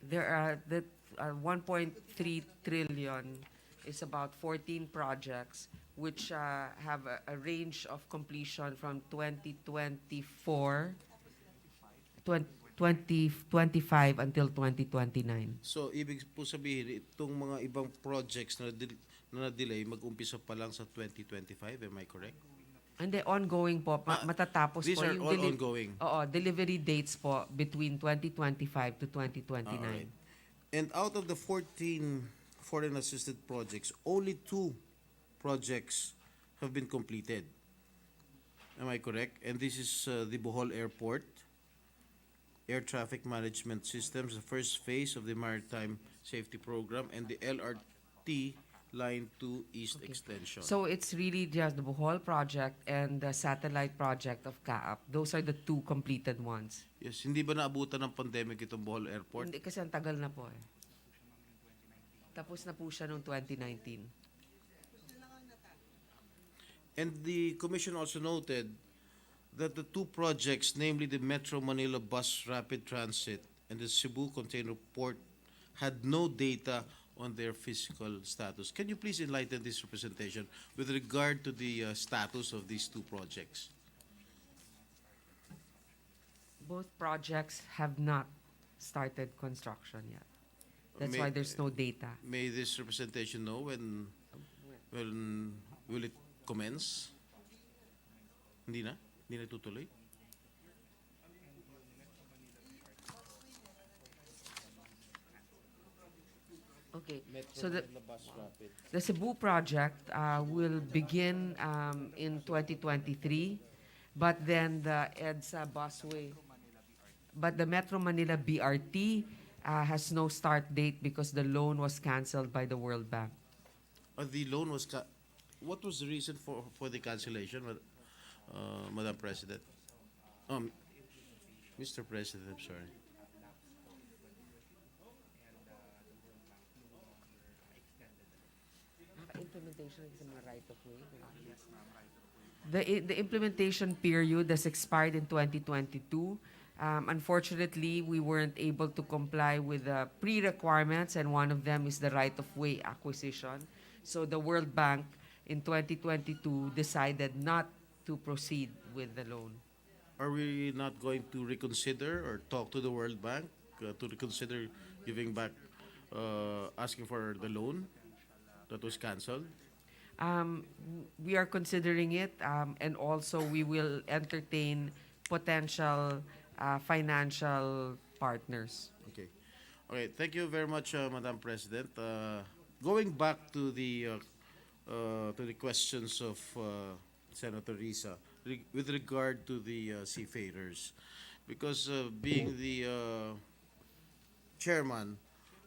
There are that 1.3 trillion is about 14 projects which have a range of completion from 2024, 2025 until 2029. So, ibig po sabihin, itong mga ibang projects na delay mag-umpisa pa lang sa 2025, am I correct? Hindi, ongoing po. Matatapos These po. are all ongoing. Oo, delivery dates po between 2025 to 2029. Alright. And out of the 14 foreign assisted projects, only 2 projects have been completed. Am I correct? And this is the Bohol Airport, Air Traffic Management Systems, the first phase of the Maritime Safety Program, and the LRT Line 2 East Extension. So it's really just the Bohol project and the satellite project of CAAP. Those are the 2 completed ones. Yes, hindi ba naabutan ng pandemic itong Bohol Airport? Hindi kasi ang tagal na po eh. Tapos na po siya noong 2019. And the Commission also noted that the 2 projects, namely the Metro Manila Bus Rapid Transit and the Cebu Container Port, had no data on their physical status. Can you please enlighten this representation with regard to the status of these 2 projects? Both projects have not started construction yet. That's why there's no data. May this representation know when will it commence? Hindi na? Hindi na tutuloy? Okay, so the Cebu project will begin in 2023, but then the EDSA busway, but the Metro Manila BRT has no start date because the loan was canceled by the World Bank. The loan was what was the reason for the cancellation, Madam President? Mr. President, I'm sorry. Implementation is a right of way. The implementation period has expired in 2022. Unfortunately, we weren't able to comply with the pre-requirements, and one of them is the right-of-way acquisition. So the World Bank in 2022 decided not to proceed with the loan. Are we not going to reconsider or talk to the World Bank to reconsider giving back, asking for the loan that was canceled? We are considering it, and also we will entertain potential financial partners. Okay. Okay. Thank you very much, Madam President. Going back to the questions of Senator Risa with regard to the seafarers, because being the chairman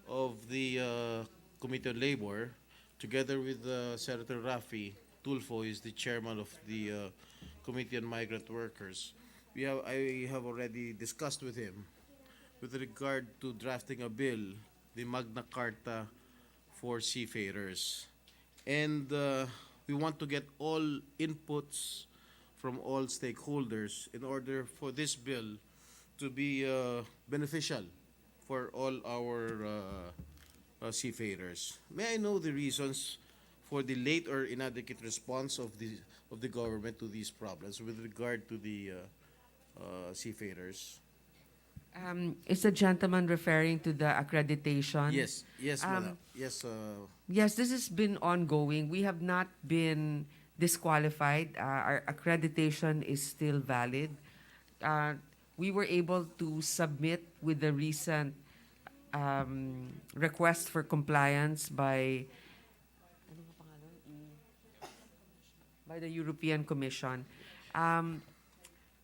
of the Committee on Labor, together with Senator Rafi Tulfo is the chairman of the Committee on Migrant Workers. I have already discussed with him with regard to drafting a bill, the Magna Carta for seafarers. And we want to get all inputs from all stakeholders in order for this bill to be beneficial for all our seafarers. May I know the reasons for the late or inadequate response of the government to these problems with regard to the seafarers? Is the gentleman referring to the accreditation? Yes, madam. Yes. Yes, this has been ongoing. We have not been disqualified. Our accreditation is still valid. We were able to submit with the recent request for compliance by the European Commission.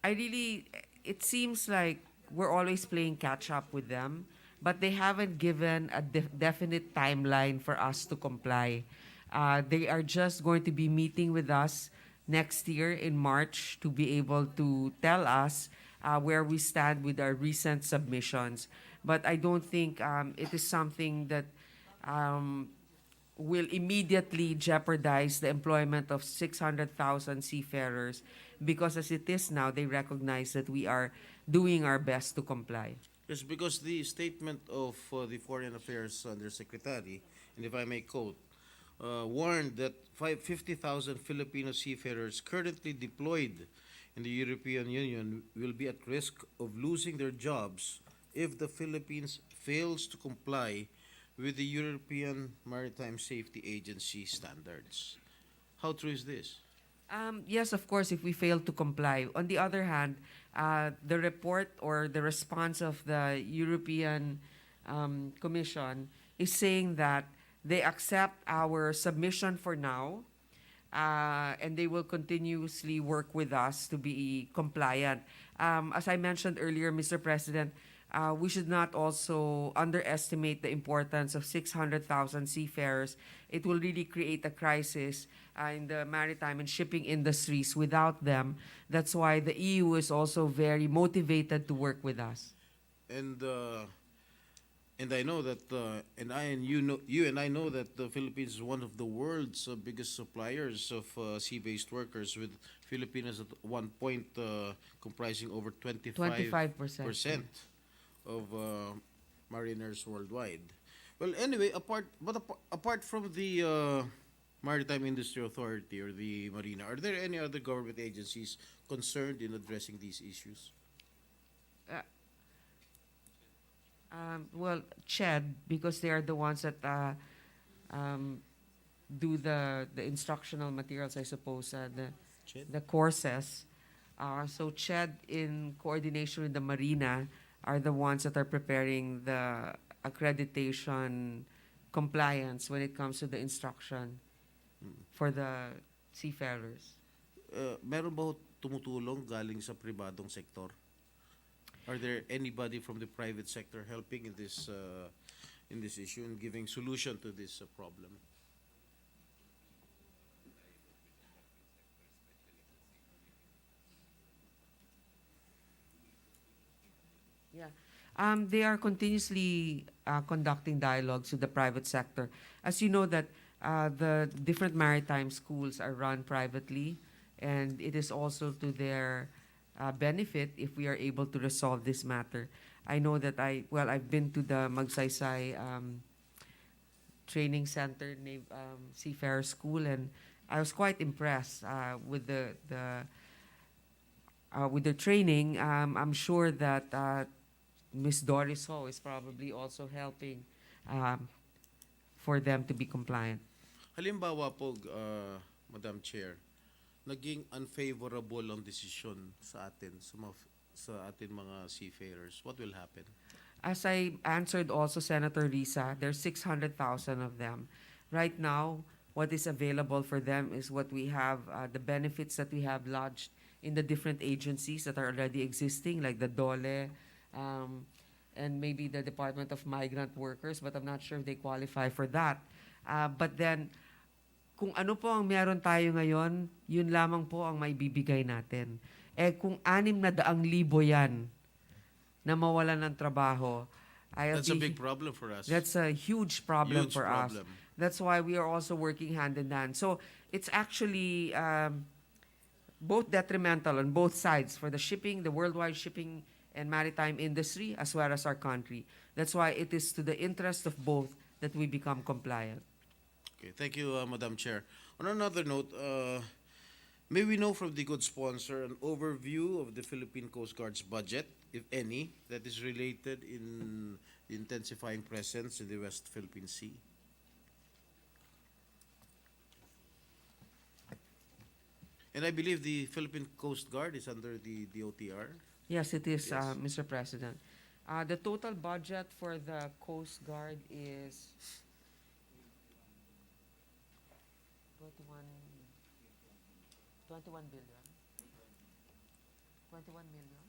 It seems like we're always playing catch up with them, but they haven't given a definite timeline for us to comply. They are just going to be meeting with us next year in March to be able to tell us where we stand with our recent submissions. But I don't think it is something that will immediately jeopardize the employment of 600,000 seafarers, because as it is now, they recognize that we are doing our best to comply. Yes, because the statement of the Foreign Affairs Undersecretary, and if I may quote, warned that 50,000 Filipino seafarers currently deployed in the European Union will be at risk of losing their jobs if the Philippines fails to comply with the European Maritime Safety Agency standards. How true is this? Yes, of course, if we fail to comply. On the other hand, the report or the response of the European Commission is saying that they accept our submission for now, and they will continuously work with us to be compliant. As I mentioned earlier, Mr. President, we should not also underestimate the importance of 600,000 seafarers. It will really create a crisis in the maritime and shipping industries without them. That's why the EU is also very motivated to work with us. And and I know that and you and I know that the Philippines is one of the world's biggest suppliers of sea-based workers, with Filipinos at one point comprising over 25%. percent of mariners worldwide. Well, anyway, apart from the Maritime Industry Authority or the Marina, are there any other government agencies concerned in addressing these issues? Uh, well, CHED, because they are the ones that um, do the instructional materials, I suppose, the courses. So CHED, in coordination with the Marina, are the ones that are preparing the accreditation compliance when it comes to the instruction for the seafarers. Meron ba ho tumutulong galing sa pribadong sektor? Are there anybody from the private sector helping in this issue and giving solution to this problem? Yeah. They are continuously conducting dialogues with the private sector. As you know that the different maritime schools are run privately, and it is also to their benefit if we are able to resolve this matter. I know that I've been to the Magsaysay training center, Seafarer School, and I was quite impressed with the training. I'm sure that Miss Doris Ho is probably also helping for them to be compliant. Halimbawa po, Madam Chair, naging unfavorable ang desisyon sa atin, sa atin mga seafarers. What will happen? As I answered also Senator Risa, there's 600,000 of them. Right now, what is available for them is what we have, the benefits that we have lodged in the different agencies that are already existing, like the DOLE, and maybe the Department of Migrant Workers, but I'm not sure if they qualify for that. But then, kung ano po ang meron tayo ngayon, yun lamang po ang may bibigay natin. Kung 600,000 yan na mawalan ng trabaho, That's a big problem for us. that's a huge problem Huge for us. problem. That's why we are also working hand in hand. So it's actually both detrimental on both sides for the shipping, the worldwide shipping and maritime industry, as well as our country. That's why it is to the interest of both that we become compliant. Okay, thank you, Madam Chair. On another note, may we know from the good sponsor an overview of the Philippine Coast Guard's budget, if any, that is related in the intensifying presence in the West Philippine Sea? And I believe the Philippine Coast Guard is under the DOTR. Yes, it is, Yes. Mr. President. The total budget for the Coast Guard is 21, 21 billion. 21 million?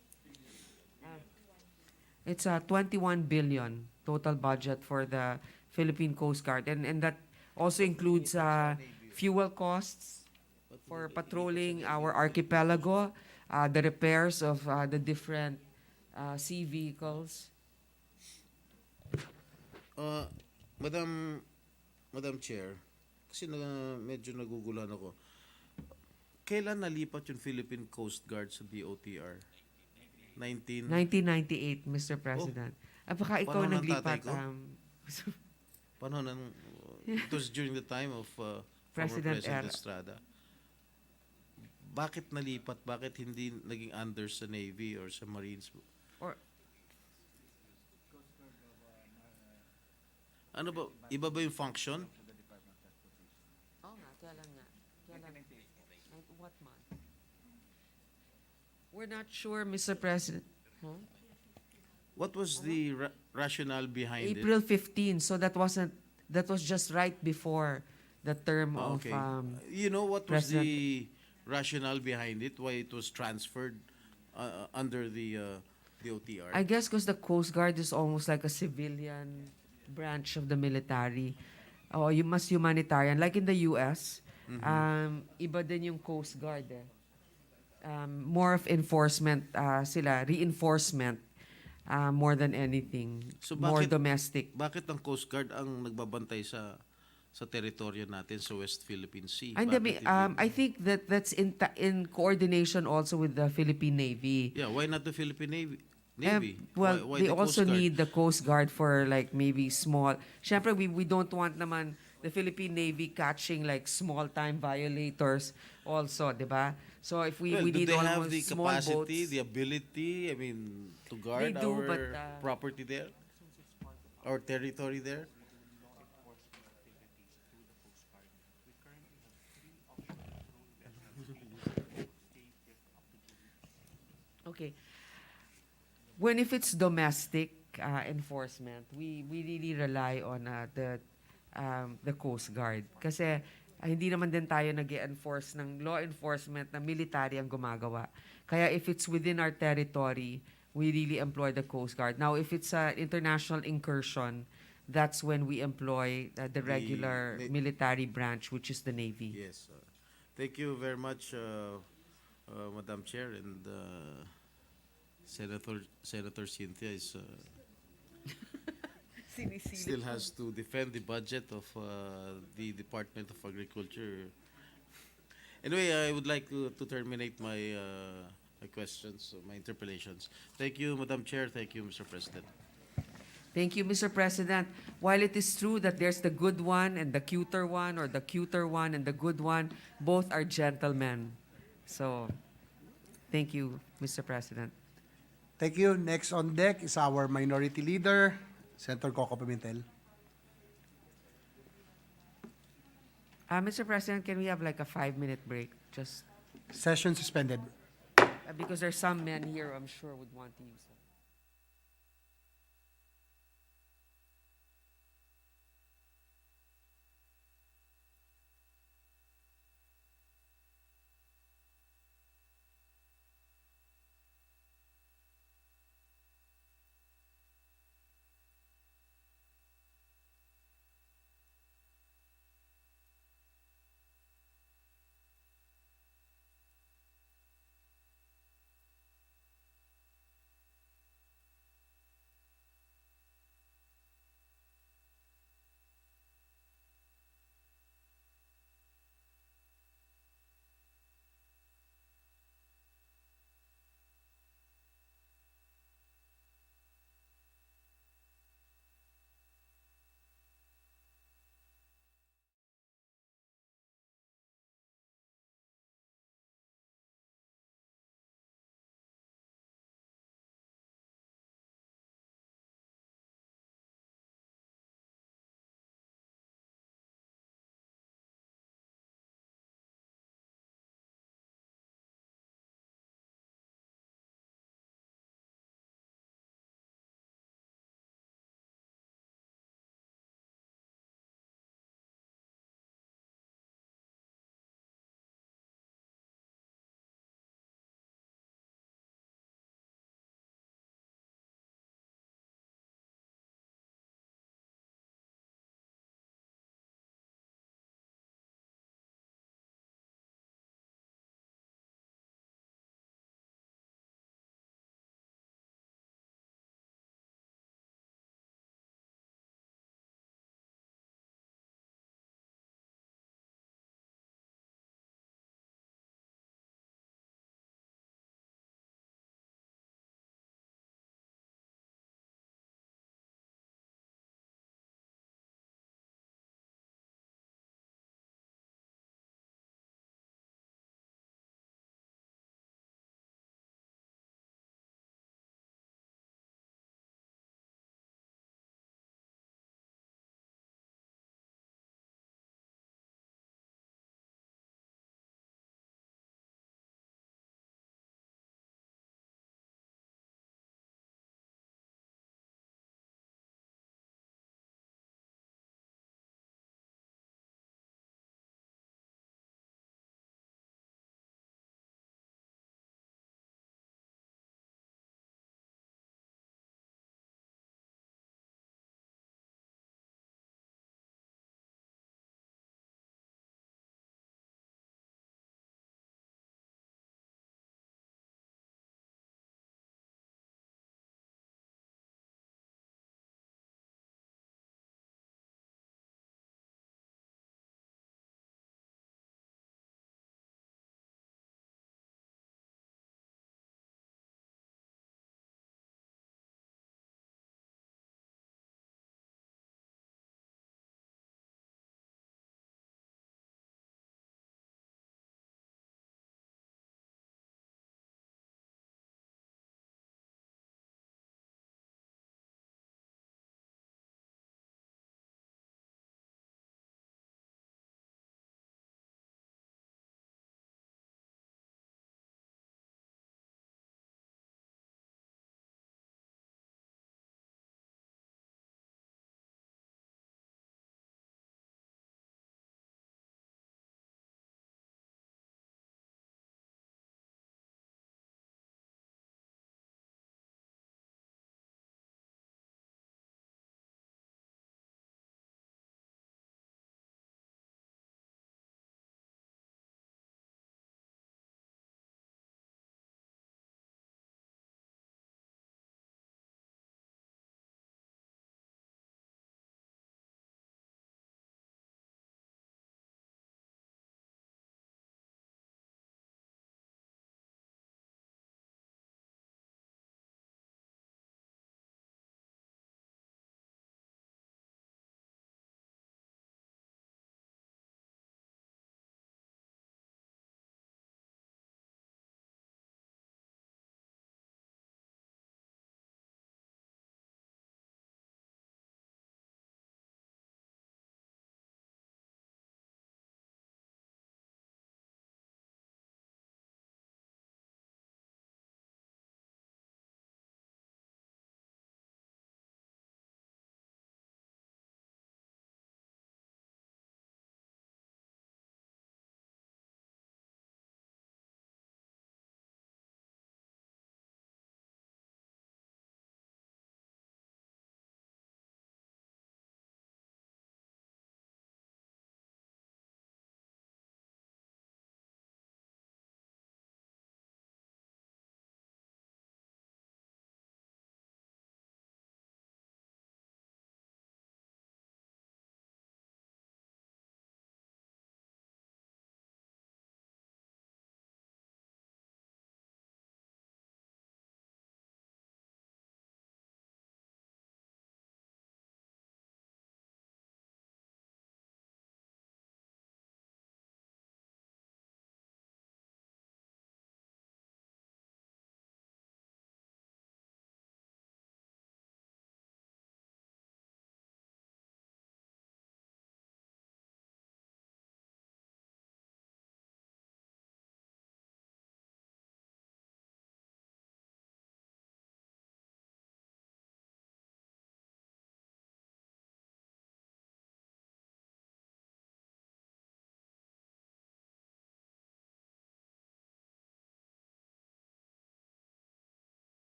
It's 21 billion total budget for the Philippine Coast Guard. And that also includes fuel costs for patrolling our archipelago, the repairs of the different sea vehicles. Madam Chair, kasi medyo naguguluhan ako. Kailan nalipat yung Philippine Coast Guard sa DOTR? 19... 1998, Mr. Oh, President. Ah, baka ikaw panahon ng tatay naglipat, ko? Panahon ng... It was during the time of former President President era. Estrada. Bakit nalipat? Bakit hindi naging under sa Navy or sa Marines? Or, Ano ba? Iba ba yung function? oh nga, kailan nga? What month? We're not sure, Mr. President. Huh? What was the rationale behind April it? 15, so that was just right before the term Oh, of okay. You know what was President. the rationale behind it? Why it was transferred under the DOTR? I guess because the Coast Guard is almost like a civilian branch of the military. Oh, you must humanitarian. Like in the US, iba din yung Coast Guard eh. More of enforcement sila, reinforcement more than anything. So More bakit domestic. bakit ang Coast Guard ang nagbabantay sa teritoryo natin sa West Philippine Sea? And Bakit hindi? I think that's in coordination also with the Philippine Navy. Yeah, why not the Philippine Navy? Well, Why they the also Coast Guard? need the Coast Guard for like maybe small. Siyempre, we don't want naman the Philippine Navy catching like small-time violators also, di ba? So if we Do need they almost have the small capacity, boats. the ability, I mean, to guard They do, our but, property there? Our territory there? Okay. If it's domestic enforcement, we really rely on the Coast Guard. Kasi hindi naman din tayo nag-enforce ng law enforcement na military ang gumagawa. Kaya if it's within our territory, we really employ the Coast Guard. Now, if it's an international incursion, that's when we employ the regular military branch, which is the Navy. Yes. Thank you very much, Madam Chair, and Senator Cynthia is still has to defend the budget of the Department of Agriculture. Anyway, I would like to terminate my questions, my interpellations. Thank you, Madam Chair. Thank you, Mr. President. Thank you, Mr. President. While it is true that there's the good one and the cuter one, or the cuter one and the good one, both are gentlemen. So, thank you, Mr. President. Thank you. Next on deck is our Minority Leader, Senator Coco Pimentel. Mr. President, can we have like a 5-minute break? Just Session suspended. because there's some men here I'm sure would want to use it.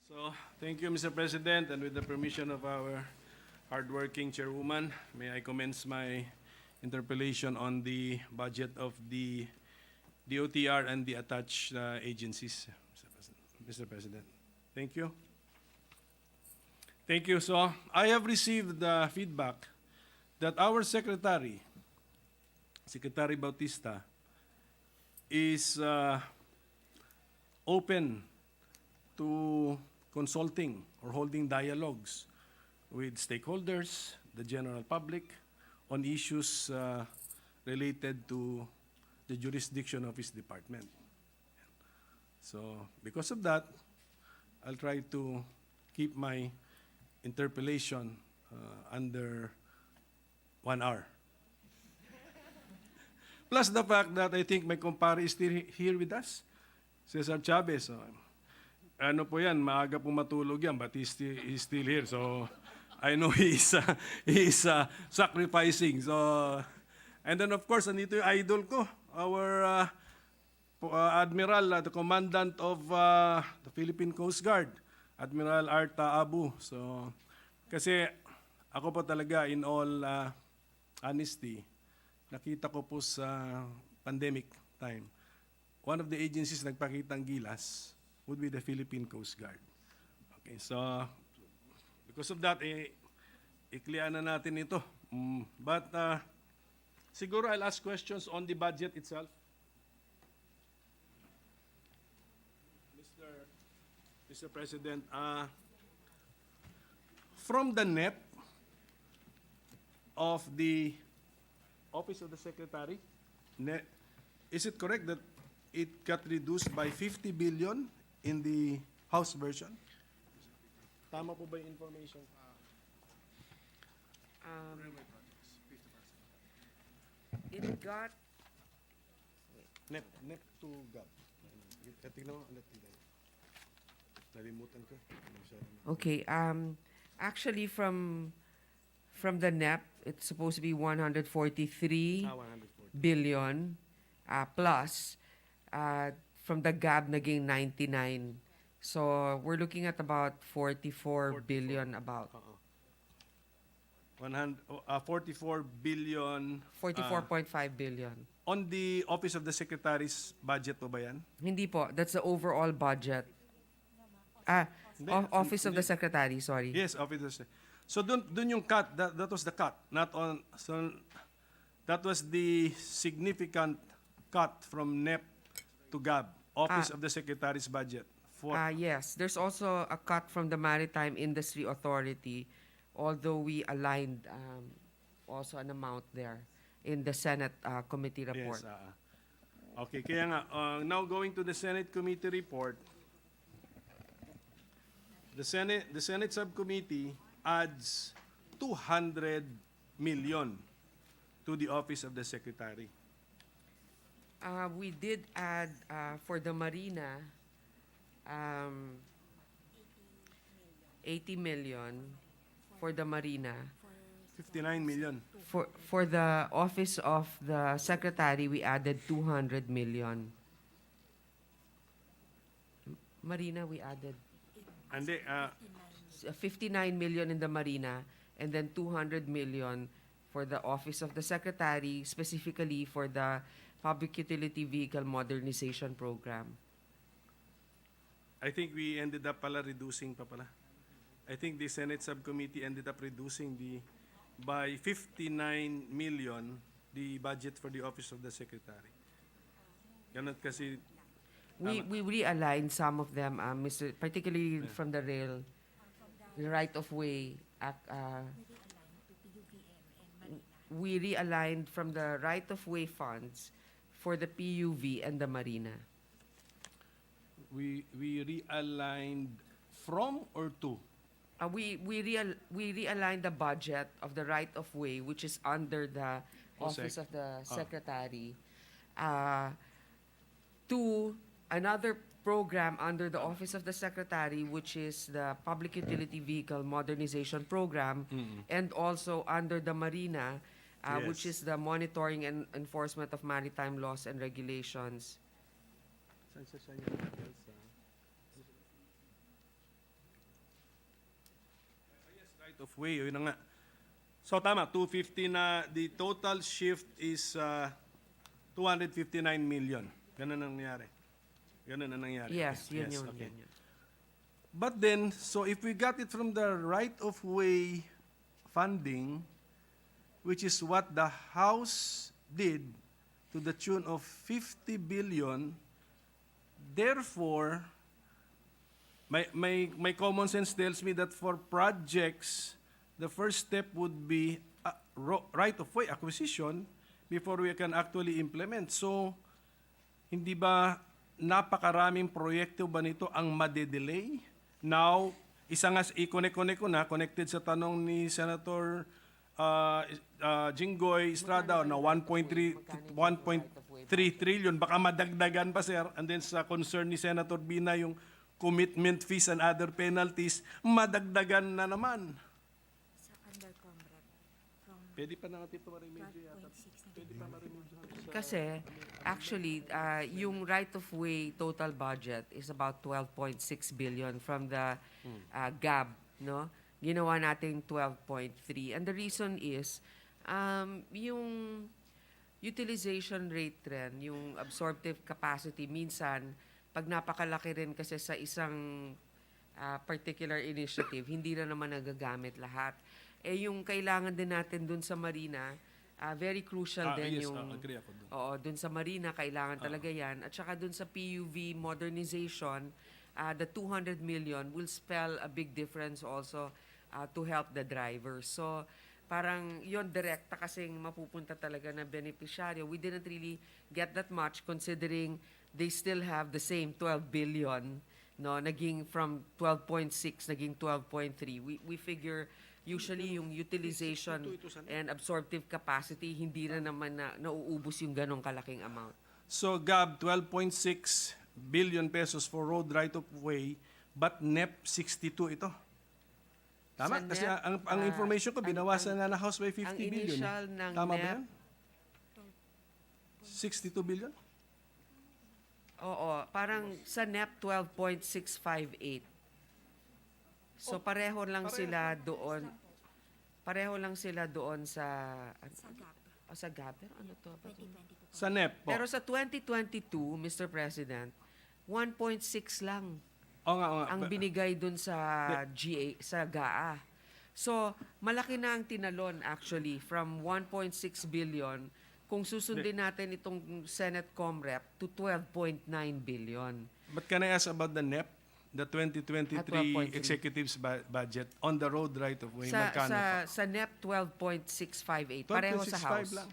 So, thank you, Mr. President, and with the permission of our hardworking chairwoman, may I commence my interpellation on the budget of the DOTR and the attached agencies, Mr. President. Thank you. Thank you. So, I have received feedback that our Secretary Bautista, is open to consulting or holding dialogues with stakeholders, the general public, on issues related to the jurisdiction of his department. So, because of that, I'll try to keep my interpellation under 1 hour. Plus the fact that I think my kumpare is still here with us, Cesar Chavez. So, ano po yan, maaga po matulog yan, but he's still here. So, I know he is sacrificing. So, and then of course, andito yung idol ko, our Admiral, the Commandant of the Philippine Coast Guard, Admiral Arta Abu. So, kasi ako po talaga, in all honesty, nakita ko po sa pandemic time, one of the agencies nagpakitang gilas would be the Philippine Coast Guard. Okay, so because of that, iklian na natin ito. But siguro I'll ask questions on the budget itself. Mr. President, from the net of the Office of the Secretary, is it correct that it got reduced by 50 billion in the House version? Tama po ba yung information? It got Net to GAB. Tingnan mo, nalimutan ko. okay. Actually, from the NEP, it's supposed to be 143 140. billion plus. From the GAB, naging 99. So we're looking at about 44 billion about. 44 billion. 44.5 billion. On the Office of the Secretary's budget po ba yan? Hindi po. That's the overall budget. Hindi. Office of the Secretary, sorry. Yes, Office of the Secretary. So dun yung cut, that was the cut. Not on, so that was the significant cut from NEP to GAB, Office of the Secretary's budget. Yes, there's also a cut from the Maritime Industry Authority, although we aligned also an amount there in the Senate committee report. Yes. Okay, kaya nga, now going to the Senate committee report, the Senate subcommittee adds 200 million to the Office of the Secretary. We did add for the Marina 80 million for the Marina. 59 million. For the Office of the Secretary, we added 200 million. Marina, we added And 59 million in the Marina and then 200 million for the Office of the Secretary, specifically for the Public Utility Vehicle Modernization Program. I think we ended up reducing pa pala. I think the Senate subcommittee ended up reducing by 59 million the budget for the Office of the Secretary. Ganun kasi We realigned some of them, particularly from the rail, the right-of-way. We realigned from the right-of-way funds for the PUV and the Marina. we realigned from or to? We realigned the budget of the right-of-way, which is under the Office of the Secretary, to another program under the Office of the Secretary, which is the Public Utility Vehicle Modernization Program, and also under the Marina, which Yes. is the monitoring and enforcement of maritime laws and regulations. right of way. Yun na nga. So tama, 250 na, the total shift is 259 million. Ganun ang nangyari. Ganun ang nangyari. Yes, Okay. yun yun. Okay. Yun yun. But then, so if we got it from the right of way funding, which is what the House did to the tune of 50 billion, therefore, my common sense tells me that for projects, the first step would be right of way acquisition before we can actually implement. So, hindi ba napakaraming proyekto ba nito ang madedelay? Now, isa nga i-connect ko na, connected sa tanong ni Senator Jinggoy Estrada na 1.3 trillion, baka madagdagan pa, sir. And then sa concern ni Senator Bina, yung commitment fees and other penalties, madagdagan na naman. Sa undercomrep from Pwede pa na natin ito ma-remedyo yata. 12.6 Pwede pa ma-remedyo. Kasi, actually, yung right-of-way total budget is about 12.6 billion from the GAB, no? Ginawa natin 12.3. And the reason is, yung utilization rate trend, yung absorptive capacity, minsan, pag napakalaki rin kasi sa isang particular initiative, hindi na naman nagagamit lahat. Yung kailangan din natin dun sa Marina, very crucial din yes, yung... agree ako dun. Oo, dun sa Marina, kailangan talaga yan. At saka dun sa PUV modernization, the 200 million will spell a big difference also to help the drivers. So, parang yon direkta kasing mapupunta talaga na beneficiaryo. We didn't really get that much considering they still have the same 12 billion, no? Naging from 12.6, naging 12.3. We figure usually yung utilization and absorptive capacity, hindi na naman nauubos yung ganong kalaking amount. So GAB, 12.6 billion pesos for road right-of-way, but NEP 62 ito. Tama? Sa Kasi NEP, ang information ko, binawasan nga na House by 50 ang billion. initial ng Tama ba NEP, yan? 62 billion? oo, parang sa NEP 12.658. So pareho lang sila doon. Pareho lang sila doon sa sa GAP sa GAB. Pero ano to? 2022. Sa NEP po. Pero sa 2022, Mr. President, 1.6 lang Oo nga. ang binigay dun sa sa GAA. So, malaki na ang tinalon actually from 1.6 billion kung susundin natin itong Senate Comrep to 12.9 billion. But can I ask about the NEP? The 2023 12.3. executives budget on the road right-of-way, Sa, magkano sa, po? sa NEP 12.658, pareho sa 12.65 House. lang.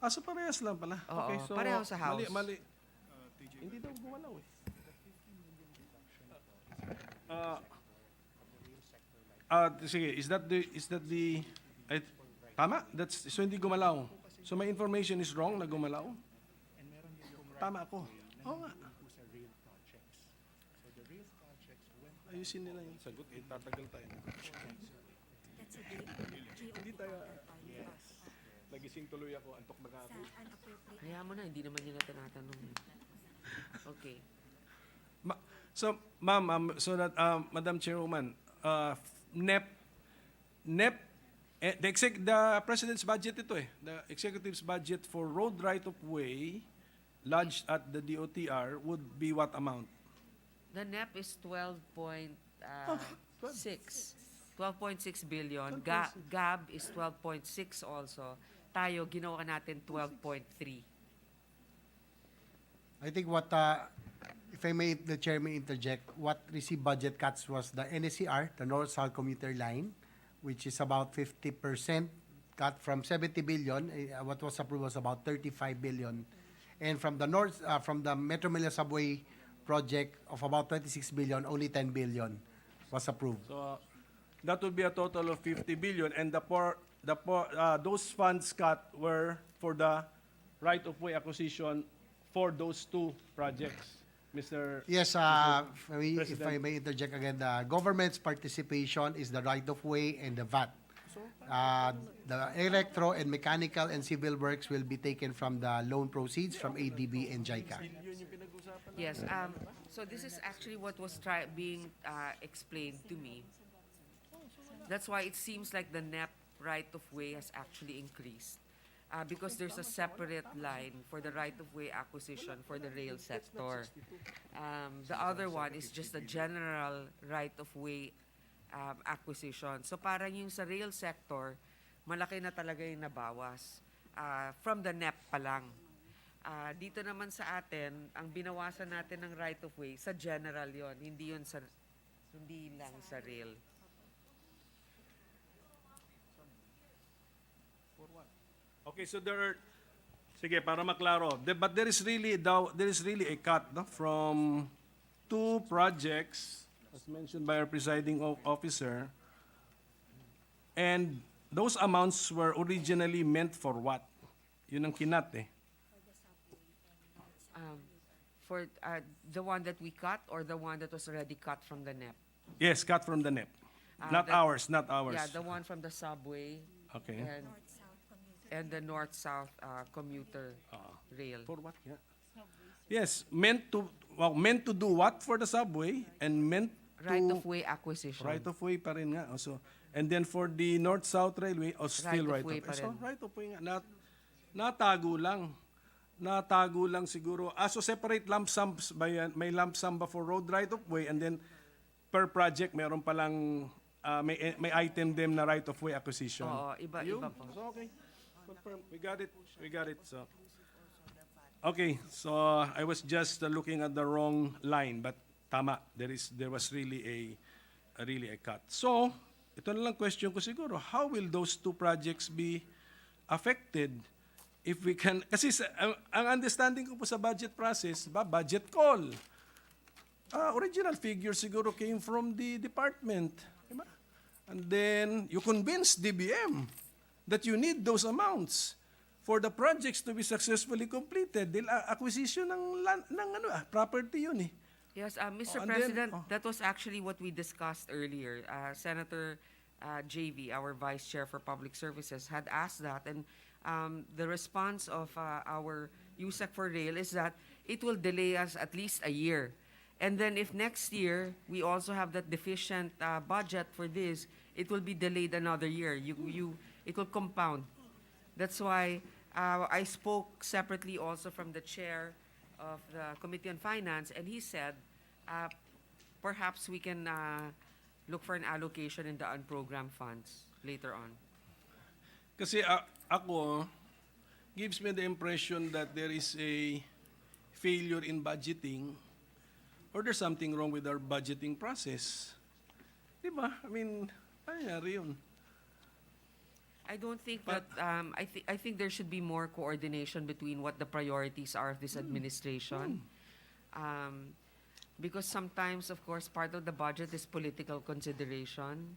So parehas lang pala. Oo, Okay, so pareho sa House. Mali. Hindi daw gumalaw eh. Sige, is that the tama? So hindi gumalaw. So my information is wrong na gumalaw? Tama ako. Oo nga. Ayusin nila yung sagot. Tatagal tayo. That's a Hindi tayo. Nagising tuloy ako. Antok na sa ako. unappropriate Kaya mo na, hindi naman yun na tinatanong. Okay. So, ma'am, so that, Madam Chairwoman, NEP, the President's budget ito eh. The Executive's budget for road right-of-way lodged at the DOTR would be what amount? The NEP is 12.6 billion. GAB is 12.6 also. Tayo, ginawa natin 12.3. I think what, if I may, the chair may interject, what received budget cuts was the NSCR, the North-South Commuter Line, which is about 50% cut from 70 billion. What was approved was about 35 billion. And from the from the Metro Manila Subway project of about 26 billion, only 10 billion was approved. So, that would be a total of 50 billion, and those funds cut were for the right-of-way acquisition for those two projects, Mr. Yes, if President. I may interject again, the government's participation is the right-of-way and the VAT. The electro and mechanical and civil works will be taken from the loan proceeds from ADB and JICA. Yes. So this is actually what was being explained to me. That's why it seems like the NEP right-of-way has actually increased. Because there's a separate line for the right-of-way acquisition for the rail sector. The other one is just a general right-of-way acquisition. So parang yung sa rail sector, malaki na talaga yung nabawas from the NEP pa lang. Dito naman sa atin, ang binawasan natin ng right-of-way, sa general yon, hindi lang sa rail. Okay, so sige, para maklaro, but there is really a cut, no, from 2 projects, as mentioned by our presiding officer, and those amounts were originally meant for what? Yun ang kinat eh. For the one that we cut or the one that was already cut from the NEP? Yes, cut from the NEP. Not that- ours, not ours. Yeah, the one from the subway Okay. and the north-south commuter rail. For what? Yeah. Yes, meant to do what for the subway and meant to Right-of-way acquisition. right of way pa rin nga. Also, and then for the north-south railway, still right of Right-of-way way. pa So rin. right of way nga. Natago lang. Natago lang siguro. So separate lump sums ba yan? May lump sum ba for road right of way, and then per project meron palang may item din na right of way acquisition. Oo, iba po. So okay. Confirm. We got it. So okay. So I was just looking at the wrong line, but tama. There was really a cut. So ito na lang question ko siguro. How will those 2 projects be affected if we can? Kasi ang understanding ko po sa budget process, budget call. Original figure siguro came from the department. Diba? And then you convince DBM that you need those amounts for the projects to be successfully completed. Acquisition ng property yun eh. Yes, Mr. and then- President, that was actually what we discussed earlier. Senator JV, our Vice Chair for Public Services, had asked that, and the response of our USEC for Rail is that it will delay us at least a year. And then if next year we also have that deficient budget for this, it will be delayed another year. It will compound. That's why I spoke separately also from the chair of the Committee on Finance, and he said perhaps we can look for an allocation in the unprogrammed funds later on. Kasi ako, gives me the impression that there is a failure in budgeting or there's something wrong with our budgeting process. Diba? I mean, ano nangyari yun? I don't think that I think there should be more coordination between what the priorities are of this administration. Because sometimes, of course, part of the budget is political consideration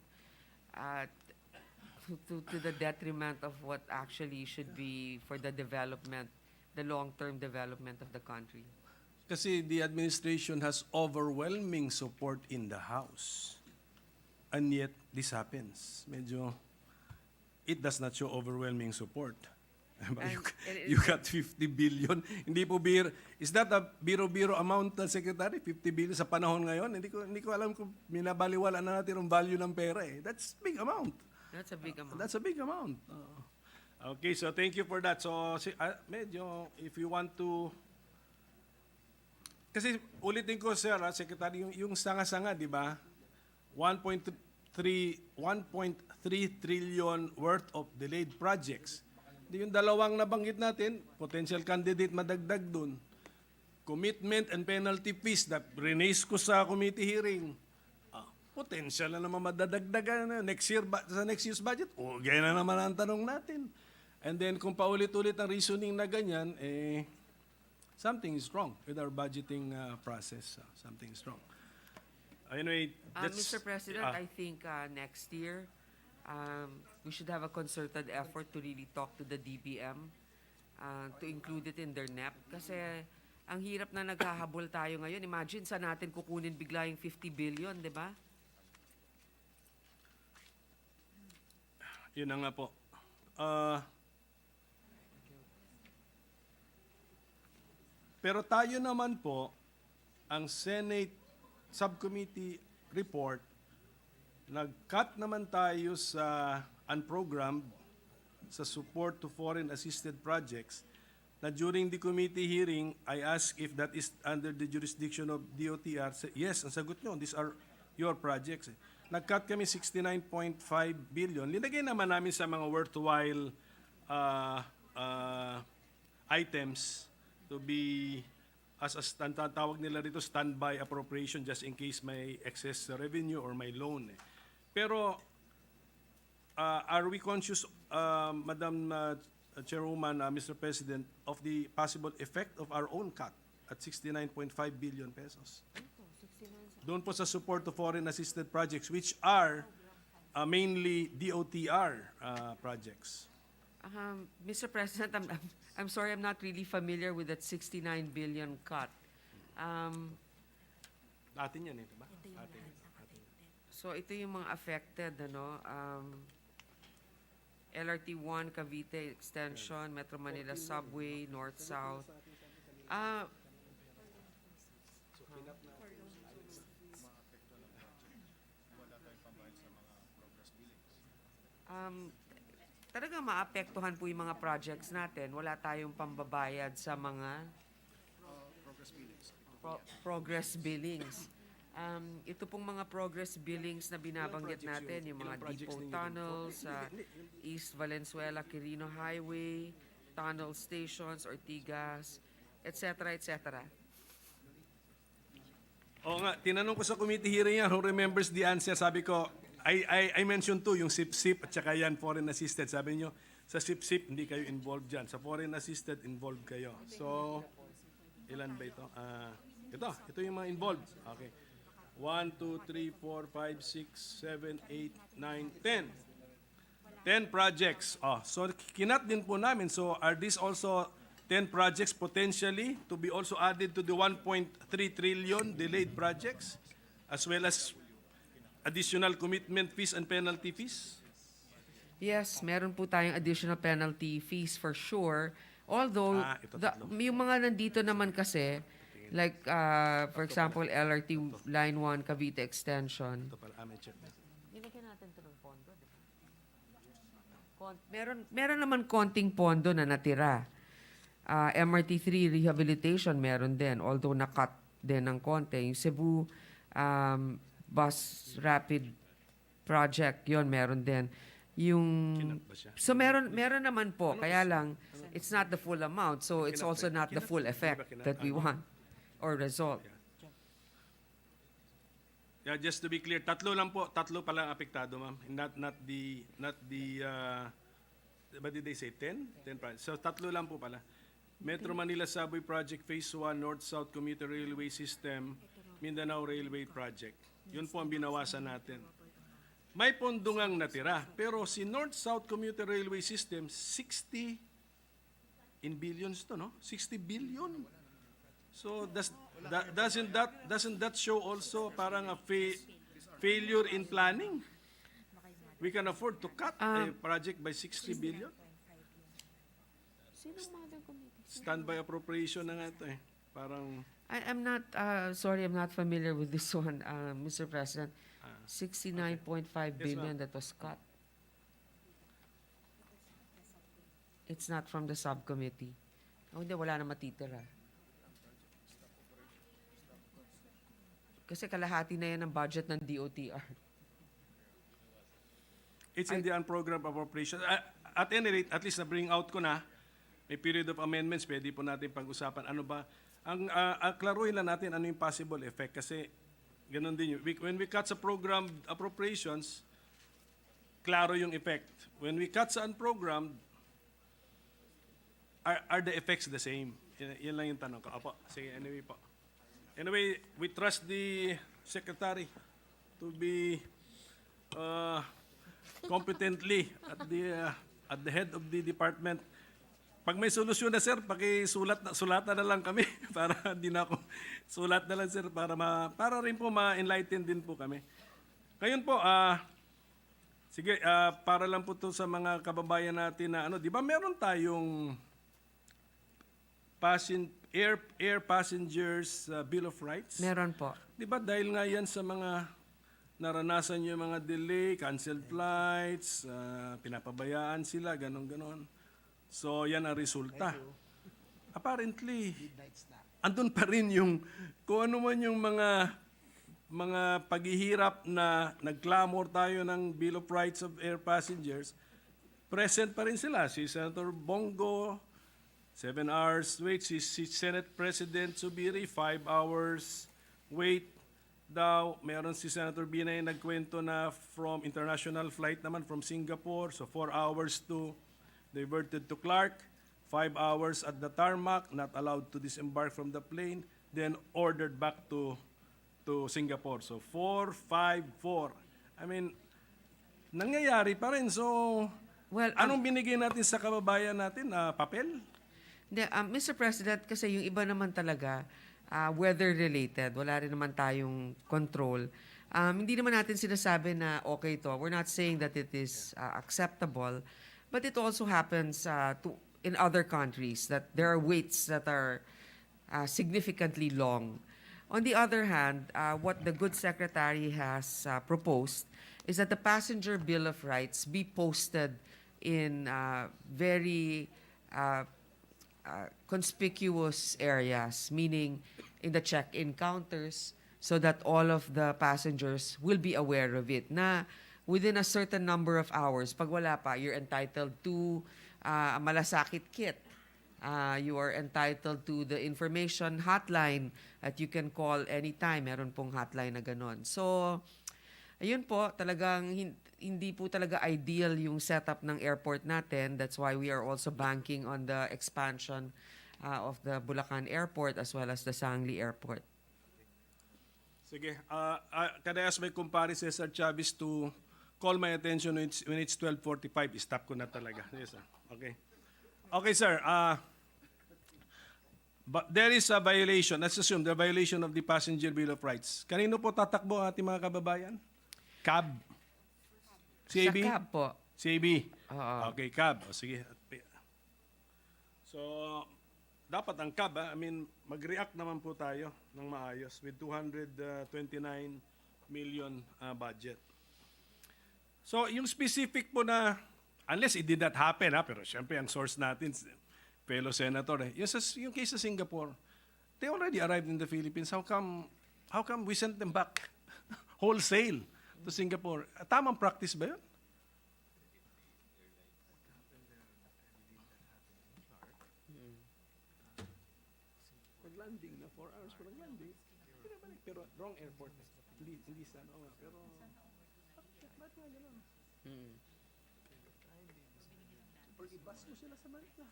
to the detriment of what actually should be for the development, the long-term development of the country. Kasi the administration has overwhelming support in the House. And yet, this happens. Medyo, it does not show overwhelming support. But And it you got 50 billion. Hindi po is that a biro-biro amount, Secretary? 50 billion sa panahon ngayon? Hindi ko alam kung minabaliwala na natin ang value ng pera eh. That's big amount. That's a big amount. That's a big amount. Okay, so thank you for that. So, medyo, if you want to... Kasi ulitin ko, sir, Secretary, yung sanga-sanga, di ba? 1.3 trillion worth of delayed projects. Yung dalawang nabanggit natin, potential candidate madagdag dun. Commitment and penalty fees na release ko sa committee hearing. Potential na naman madadagdagan na sa next year's budget. Ganyan na naman ang tanong natin. And then kung paulit-ulit ang reasoning na ganyan, something is wrong with our budgeting process. Something is wrong. Anyway, Mr. President, I think next year we should have a concerted effort to really talk to the DBM to include it in their NEP. Kasi ang hirap na naghahabol tayo ngayon. Imagine sa natin kukunin bigla yung 50 billion, di ba? Yun na nga po. Pero tayo naman po, ang Senate Subcommittee report Nag-cut naman tayo sa unprogrammed sa support to foreign assisted projects na during the committee hearing, I asked if that is under the jurisdiction of DOTR. Yes, ang sagot nyo, these are your projects. Nag-cut kami 69.5 billion. Linagay naman namin sa mga worthwhile items to be as tawag nila rito standby appropriation just in case may excess revenue or may loan. Pero are we conscious, Madam Chairwoman, Mr. President, of the possible effect of our own cut at 69.5 billion pesos? Doon po sa support to foreign assisted projects which are mainly DOTR projects. Mr. President, I'm sorry, I'm not really familiar with that 69 billion cut. Atin yan eh, diba? Ito yung Atin. So ito yung mga affected, ano, LRT 1, Cavite Extension, Metro Manila Subway, North-South. Talagang maapektuhan po yung mga projects natin. Wala tayong pambabayad sa mga progress billings. Ito pong mga progress billings na binabanggit projects natin, yun? yung mga Ilang projects depot ninyo tunnels sa East Valenzuela, Quirino Highway, tunnel stations, Ortigas, etc., etc. Oo nga, tinanong ko sa committee hearing yan, who remembers the answer, sabi ko, I mentioned too, yung SIP-SIP at saka yan, foreign assisted. Sabi nyo, sa SIP-SIP, hindi kayo involved dyan. Sa foreign assisted, involved kayo. So, ilan ba ito? Ito yung mga involved. Okay. 1, 2, 3, 4, 5, 6, 7, 8, 9, 10. 10 projects. So, kinat din po namin. So, are these also 10 projects potentially to be also added to the 1.3 trillion delayed projects as well as additional commitment fees and penalty fees? Yes, meron po tayong additional penalty fees for sure. Although, Ito tatlo. yung mga nandito naman kasi, like, for example, LRT Line 1, Cavite Extension. Ito pala, may check. Nilagyan natin ito ng pondo, di ba? Meron naman konting pondo na natira. MRT3 rehabilitation meron din, although na-cut din ng konti. Yung Cebu Bus Rapid Project, yon meron din. Yung Kinat ba siya? So meron naman po, kaya lang it's not the full amount. So it's also not the full effect that we want or result. Yeah, just to be clear, tatlo pala ang apektado, ma'am. Not the what did they say, 10? 10 projects. So tatlo lang po pala. Metro Manila Subway Project Phase 1, North-South Commuter Railway System, Mindanao Railway Project. Yun po ang binawasan natin. May pondo ngang natira, pero si North-South Commuter Railway System, 60 in billions to, no? 60 billion. So doesn't that show also parang a failure in planning? We can afford to cut a project by 60 billion. Standby appropriation na nga ito eh. Parang I'm not, sorry, I'm not familiar with this one, Mr. President. 69.5 billion that was cut. It's not from the subcommittee. Hindi, wala na matitira. Kasi kalahati na yan ang budget ng DOTR. it's in the unprogrammed appropriation. At any rate, at least na-bring out ko na, may period of amendments, pwede po natin pag-usapan. Ano ba? Ang klaruhin lang natin ano yung possible effect kasi ganun din yun. When we cut sa programmed appropriations, klaro yung effect. When we cut sa unprogrammed, are the effects the same? Yan lang yung tanong ko. Opo, sige, anyway po. Anyway, we trust the Secretary to be competently at the head of the department. Pag may solusyon na sir, sulatan na lang kami para hindi na ako sulat na lang sir para rin po ma-enlighten din po kami. Ngayon po sige para lang po to sa mga kababayan natin na ano, 'di ba meron tayong air passengers bill of rights? Meron po. 'Di ba dahil nga yan sa mga naranasan yung mga delay, canceled flights, pinapabayaan sila, ganon-ganon. So, yan ang resulta. Apparently, andun pa rin yung, kung ano man yung mga paghihirap na nagclamor tayo ng Bill of Rights of Air Passengers, present pa rin sila. Si Senator Bongo, 7 hours wait. Si Senate President Zubiri, 5 hours wait daw. Meron si Senator Binay nagkwento na from international flight naman from Singapore, so 4 hours to diverted to Clark, 5 hours at the tarmac, not allowed to disembark from the plane, then ordered back to Singapore. So 4, 5, 4. I mean, nangyayari pa rin. So, Well, anong binigay natin sa kababayan natin? Papel? Mr. President, kasi yung iba naman talaga, weather-related, wala rin naman tayong control. Hindi naman natin sinasabi na okay to. We're not saying that it is acceptable, but it also happens in other countries that there are waits that are significantly long. On the other hand, what the good secretary has proposed is that the passenger bill of rights be posted in very conspicuous areas, meaning in the check-in counters, so that all of the passengers will be aware of it. Na within a certain number of hours, pag wala pa, you're entitled to a malasakit kit. You are entitled to the information hotline that you can call anytime. Meron pong hotline na ganon. So, ayun po, talagang hindi po talaga ideal yung setup ng airport natin. That's why we are also banking on the expansion of the Bulacan Airport as well as the Sangli Airport. Sige. Can I ask my kumpare Cesar Chavez to call my attention when it's 12:45? Stop ko na talaga. Yes, sir. Okay. Okay, sir. But there is a violation. Let's assume the violation of the Passenger Bill of Rights. Kanino po tatakbo ang ating mga kababayan? CAB? CAB? Sa CAB po. CAB? Oo. Okay, CAB. O, sige. So, dapat ang CAB, mag-react naman po tayo ng maayos with 229 million budget. So, yung specific po na, unless it did not happen, pero syempre ang source natin, fellow senator, yung case sa Singapore, they already arrived in the Philippines. How come we sent them back wholesale to Singapore? Tamang practice ba yun? Pag-landing na 4 hours for landing, pinabalik, pero wrong airport. Hindi sa ano, pero bakit nga ganun? Or i-bus mo sila sa Manila.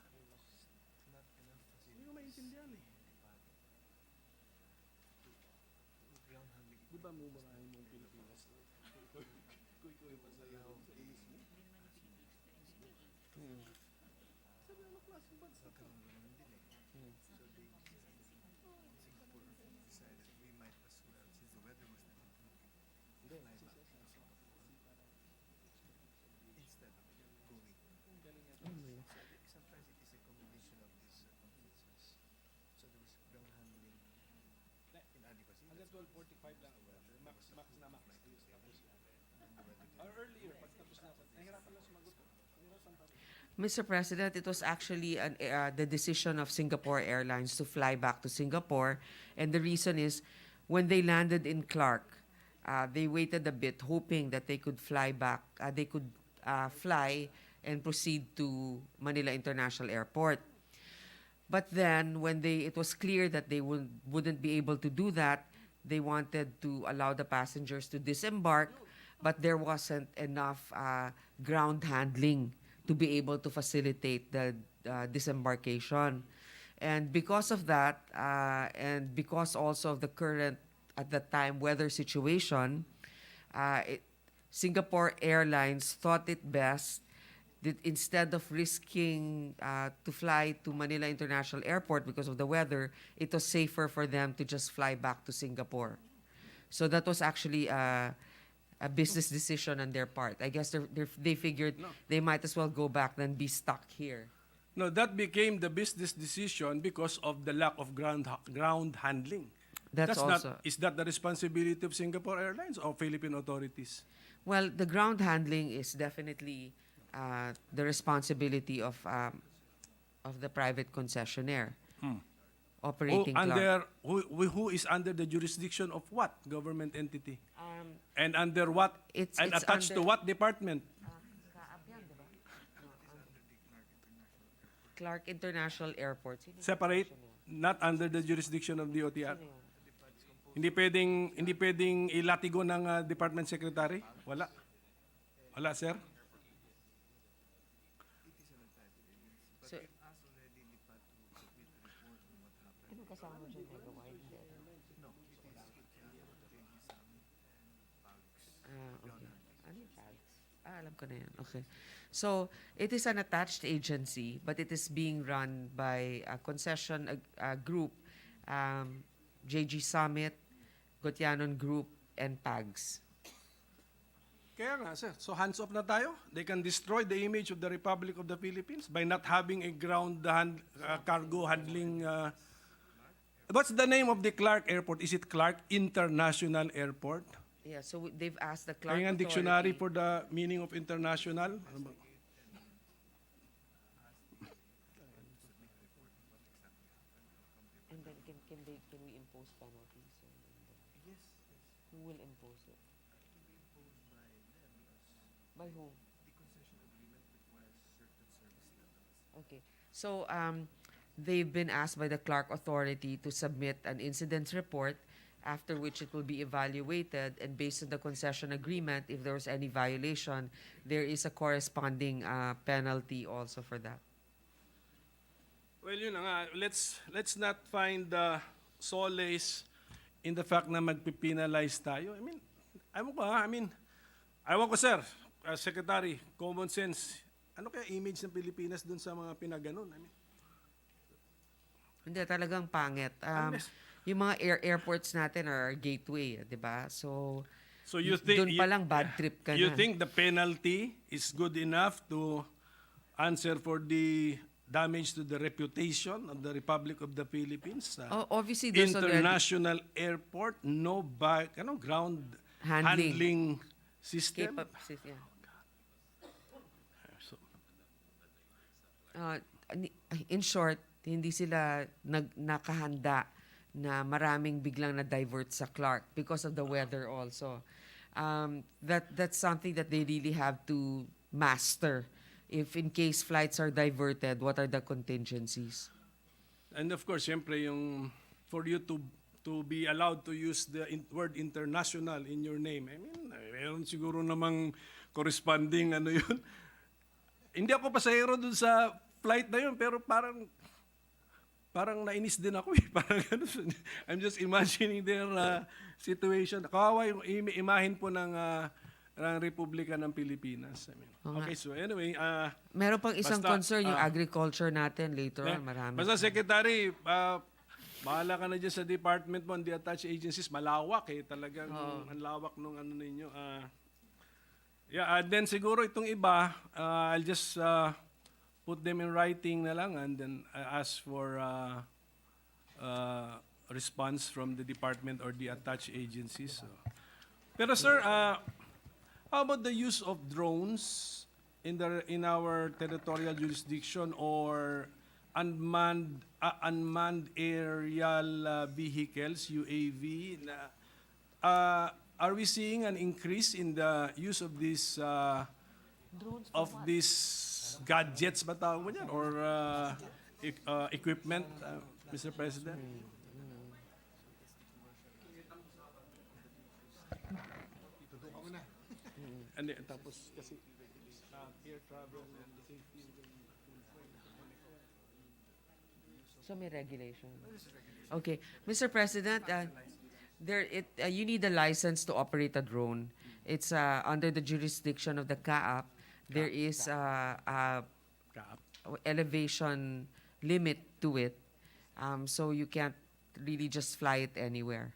Hindi ko maintindihan eh. Di ba mumurahin mo ang Pilipinas? Kuy-kuy pa sa iyo. Sabi ano klaseng bansa ka? Hanggang 12:45 lang. Max na max. Or earlier, pag tapos na. Nahirapan lang sumagot. Mr. President, it was actually the decision of Singapore Airlines to fly back to Singapore. And the reason is, when they landed in Clark, they waited a bit, hoping that they could fly back. They could fly and proceed to Manila International Airport. But then, when it was clear that they wouldn't be able to do that, they wanted to allow the passengers to disembark, but there wasn't enough ground handling to be able to facilitate the disembarkation. And because of that, and because also of the current, at that time, weather situation, Singapore Airlines thought it best that instead of risking to fly to Manila International Airport because of the weather, it was safer for them to just fly back to Singapore. So that was actually a business decision on their part. I guess they figured they might as well go back than be stuck here. No, that became the business decision because of the lack of ground handling. That's also. Is that the responsibility of Singapore Airlines or Philippine authorities? Well, the ground handling is definitely the responsibility of the private concessionaire operating Clark. Who is under the jurisdiction of what government entity? And under what? It's Attached to under- what department? Clark International Airport. Sino yung Separate, concessionaire? not under the jurisdiction of DOTR. Sino yun? Hindi pwedeng ilatigo ng department secretary? Wala. Wala, sir. So, ano kasama mo dyan, Megawide? Hindi. Okay. Ano yung tags? Alam ko na yan. Okay. So, it is an attached agency, but it is being run by a concession group, JG Summit, Gotianon Group, and PAGS. Kaya nga, sir. So hands-off na tayo. They can destroy the image of the Republic of the Philippines by not having a cargo handling. What's the name of the Clark Airport? Is it Clark International Airport? Yeah, so they've asked the Clark Kaya nga Authority. dictionary for the meaning of international. Ano ba? And then can we impose penalties? Yes. Who will impose it? By whom? The concession agreement requires certain service levels. Okay. So they've been asked by the Clark Authority to submit an incident report, after which it will be evaluated, and based on the concession agreement, if there was any violation, there is a corresponding penalty also for that. Well, yun na nga. Let's not find solace in the fact na magpipinalize tayo. Ewan ko, sir, Secretary, common sense. Ano kaya image ng Pilipinas dun sa mga pinaganon? Hindi, talagang pangit. Unless- Yung mga airports natin are gateway, di ba? So you think doon pa lang bad trip ka you na. think the penalty is good enough to answer for the damage to the reputation of the Republic of the Philippines? Obviously, there's already International airport, no ground handling system. yeah. So, In short, hindi sila nakahanda na maraming biglang na-divert sa Clark because of the weather also. That's something that they really have to master. If in case flights are diverted, what are the contingencies? and of course, siyempre, for you to be allowed to use the word international in your name, meron siguro namang corresponding yun. Hindi ako pasahero dun sa flight na yun, pero parang nainis din ako eh. Parang I'm just imagining their situation. Kawawa yung imahin po ng Republika ng Pilipinas. Oo nga. Okay, so anyway, Meron pang isang Basta, concern, yung agriculture natin later on, marami. basta Secretary, bahala ka na dyan sa department mo, the attached agencies, malawak eh. Talagang ang lawak nung ninyo. Then siguro itong iba, I'll just put them in writing na lang and then ask for response from the department or the attached agencies. So. Pero sir, how about the use of drones in our territorial jurisdiction or unmanned aerial vehicles, UAV? Are we seeing an increase in the use of these gadgets ba tawag mo yan? Or equipment, Mr. President? And tapos kasi air travel and safety. So may regulation. Okay, Mr. President, you need a license to operate a drone. It's under the jurisdiction of the CAAP. There is a elevation limit to it, so you can't really just fly it anywhere.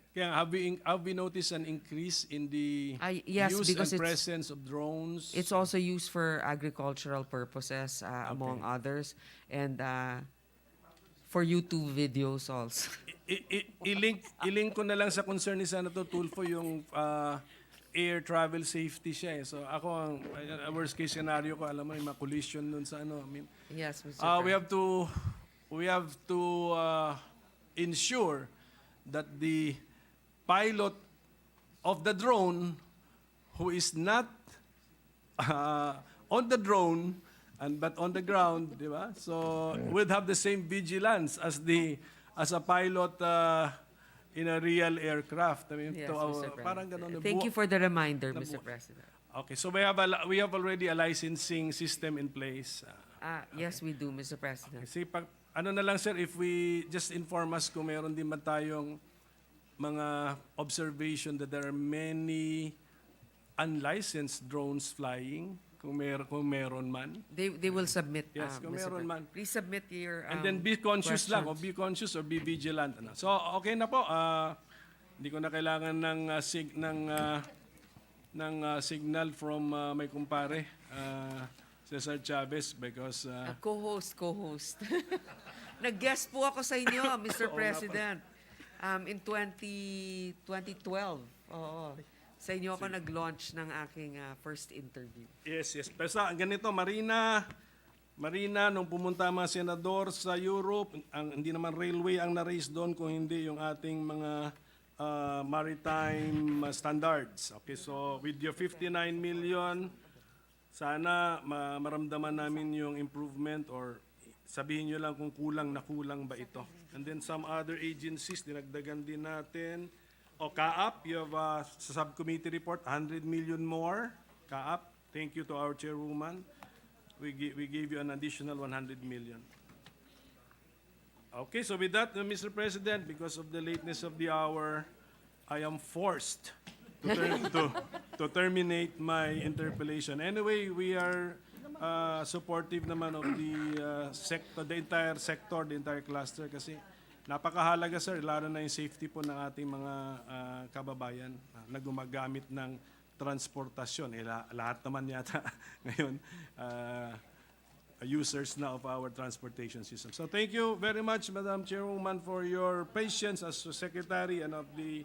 Kaya have we noticed an increase in the Yes, use because and it's- presence of drones? It's also used for agricultural purposes, among others, and for YouTube videos also. I-link ko na lang sa concern ni Senator Tulfo yung air travel safety siya eh. So ako ang worst case scenario ko, alam mo, yung collision dun sa ano. I mean, Yes, Mr. we President. have to ensure that the pilot of the drone who is not on the drone but on the ground, di ba? So would have the same vigilance as a pilot in a real aircraft. I mean, Yes, to, Mr. parang President. ganun. Thank you for the reminder, Nabuo. Mr. President. Okay, so we have already a licensing system in place. Yes, we do, Mr. President. Kasi ano na lang sir, if we just inform us kung meron din man tayong mga observation that there are many unlicensed drones flying, kung meron man. They will submit, Yes, kung Mr. meron President. man. Please submit your And then be conscious lang, o questions. be conscious or be vigilant. Ano. So okay na po, hindi ko na kailangan ng signal from my kumpare, Cesar Chavez, because Co-host. Nag-guest po ako sa inyo, Mr. President. In 2012. Oo. Sa inyo ako nag-launch ng aking first interview. yes. Pero sa ganito, Marina, nung pumunta ang mga senador sa Europe, hindi naman railway ang na-raise doon, kung hindi yung ating mga maritime standards. Okay, so with your 59 million, sana maramdaman namin yung improvement or sabihin nyo lang kung kulang na kulang ba ito. And then some other agencies, dinagdagan din natin. O CAAP, you have sa subcommittee report, 100 million more. CAAP, thank you to our chairwoman. We gave you an additional 100 million. Okay, so with that, Mr. President, because of the lateness of the hour, I am forced to terminate my interpellation. Anyway, we are supportive naman of the sector, the entire cluster, kasi napakahalaga sir, lalo na yung safety po ng ating mga kababayan na gumagamit ng transportasyon. Lahat naman yata ngayon users na of our transportation system. So thank you very much, Madam Chairwoman, for your patience as Secretary and of the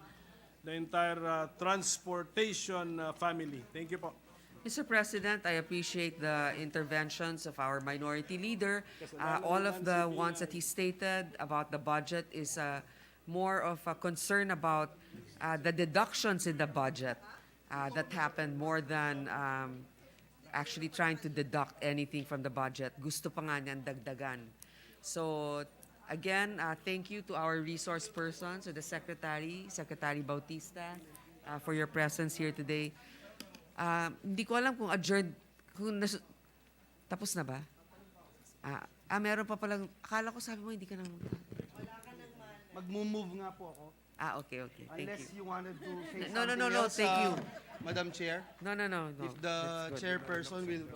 entire transportation family. Thank you po. Mr. President, I appreciate the interventions of our minority leader. All of the ones that he stated about the budget is more of a concern about the deductions in the budget that happened more than actually trying to deduct anything from the budget. Gusto pa nga niyan dagdagan. So, again, thank you to our resource persons, to the Secretary Bautista, for your presence here today. Hindi ko alam kung adjourned, tapos na ba? Meron pa palang, akala ko sabi mo hindi ka nang Mag-move nga po ako. okay. Thank Unless you. you wanted to say No, something else, thank you. Madam Chair. No. If the That's good. chairperson will...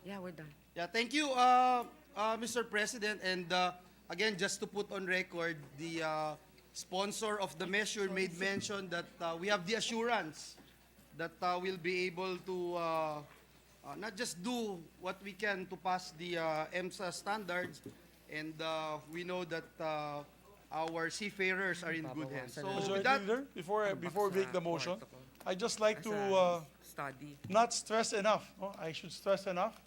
Yeah, we're done. Yeah, thank you, Mr. President. And again, just to put on record, the sponsor of the measure made mention that we have the assurance that we'll be able to not just do what we can to pass the EMSA standards, and we know that our seafarers are in good hands. So with Majority that, Leader, before we make the motion, I'd just like to Study. not stress enough. I should stress enough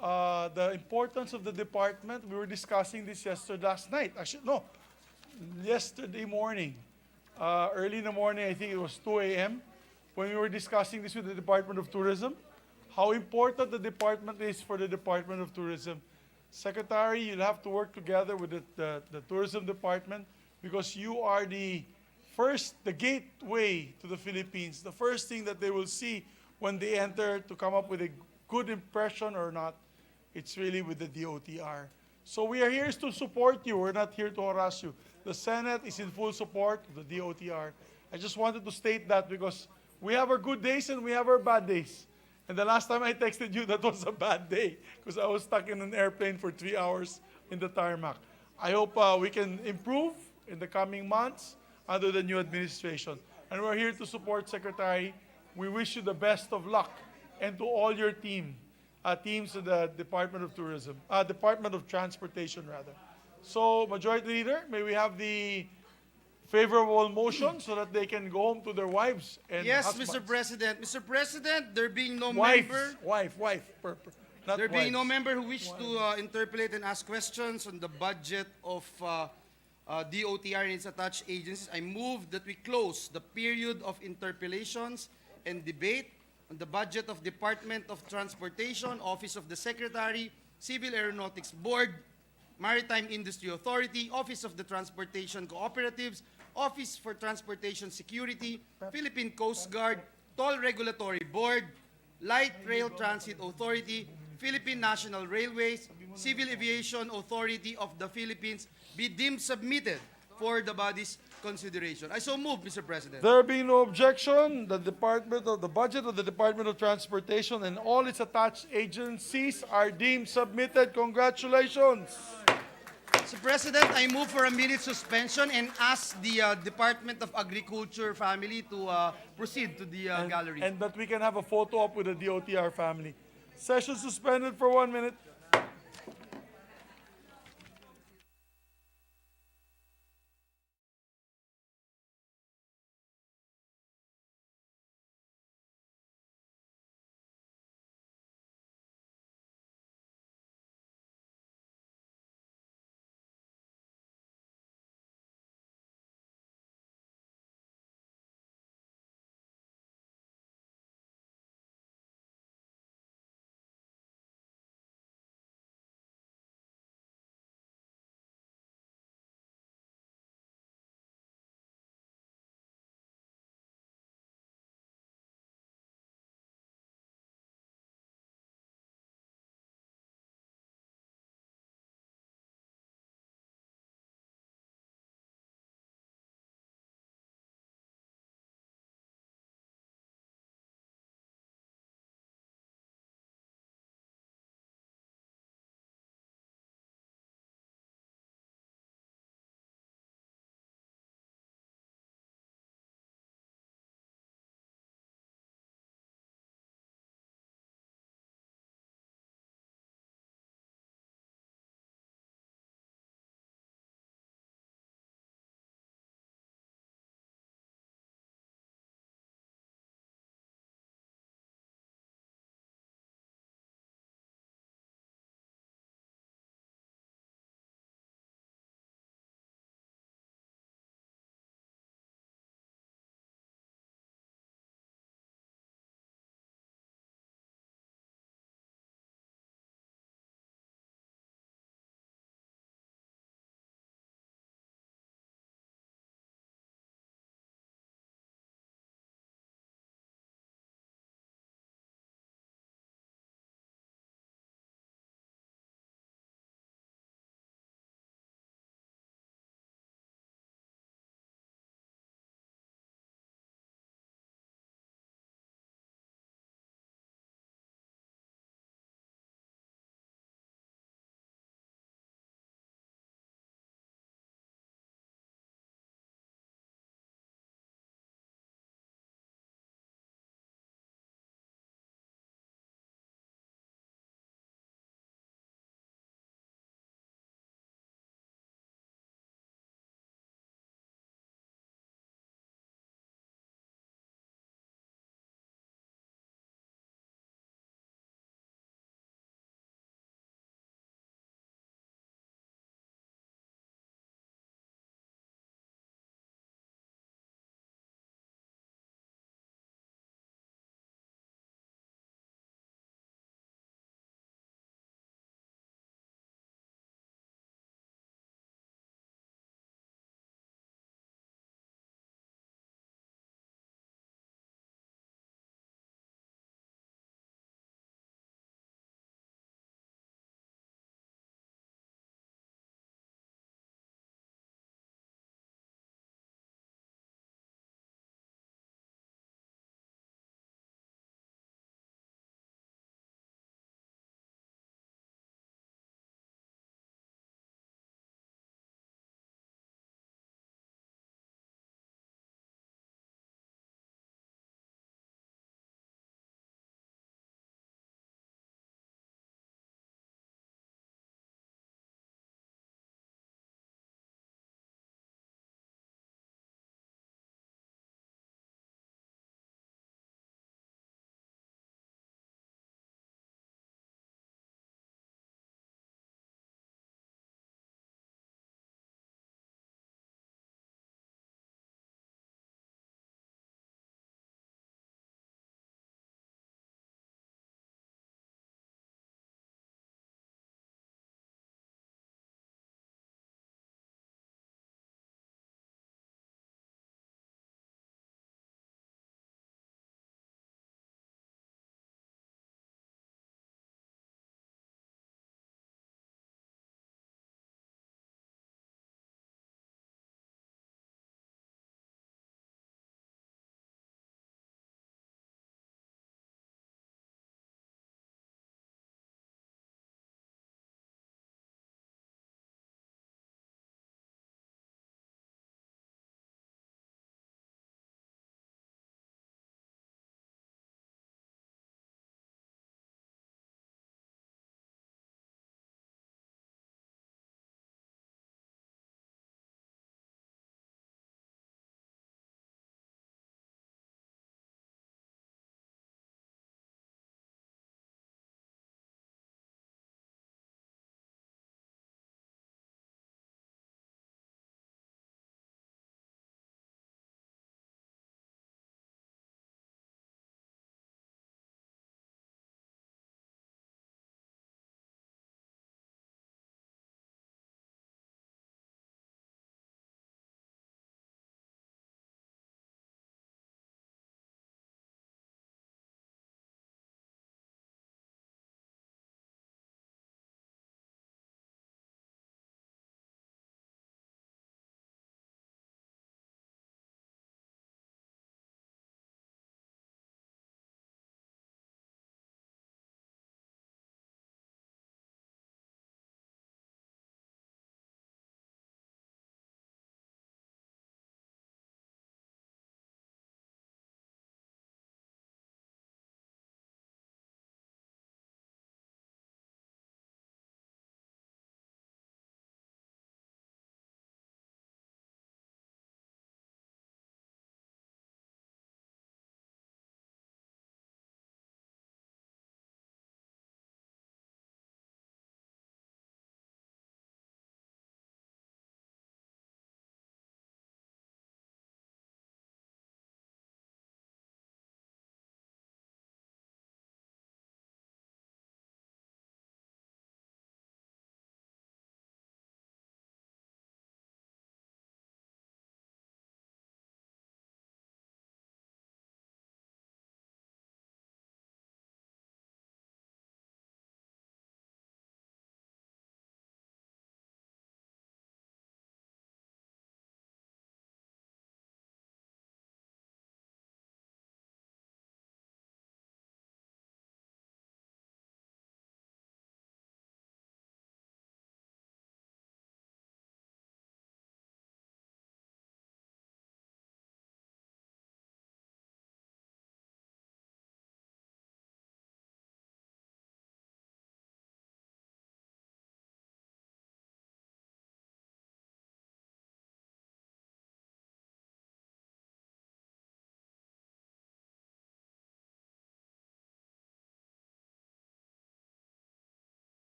the importance of the department. We were discussing this last night. Actually, no, yesterday morning. Early in the morning, I think it was 2 a.m., when we were discussing this with the Department of Tourism, how important the department is for the Department of Tourism. Secretary, you'll have to work together with the Tourism Department, because you are the gateway to the Philippines. The first thing that they will see when they enter to come up with a good impression or not, it's really with the DOTR. So we are here to support you. We're not here to harass you. The Senate is in full support of the DOTR. I just wanted to state that because we have our good days and we have our bad days. And the last time I texted you, that was a bad day because I was stuck in an airplane for 3 hours in the tarmac. I hope we can improve in the coming months under the new administration. And we're here to support, Secretary. We wish you the best of luck, and to all your team. teams of the Department of Tourism, Department of Transportation rather. So, Majority Leader, may we have the favorable motion so that they can go home to their wives and Yes, husbands. Mr. President. Mr. President, there being no Wives, member, wife, not there being no wives. member who wished to interpolate and ask questions on the budget of DOTR and its attached agencies, I move that we close the period of interpellations and debate on the budget of Department of Transportation, Office of the Secretary, Civil Aeronautics Board, Maritime Industry Authority, Office of the Transportation Cooperatives, Office for Transportation Security, Philippine Coast Guard, Toll Regulatory Board, Light Rail Transit Authority, Philippine National Railways, Civil Aviation Authority of the Philippines be deemed submitted for the body's consideration. I so move, Mr. President. There being no objection, the budget of the Department of Transportation and all its attached agencies are deemed submitted. Congratulations. Mr. President, I move for a minute suspension and ask the Department of Agriculture family to proceed to the gallery. And that we can have a photo op with the DOTR family. Session suspended for 1 minute.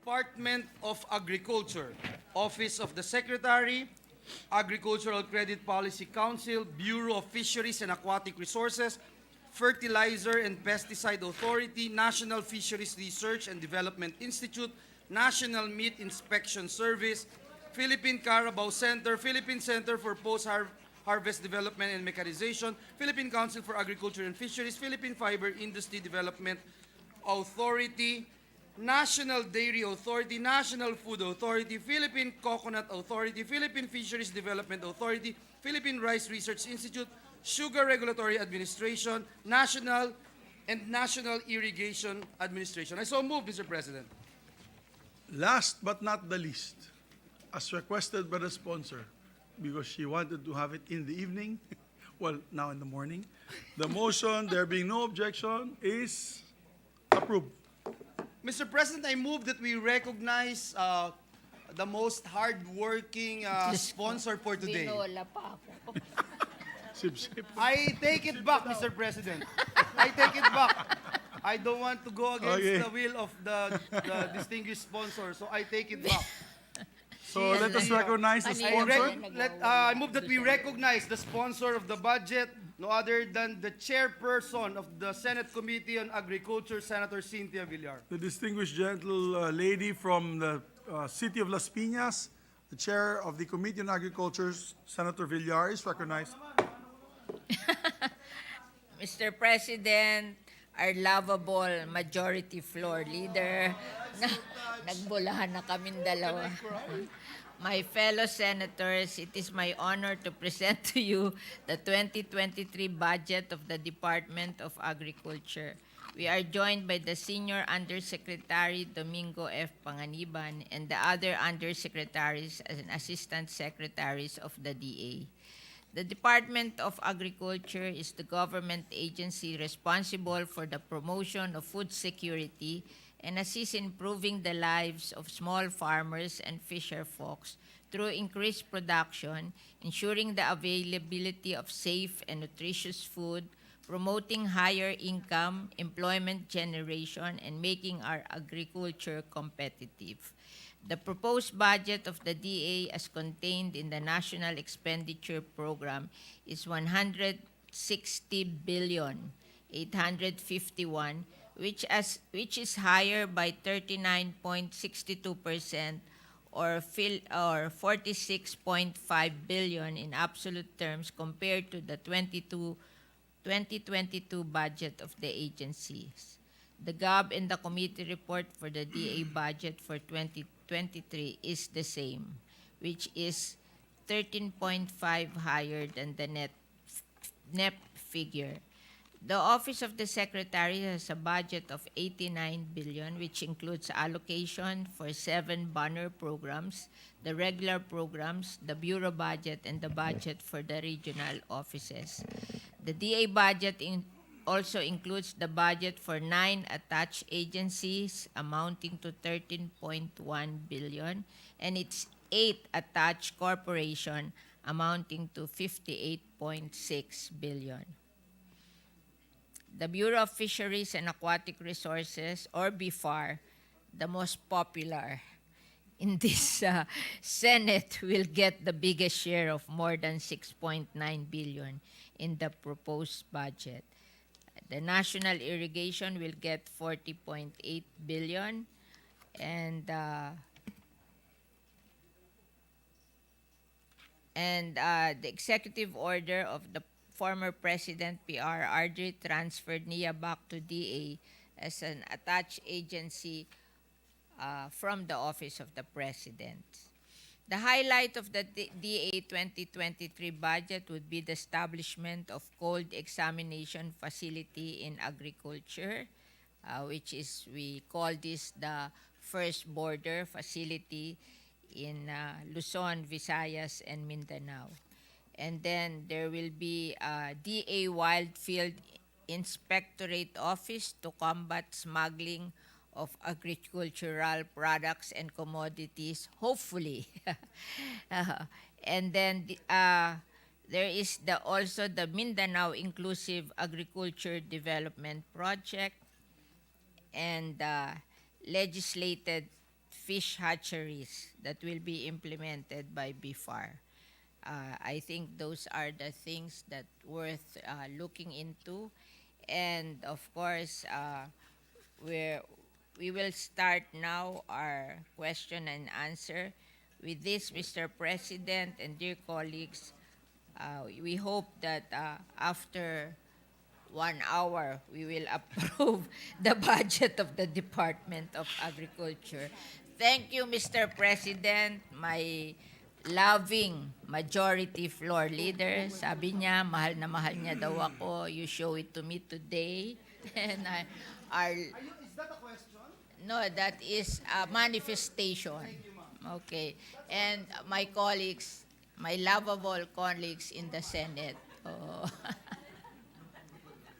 Department of Agriculture, Office of the Secretary, Agricultural Credit Policy Council, Bureau of Fisheries and Aquatic Resources, Fertilizer and Pesticide Authority, National Fisheries Research and Development Institute, National Meat Inspection Service, Philippine Carabao Center, Philippine Center for Post-Harvest Development and Mechanization, Philippine Council for Agriculture and Fisheries, Philippine Fiber Industry Development Authority, National Dairy Authority, National Food Authority, Philippine Coconut Authority, Philippine Fisheries Development Authority, Philippine Rice Research Institute, Sugar Regulatory Administration, National Irrigation Administration. I so move, Mr. President. Last but not the least, as requested by the sponsor, because she wanted to have it in the evening, well, now in the morning, the motion, there being no objection, is approved. Mr. President, I move that we recognize the most hardworking sponsor for today. Binola pa ako. Sip, sip. I take it back, Mr. President. I take it back. I don't want to go against Okay. the will of the distinguished sponsor, so I take it back. So let us recognize the sponsor. I move that we recognize the sponsor of the budget, no other than the chairperson of the Senate Committee on Agriculture, Senator Cynthia Villar. The distinguished gentle lady from the city of Las Piñas, the chair of the Committee on Agriculture, Senator Villar, is recognized. Mr. President, our lovable majority floor leader, nagbulahan na kaming dalawa. My fellow senators, it is my honor to present to you the 2023 budget of the Department of Agriculture. We are joined by the Senior Undersecretary Domingo F. Panganiban and the other Undersecretaries and Assistant Secretaries of the DA. The Department of Agriculture is the government agency responsible for the promotion of food security and assists in improving the lives of small farmers and fisher folks through increased production, ensuring the availability of safe and nutritious food, promoting higher income, employment generation, and making our agriculture competitive. The proposed budget of the DA as contained in the National Expenditure Program is 160 billion 851, which is higher by 39.62% or 46.5 billion in absolute terms compared to the 2022 budget of the agencies. The GOB and the committee report for the DA budget for 2023 is the same, which is 13.5 higher than the net figure. The Office of the Secretary has a budget of 89 billion, which includes allocation for 7 banner programs, the regular programs, the bureau budget, and the budget for the regional offices. The DA budget also includes the budget for 9 attached agencies amounting to 13.1 billion, and its 8 attached corporation amounting to 58.6 billion. The Bureau of Fisheries and Aquatic Resources, or BFAR, the most popular in this Senate, will get the biggest share of more than 6.9 billion in the proposed budget. The National Irrigation will get 40.8 billion, and the executive order of the former President PR Ardrey transferred NIA back to DA as an attached agency from the Office of the President. The highlight of the DA 2023 budget would be the establishment of cold examination facility in agriculture, which is, we call this the first border facility in Luzon, Visayas, and Mindanao. And then there will be a DA Wildfield Inspectorate Office to combat smuggling of agricultural products and commodities, hopefully. And then there is also the Mindanao Inclusive Agriculture Development Project and legislated fish hatcheries that will be implemented by BIFAR. I think those are the things that worth looking into. And of course, we're, we will start now our question and answer. With this, Mr. President and dear colleagues, we hope that after 1 hour, we will approve the budget of the Department of Agriculture. Thank you, Mr. President, my loving majority floor leader. Sabi niya, mahal na mahal niya daw ako. You show it to me today. And our, Is that a question? no, that is a manifestation. Okay. And my colleagues, my lovable colleagues in the Senate. Oh.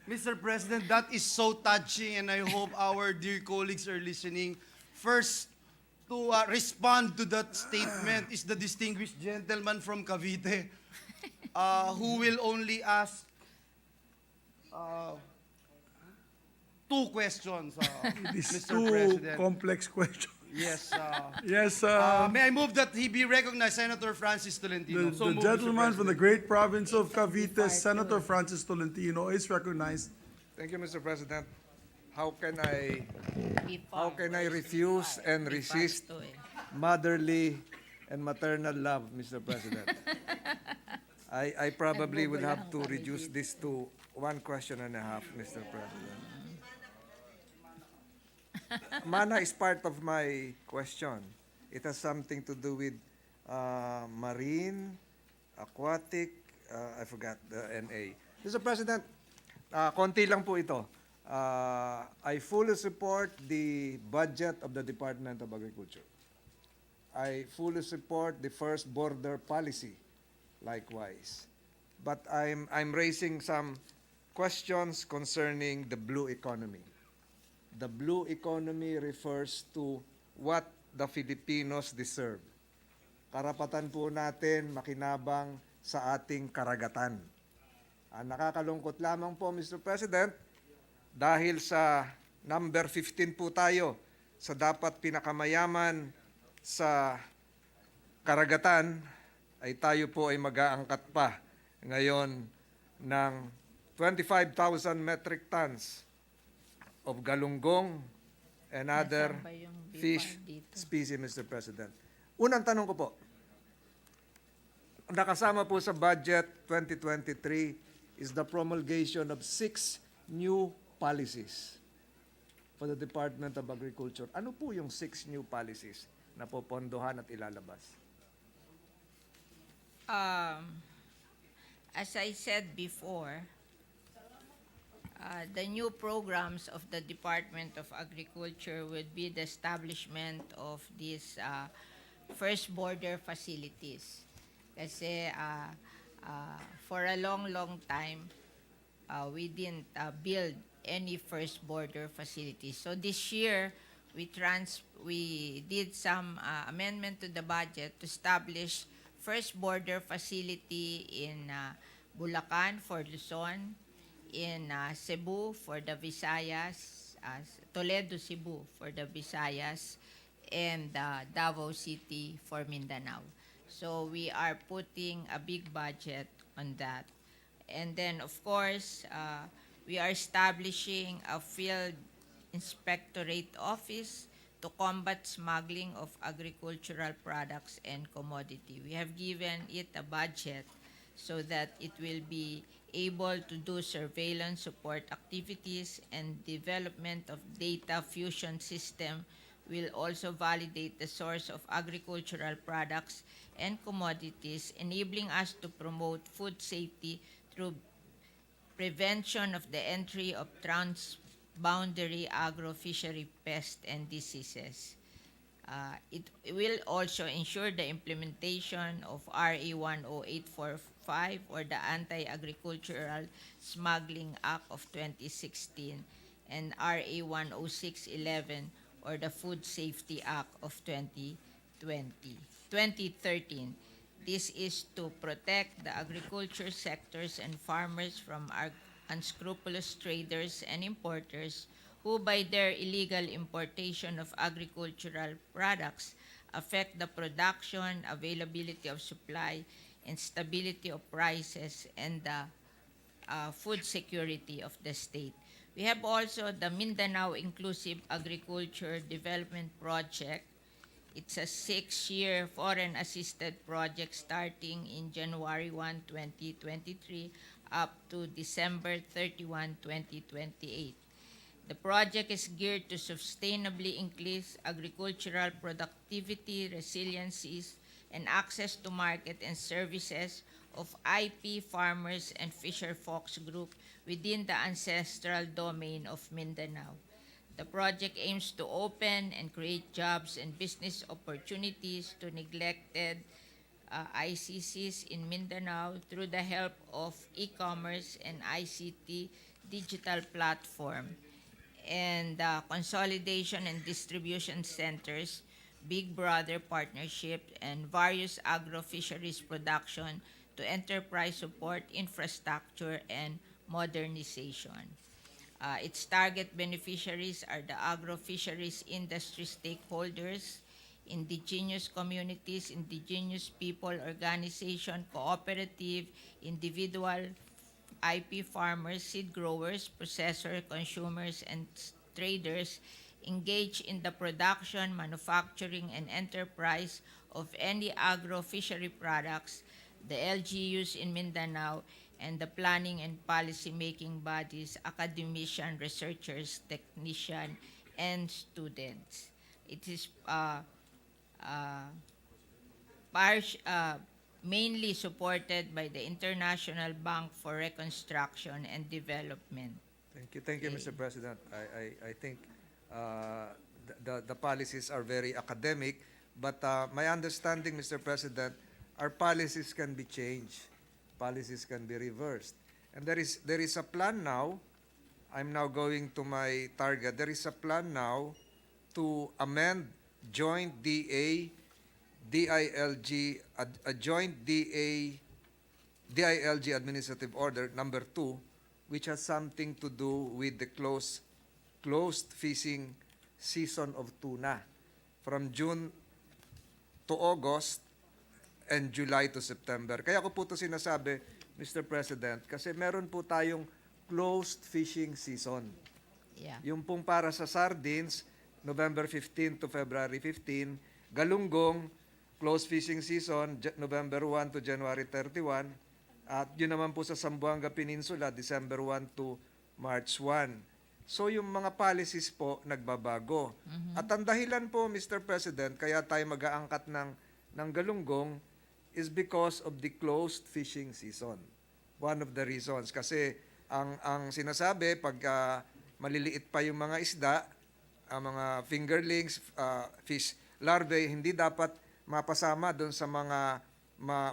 Mr. President, that is so touching, and I hope our dear colleagues are listening. First, to respond to that statement is the distinguished gentleman from Cavite, who will only ask two questions, This Mr. too President. complex question. Yes. Yes, May I move that he be recognized, Senator Francis Tolentino? the Moved, Mr. gentleman from the President. great province of Cavite, Senator Francis Tolentino, is recognized. Thank you, Mr. President. How can I BIFAR, I where's refuse BIFAR? and BIFAR resist to eh. motherly and maternal love, Mr. President? I probably will have to reduce this to 1 question and a half, Mr. President. Mana is part of my question. It has something to do with marine, aquatic, I forgot the NA. Mr. President, konti lang po ito. I fully support the budget of the Department of Agriculture. I fully support the first border policy, likewise. But I'm raising some questions concerning the blue economy. The blue economy refers to what the Filipinos deserve. Karapatan po natin makinabang sa ating karagatan. Nakakalungkot lamang po, Mr. President, dahil sa number 15 po tayo sa dapat pinakamayaman sa karagatan, ay tayo po ay mag-aangkat pa ngayon ng 25,000 metric tons of galunggong and other Nasaan ba yung BIFAR fish dito? species, Mr. President. Unang tanong ko po, nakasama po sa budget 2023 is the promulgation of 6 new policies for the Department of Agriculture. Ano po yung 6 new policies na popondohan at ilalabas? As I said before, the new programs of the Department of Agriculture would be the establishment of these first border facilities. Kasi for a long, long time, we didn't build any first border facilities. So this year, we did some amendment to the budget to establish first border facility in Bulacan for Luzon, in Cebu for the Visayas, Toledo, Cebu for the Visayas, and Davao City for Mindanao. So we are putting a big budget on that. And then, of course, we are establishing a field inspectorate office to combat smuggling of agricultural products and commodity. We have given it a budget so that it will be able to do surveillance support activities, and development of data fusion system will also validate the source of agricultural products and commodities, enabling us to promote food safety through prevention of the entry of transboundary agro-fishery pests and diseases. It will also ensure the implementation of RA 10845, or the Anti-Agricultural Smuggling Act of 2016, and RA 10611, or the Food Safety Act of 2013. This is to protect the agriculture sectors and farmers from unscrupulous traders and importers who who by their illegal importation of agricultural products affect the production, availability of supply, and stability of prices and the food security of the state. We have also the Mindanao Inclusive Agriculture Development Project. It's a 6-year foreign-assisted project starting in January 1, 2023 up to December 31, 2028. The project is geared to sustainably increase agricultural productivity, resiliencies, and access to market and services of IP farmers and fisher folks group within the ancestral domain of Mindanao. The project aims to open and create jobs and business opportunities to neglected ICCs in Mindanao through the help of e-commerce and ICT digital platform and consolidation and distribution centers, Big Brother partnership, and various agro-fisheries production to enterprise support, infrastructure, and modernization. Its target beneficiaries are the agro-fisheries industry stakeholders, indigenous communities, indigenous people, organization, cooperative, individual, IP farmers, seed growers, processors, consumers, and traders engaged in the production, manufacturing, and enterprise of any agro-fishery products, the LGUs in Mindanao, and the planning and policy-making bodies, academicians, researchers, technicians, and students. It is mainly supported by the International Bank for Reconstruction and Development. Thank you, Mr. President. I think the policies are very academic, but my understanding, Mr. President, our policies can be changed. Policies can be reversed. And there is a plan now. I'm now going to my target. There is a plan now to amend joint DA, DILG, a joint DA, DILG Administrative Order number 2, which has something to do with the closed fishing season of tuna from June to August and July to September. Kaya ko po ito sinasabi, Mr. President, kasi meron po tayong closed fishing season. Yeah. Yung pong para sa sardines, November 15 to February 15, galunggong, closed fishing season, November 1 to January 31, at yun naman po sa Zamboanga Peninsula, December 1 to March 1. So yung mga policies po nagbabago. At ang dahilan po, Mr. President, kaya tayo mag-aangkat ng galunggong is because of the closed fishing season. One of the reasons. Kasi ang sinasabi, pag maliliit pa yung mga isda, ang mga fingerlings, fish larvae, hindi dapat mapasama doon sa mga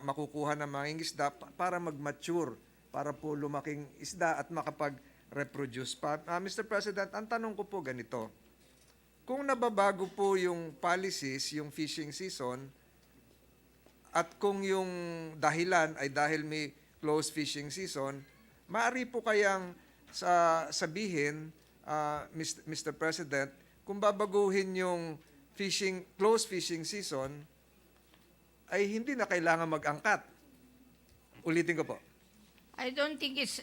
makukuha ng mga isda para mag-mature, para po lumaking isda at makapag-reproduce pa. Mr. President, ang tanong ko po ganito. Kung nababago po yung policies, yung fishing season, at kung yung dahilan ay dahil may closed fishing season, maaari po kayang sabihin, Mr. President, kung babaguhin yung closed fishing season, ay hindi na kailangan mag-angkat. Ulitin ko po. I don't think it's,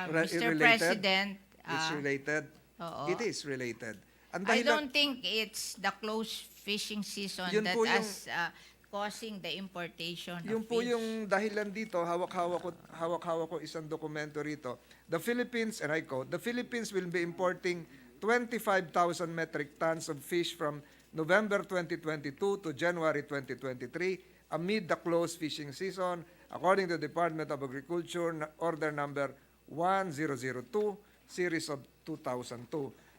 related? Mr. President. It's related? Oo. It is related. Ang I dahilan- don't think it's the closed fishing season Yun that po yung- has causing the importation Yung of po fish. yung dahilan dito, hawak-hawak ko isang dokumento rito. The Philippines, and I quote, the Philippines will be importing 25,000 metric tons of fish from November 2022 to January 2023 amid the closed fishing season, according to the Department of Agriculture, Order Number 1002, Series of 2002.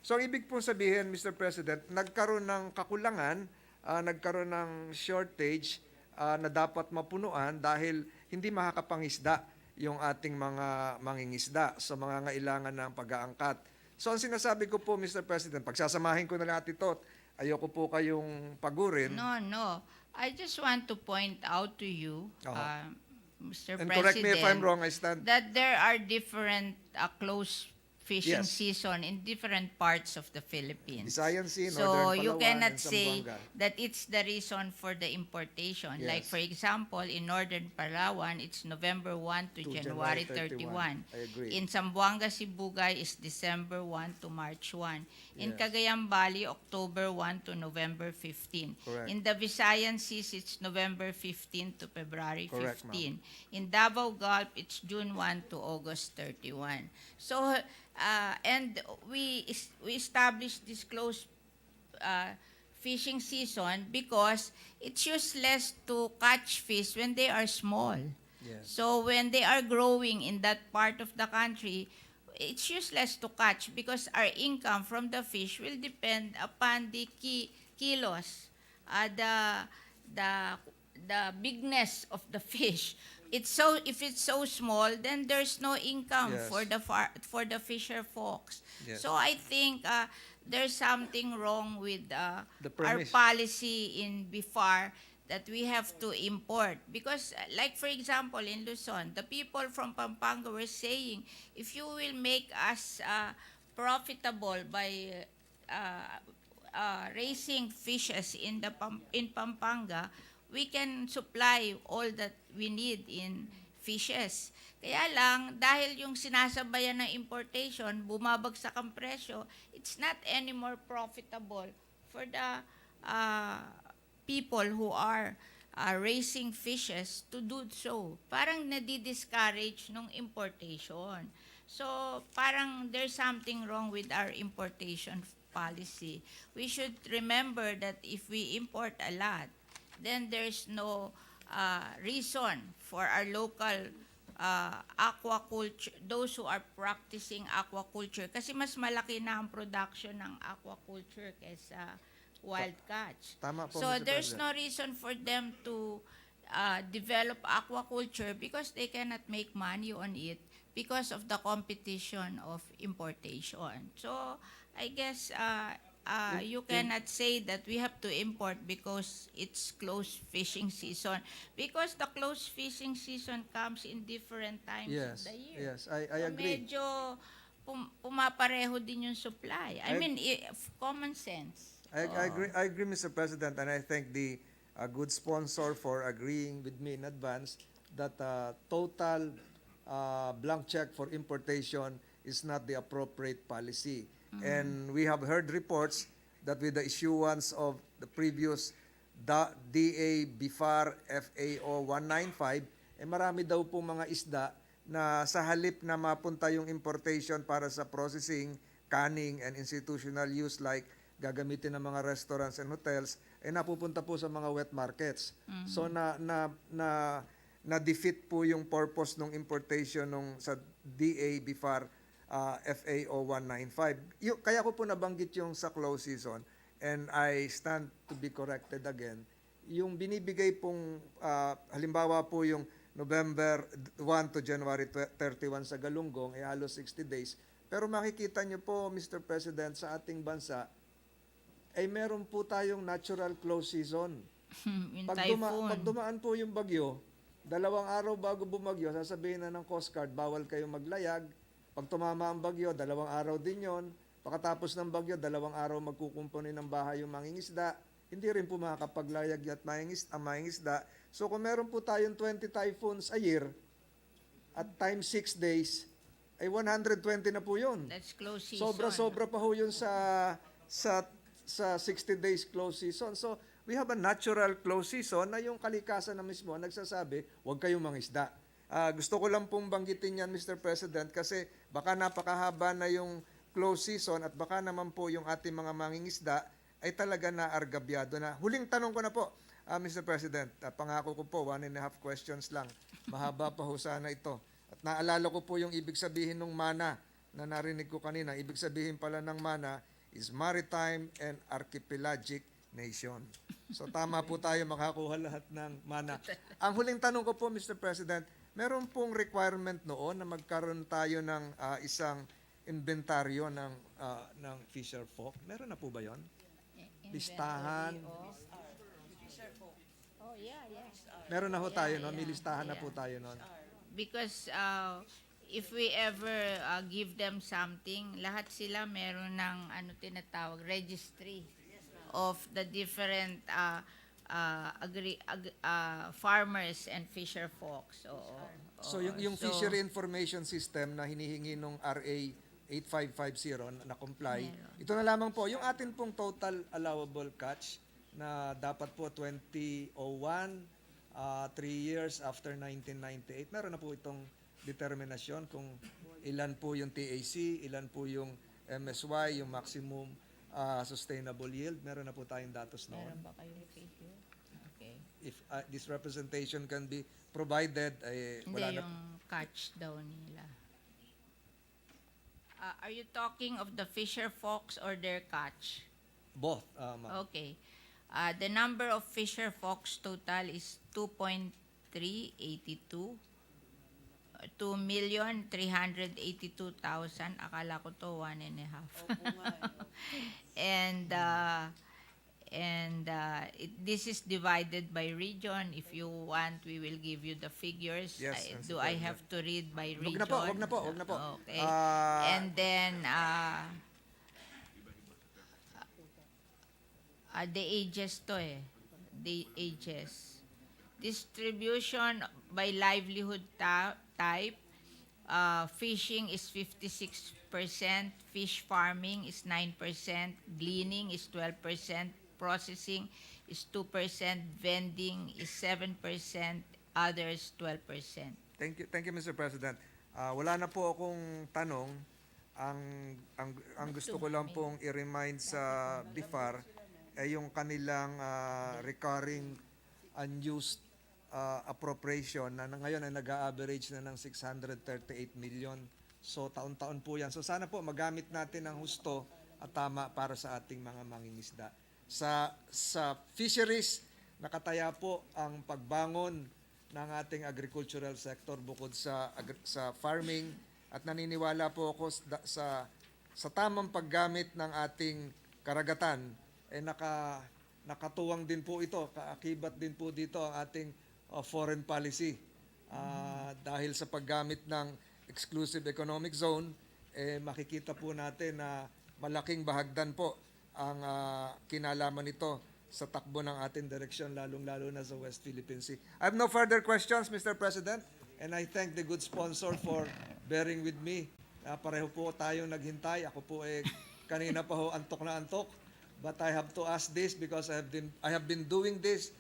So, ang ibig pong sabihin, Mr. President, nagkaroon ng kakulangan, nagkaroon ng shortage na dapat mapunuan dahil hindi makakapangisda yung ating mga mangingisda sa mga ngailangan ng pag-aangkat. So, ang sinasabi ko po, Mr. President, pagsasamahin ko na lahat ito, ayoko po kayong pagurin. No. I just want to point out to you, Mr. And President, correct me if I'm wrong, I stand. that there are different closed fishing Yes. season in different parts of the Philippines. Visayan Sea, So Northern you Palawan, cannot and say Zamboanga. that it's the reason for the importation. Like Yes. for example, in Northern Palawan, it's November 1 to To January January 31. 31. I agree. In Zamboanga, Sibugay is December 1 to March 1. In Yes. Cagayan Valley, October 1 to November 15. Correct. In the Visayan Seas, it's November 15 to February Correct, 15. In Davao Gulf, it's June 1 to August 31. So, and we established this closed fishing season because it's useless to catch fish when they are small. Yes. So when they are growing in that part of the country, it's useless to catch because our income from the fish will depend upon the kilos, the bigness of the fish. If it's so small, then there's no income Yes. for the fisher folks. Yes. So I think there's something wrong with our premise. policy in BIFAR that we have to import. Because like for example, in Luzon, the people from Pampanga were saying, if you will make us profitable by raising fishes in Pampanga, we can supply all that we need in fishes. Kaya lang, dahil yung sinasabayan ng importation, bumabagsak ang presyo, it's not anymore profitable for the people who are raising fishes to do so. Parang nadi-discourage nung importation. So, parang there's something wrong with our importation policy. We should remember that if we import a lot, then there's no reason for our local aquaculture, those who are practicing aquaculture, kasi mas malaki na ang production ng aquaculture kaysa wild catch. Tama po, So Mr. there's President. no reason for them to develop aquaculture because they cannot make money on it because of the competition of importation. So I guess you cannot say that we have to import because it's closed fishing season, because the closed fishing season comes in different times Yes. of the year. Yes. I So agree. medyo pumapareho din yung supply. I mean, common sense. I agree, Mr. President, and I thank the good sponsor for agreeing with me in advance that total blank check for importation is not the appropriate policy. And we have heard reports that with the issuance of the previous DA BIFAR FAO 195, marami daw po mga isda na sa halip na mapunta yung importation para sa processing, canning, and institutional use like gagamitin ng mga restaurants and hotels, napupunta po sa mga wet markets. So na-defeat po yung purpose ng importation nung sa DA BIFAR FAO 195. Kaya ko po nabanggit yung sa close season, and I stand to be corrected again. Yung binibigay pong, halimbawa po yung November 1 to January 31 sa Galunggong, halos 60 days. Pero makikita nyo po, Mr. President, sa ating bansa, ay meron po tayong natural close season. Yung Pag dumaan po yung bagyo, 2 araw bago bumagyo, sasabihin na ng Coast Guard, bawal kayong maglayag. Pag tumama ang bagyo, 2 araw din yon. Pagkatapos ng bagyo, 2 araw magkukumpuni ng bahay yung mangingisda. Hindi rin po makakapaglayag at mangingisda. So kung meron po tayong 20 typhoons a year, at times 6 days, ay 120 na po yun. That's close season. Sobra-sobra pa ho yun sa 60 days close season. So, we have a natural close season na yung kalikasan na mismo nagsasabi, huwag kayong mangisda. Gusto ko lang pong banggitin yan, Mr. President, kasi baka napakahaba na yung close season at baka naman po yung ating mga mangingisda ay talaga na argabyado na. Huling tanong ko na po, Mr. President, pangako ko po, 1.5 questions lang. Mahaba pa ho sana ito. At naalala ko po yung ibig sabihin ng mana na narinig ko kanina. Ibig sabihin pala ng mana is maritime and archipelagic nation. So tama po tayo makakuha lahat ng mana. Ang huling tanong ko po, Mr. President, meron pong requirement noon na magkaroon tayo ng isang inventaryo ng fisher folk. Meron na po ba yon? Listahan. Oh, yeah. Meron na ho tayo, no? May listahan na po tayo noon. Because if we ever give them something, lahat sila meron ng tinatawag registry of the different farmers and fisher folks. So yung fishery information system na hinihingi nung RA 8550 na comply, Meron. ito na lamang po, yung atin pong total allowable catch na dapat po 2001, 3 years after 1998, meron na po itong determinasyon kung ilan po yung TAC, ilan po yung MSY, yung maximum sustainable yield, meron na po tayong datos noon. Meron ba kayong figure? Okay. If this representation can be provided, Hindi, wala na. yung catch daw nila. Are you talking of the fisher folks or their catch? Both, ma'am. Okay. The number of fisher folks total is 2.382. 2,382,000. Akala ko to 1.5. This is divided by region. If you want, we will give you the figures. Yes, Do I have to read by Wag region? na po, wag na po. Okay. Ah, And then, the ages to the ages. Distribution by livelihood type, fishing is 56%, fish farming is 9%, gleaning is 12%, processing is 2%, vending is 7%, others 12%. Thank you, Mr. President. Wala na po akong tanong. Ang gusto ko lang pong i-remind sa BIFAR ay yung kanilang recurring unused appropriation na ngayon ay nag-average na ng 638 million. So taon-taon po yan. So sana po magamit natin ang husto at tama para sa ating mga mangingisda. Sa fisheries, nakataya po ang pagbangon ng ating agricultural sector bukod sa farming, at naniniwala po ako sa tamang paggamit ng ating karagatan nakatuwang din po ito, kaakibat din po dito ang ating foreign policy. Dahil sa paggamit ng exclusive economic zone, makikita po natin na malaking bahagdan po ang kinalaman nito sa takbo ng ating direksyon, lalong-lalo na sa West Philippine Sea. I have no further questions, Mr. President, and I thank the good sponsor for bearing with me. Pareho po tayong naghintay. Ako po kanina pa ho antok na antok. But I have to ask this because I have been doing this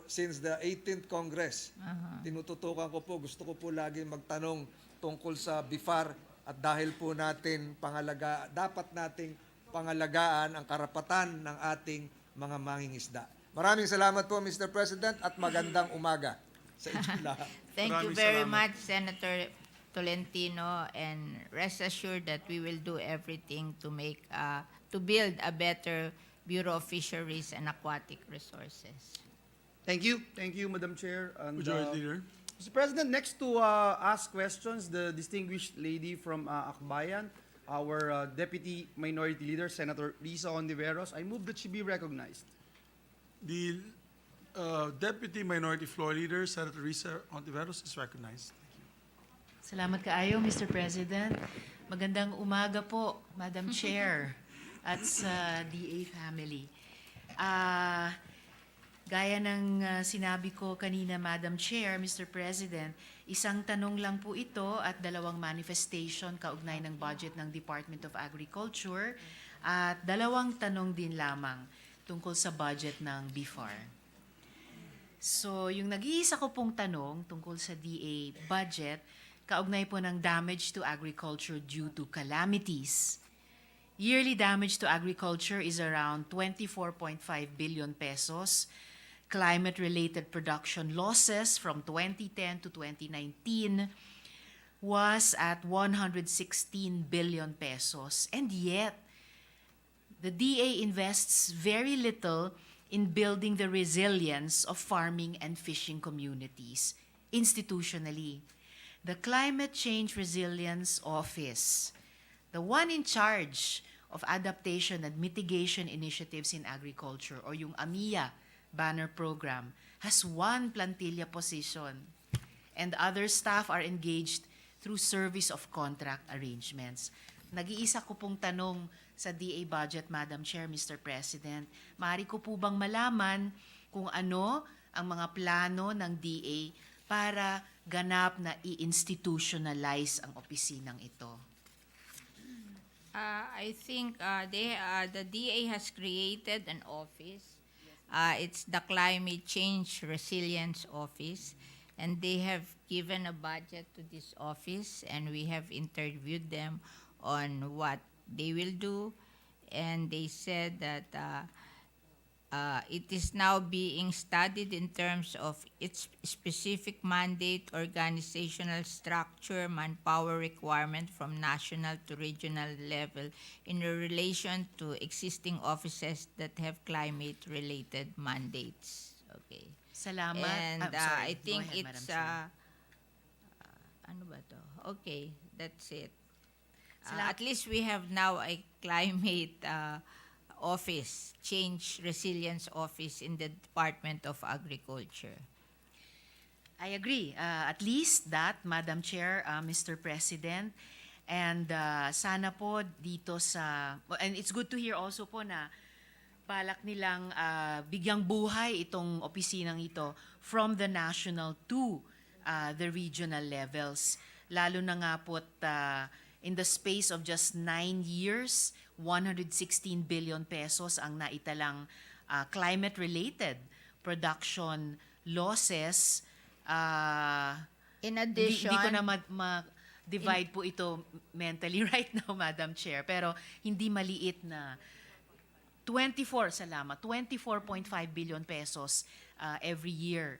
since the 18th Congress. Tinututukan ko po, gusto ko po lagi magtanong tungkol sa BIFAR, at dahil po dapat nating pangalagaan ang karapatan ng ating mga mangingisda. Maraming salamat po, Mr. President, at magandang umaga sa inyo lahat. Thank you Maraming very salamat. much, Senator Tolentino, and rest assured that we will do everything to build a better Bureau of Fisheries and Aquatic Resources. Thank you, Madam Chair. And, Majority Leader. Mr. President, next to ask questions, the distinguished lady from Akbayan, our Deputy Minority Leader, Senator Risa Ontiveros. I move that she be recognized. The Deputy Minority Floor Leader, Senator Risa Ontiveros, is recognized. Salamat kaayo, Mr. President. Magandang umaga po, Madam Chair, at sa DA family. Gaya ng sinabi ko kanina, Madam Chair, Mr. President, isang tanong lang po ito at dalawang manifestation kaugnay ng budget ng Department of Agriculture, at dalawang tanong din lamang tungkol sa budget ng BIFAR. So, yung nag-iisa ko pong tanong tungkol sa DA budget, kaugnay po ng damage to agriculture due to calamities. Yearly damage to agriculture is around 24.5 billion pesos. Climate-related production losses from 2010 to 2019 was at 116 billion pesos. And yet, the DA invests very little in building the resilience of farming and fishing communities institutionally. The Climate Change Resilience Office, the one in charge of adaptation and mitigation initiatives in agriculture, or yung AMIA banner program, has one plantilla position, and other staff are engaged through service of contract arrangements. Nag-iisa ko pong tanong sa DA budget, Madam Chair, Mr. President. Maaari ko po bang malaman kung ano ang mga plano ng DA para ganap na i-institutionalize ang opisinang ito? I think the DA has created an office. It's the Climate Change Resilience Office, and they have given a budget to this office, and we have interviewed them on what they will do, and they said that it is now being studied in terms of its specific mandate, organizational structure, manpower requirement from national to regional level in relation to existing offices that have climate-related mandates. Okay. Salamat. And I'm sorry. I think Go ahead, it's, Madam Chair. ano ba to? Okay, that's it. Salamat. At least we have now a climate office, change resilience office in the Department of Agriculture. I agree. At least that, Madam Chair, Mr. President. And sana po dito sa... And it's good to hear also po na balak nilang bigyang buhay itong opisinang ito from the national to the regional levels. Lalo na nga po't in the space of just 9 years, 116 billion pesos ang naitalang climate-related production losses. In addition, Hindi ko na ma-divide po ito mentally right now, Madam Chair. Pero hindi maliit na 24 billion pesos every year,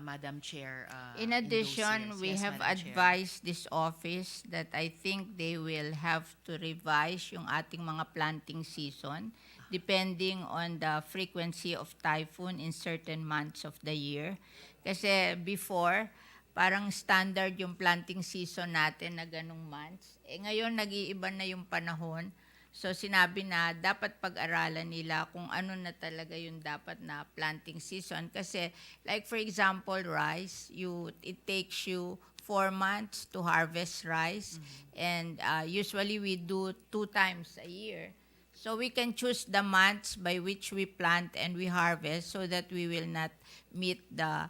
Madam Chair. in those addition, years. we Yes, have Madam Chair. advised this office that I think they will have to revise yung ating mga planting season depending on the frequency of typhoon in certain months of the year. Kasi before, parang standard yung planting season natin na ganong months. Ngayon, nag-iiba na yung panahon. So, sinabi na dapat pag-aralan nila kung ano na talaga yung dapat na planting season. Kasi, like for example, rice, it takes you 4 months to harvest rice. And usually we do 2 times a year. So, we can choose the months by which we plant and we harvest so that we will not meet the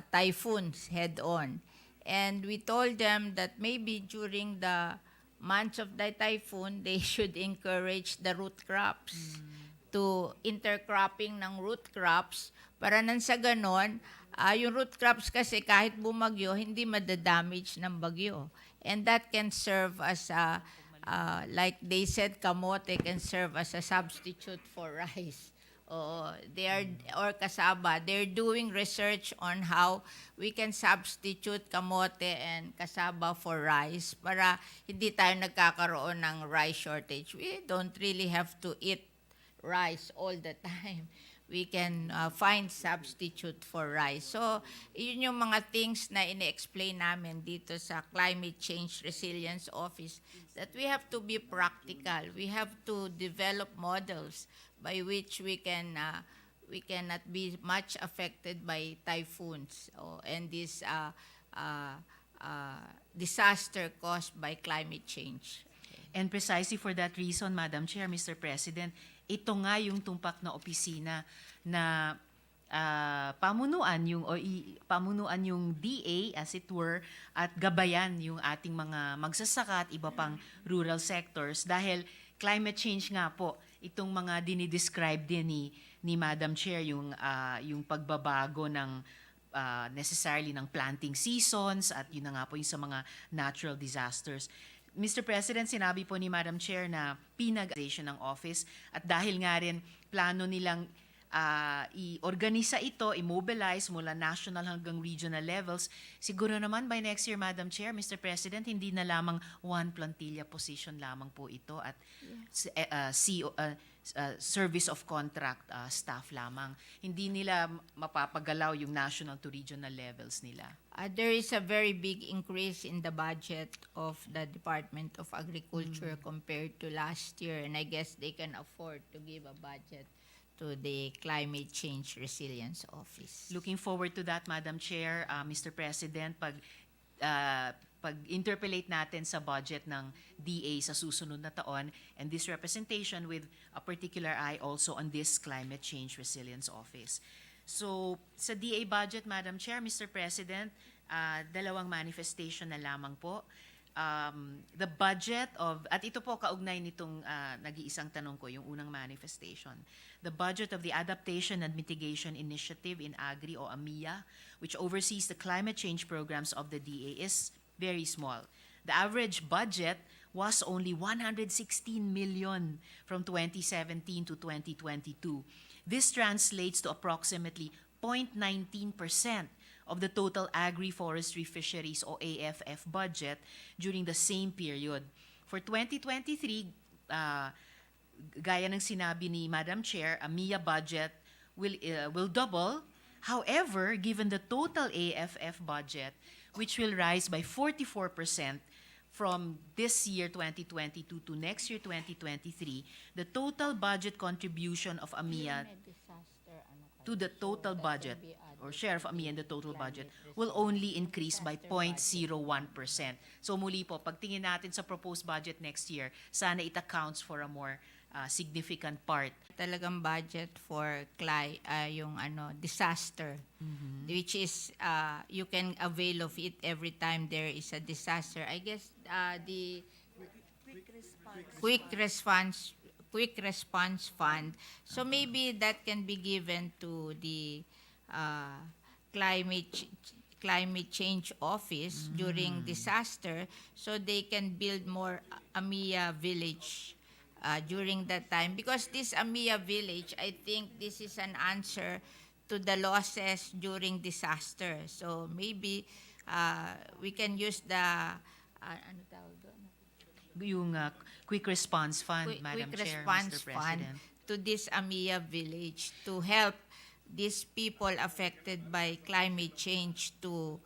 typhoons head-on. And we told them that maybe during the months of the typhoon, they should encourage the root crops to intercropping ng root crops para nang sa ganon, yung root crops kasi kahit bumagyo, hindi madadamage ng bagyo. And that can serve as like they said, kamote can serve as a substitute for rice. Or kasaba. They're doing research on how we can substitute kamote and kasaba for rice para hindi tayo nagkakaroon ng rice shortage. We don't really have to eat rice all the time. We can find substitute for rice. So, yun yung mga things na ine-explain namin dito sa Climate Change Resilience Office that we have to be practical. We have to develop models by which we cannot be much affected by typhoons and this disaster caused by climate change. And precisely for that reason, Madam Chair, Mr. President, ito nga yung tumpak na opisina na pamunuan yung DA as it were at gabayan yung ating mga magsasaka at iba pang rural sectors dahil climate change nga po itong mga dinidescribe din ni Madam Chair yung pagbabago ng necessarily ng planting seasons at yun na nga po yung sa mga natural disasters. Mr. President, sinabi po ni Madam Chair na pinag-organization ng office at dahil nga rin plano nilang i-organisa ito, i-mobilize mula national hanggang regional levels, siguro naman by next year, Madam Chair, Mr. President, hindi na lamang one plantilla position lamang po ito at service of contract staff lamang. Hindi nila mapapagalaw yung national to regional levels nila. There is a very big increase in the budget of the Department of Agriculture compared to last year, and I guess they can afford to give a budget to the Climate Change Resilience Office. Looking forward to that, Madam Chair, Mr. President, pag pag-interpolate natin sa budget ng DA sa susunod na taon, and this representation with a particular eye also on this Climate Change Resilience Office. So, sa DA budget, Madam Chair, Mr. President, dalawang manifestation na lamang po. The budget of, at ito po kaugnay nitong nag-iisang tanong ko, yung unang manifestation. The budget of the Adaptation and Mitigation Initiative in Agri o AMIA, which oversees the climate change programs of the DA, is very small. The average budget was only 116 million from 2017 to 2022. This translates to approximately 0.19% of the total agri-forestry fisheries o AFF budget during the same period. For 2023, gaya ng sinabi ni Madam Chair, AMIA budget will double. However, given the total AFF budget, which will rise by 44% from this year 2022 to next year 2023, the total budget contribution of AMIA to the total budget or share of AMIA in the total budget will only increase by 0.01%. So muli po, pagtingin natin sa proposed budget next year, sana it accounts for a more significant part. Talagang budget for yung disaster, which is you can avail of it every time there is a disaster. I guess the quick response fund. So maybe that can be given to the climate change office during disaster, so they can build more AMIA village during that time, because this AMIA village, I think this is an answer to the losses during disaster. So maybe we can use the Yung quick response fund, Madam quick Chair, response Mr. fund President. to this AMIA village to help these people affected by climate change to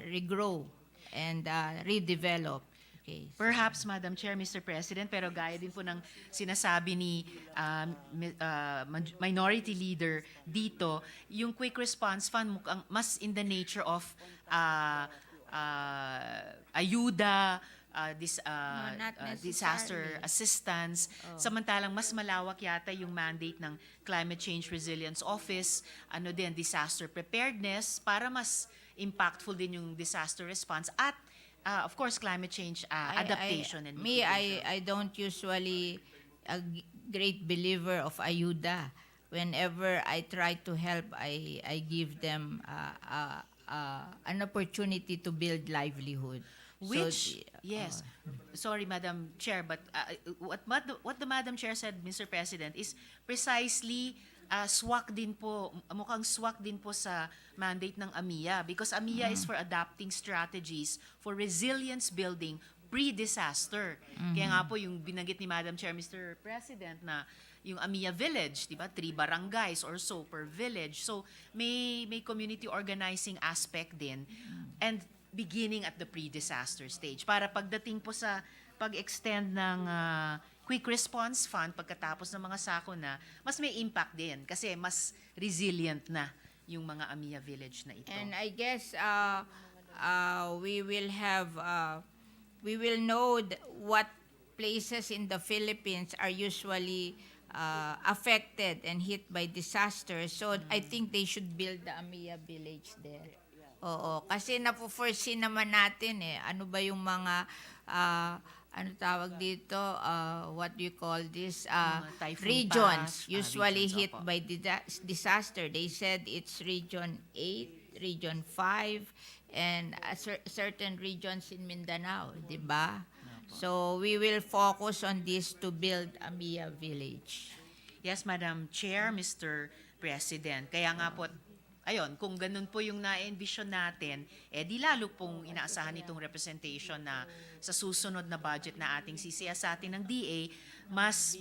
regrow and redevelop. Okay. Perhaps, Madam Chair, Mr. President, pero gaya din po ng sinasabi ni Minority Leader dito, yung Quick Response Fund mukhang mas in the nature of ayuda, not disaster necessarily. assistance. Samantalang mas malawak yata yung mandate ng Climate Change Resilience Office, disaster preparedness, para mas impactful din yung disaster response at of course, climate change adaptation and mitigation. I don't usually a great believer of ayuda. Whenever I try to help, I give them an opportunity to build livelihood. Which, So, yes, sorry, Madam Chair, but what the Madam Chair said, Mr. President, is precisely mukhang swak din po sa mandate ng AMIA, because AMIA is for adapting strategies for resilience building pre-disaster. Kaya nga po yung binanggit ni Madam Chair, Mr. President, na yung AMIA village, di ba? 3 barangays or so per village. So may community organizing aspect din, and beginning at the pre-disaster stage, para pagdating po sa pag-extend ng Quick Response Fund pagkatapos ng mga sakuna, mas may impact din kasi mas resilient na yung mga AMIA village na ito. And I guess we will know what places in the Philippines are usually affected and hit by disasters. So I think they should build the AMIA village there. Oo, kasi napo-foresee naman natin ano ba yung mga ano tawag dito, what do you call this, typhoon regions pass, usually regions, hit opo. by disaster. They said it's region 8, region 5, and certain regions in Mindanao, di ba? So we will focus on this to build AMIA village. Yes, Madam Chair, Mr. President. Kaya nga po, ayun, kung ganun po yung na-envision natin, di lalo pong inaasahan itong representation na sa susunod na budget na ating sisiyasatin ng DA, mas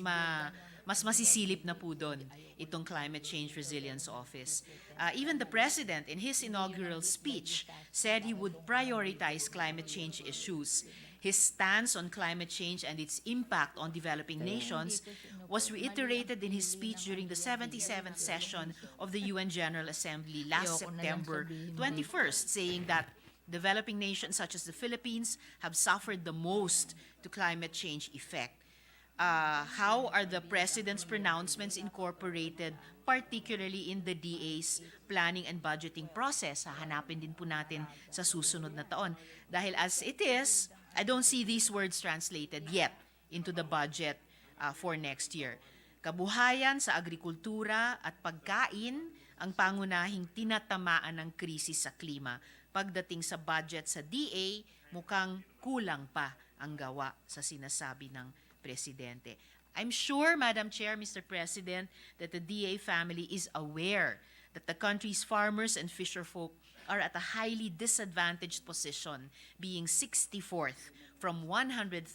masisilip na po doon itong Climate Change Resilience Office. Even the President, in his inaugural speech, said he would prioritize climate change issues. His stance on climate change and its impact on developing nations was reiterated in his speech during the 77th session of the UN General Assembly last Ayoko na lang September sabihin. 21st, saying that Developing nations such as the Philippines have suffered the most to climate change effect. How are the President's pronouncements incorporated, particularly in the DA's planning and budgeting process? Hahanapin din po natin sa susunod na taon. Dahil as it is, I don't see these words translated yet into the budget for next year. Kabuhayan sa agrikultura at pagkain ang pangunahing tinatamaan ng krisis sa klima. Pagdating sa budget sa DA, mukhang kulang pa ang gawa sa sinasabi ng Presidente. I'm sure, Madam Chair, Mr. President, that the DA family is aware that the country's farmers and fisherfolk are at a highly disadvantaged position, being 64th from 113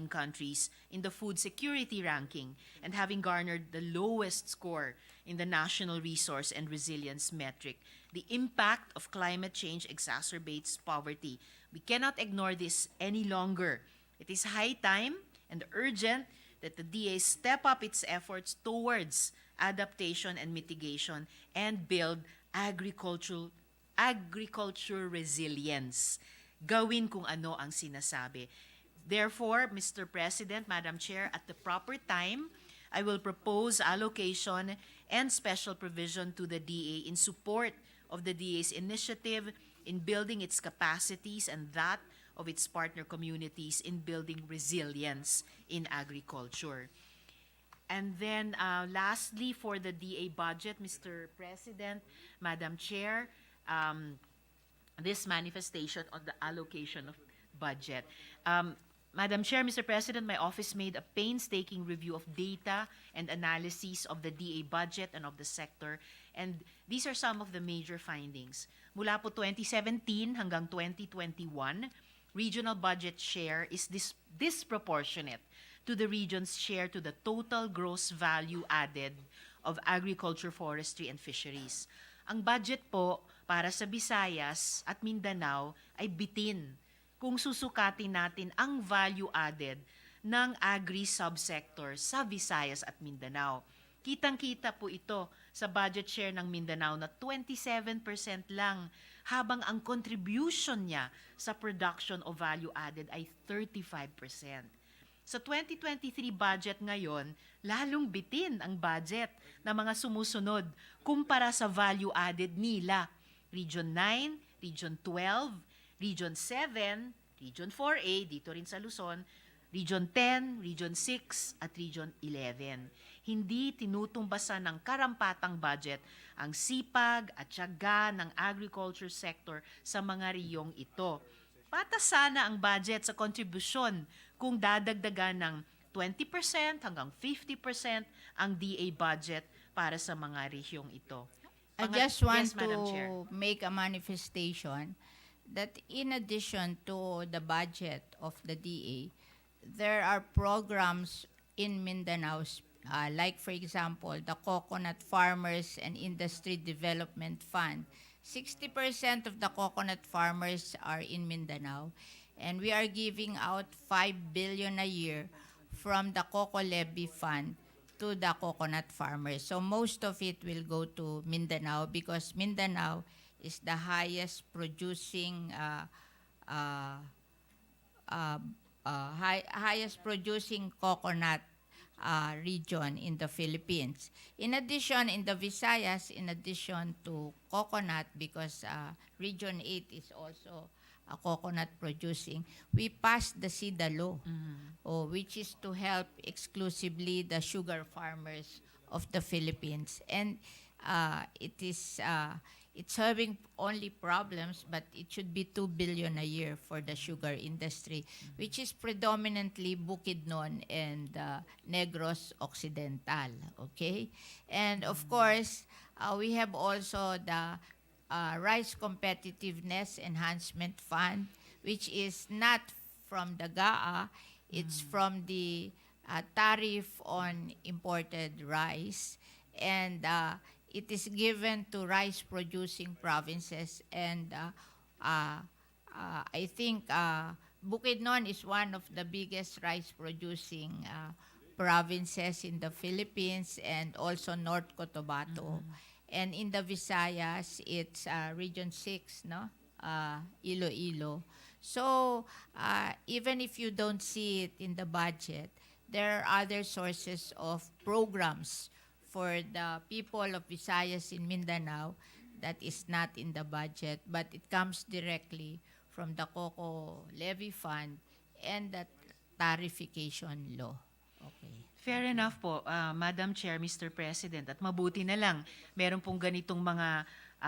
countries in the food security ranking and having garnered the lowest score in the National Resource and Resilience metric. The impact of climate change exacerbates poverty. We cannot ignore this any longer. It is high time and urgent that the DA step up its efforts towards adaptation and mitigation and build agriculture resilience. Gawin kung ano ang sinasabi. Therefore, Mr. President, Madam Chair, at the proper time, I will propose allocation and special provision to the DA in support of the DA's initiative in building its capacities and that of its partner communities in building resilience in agriculture. And then lastly, for the DA budget, Mr. President, Madam Chair, this manifestation on the allocation of budget. Madam Chair, Mr. President, my office made a painstaking review of data and analyses of the DA budget and of the sector, and these are some of the major findings. Mula po 2017 hanggang 2021, regional budget share is disproportionate to the region's share to the total gross value added of agriculture, forestry, and fisheries. Ang budget po para sa Visayas at Mindanao ay bitin kung susukatin natin ang value added ng agri-subsector sa Visayas at Mindanao. Kitang-kita po ito sa budget share ng Mindanao na 27% lang, habang ang contribution niya sa production o value added ay 35%. Sa 2023 budget ngayon, lalong bitin ang budget ng mga sumusunod kumpara sa value added nila. Region 9, Region 12, Region 7, Region 4A, dito rin sa Luzon, Region 10, Region 6, at Region 11. Hindi tinutumbasan ng karampatang budget ang sipag at tiyaga ng agriculture sector sa mga riyong ito. Patas sana ang budget sa kontribusyon kung dadagdagan ng 20% hanggang 50% ang DA budget para sa mga rehiyong ito. I just want Yes, Madam Chair. to make a manifestation that in addition to the budget of the DA, there are programs in Mindanao, like for example, the Coconut Farmers and Industry Development Fund. 60% of the coconut farmers are in Mindanao, and we are giving out 5 billion a year from the Coco Levy Fund to the coconut farmers. So most of it will go to Mindanao because Mindanao is the highest producing highest producing coconut region in the Philippines. In addition, in the Visayas, in addition to coconut, because Region 8 is also coconut producing, we passed the SIDA law, which is to help exclusively the sugar farmers of the Philippines. And it's having only problems, but it should be 2 billion a year for the sugar industry, which is predominantly Bukidnon and Negros Occidental, okay? And of course, we have also the Rice Competitiveness Enhancement Fund, which is not from the GAA, it's from the tariff on imported rice, and it is given to rice-producing provinces, and I think Bukidnon is one of the biggest rice-producing provinces in the Philippines, and also North Cotabato. And in the Visayas, it's Region 6, no? Iloilo. So even if you don't see it in the budget, there are other sources of programs for the people of Visayas in Mindanao that is not in the budget, but it comes directly from the COCO levy fund and the tariffication law. Okay. Fair enough po, Madam Chair, Mr. President. At mabuti na lang, meron pong ganitong mga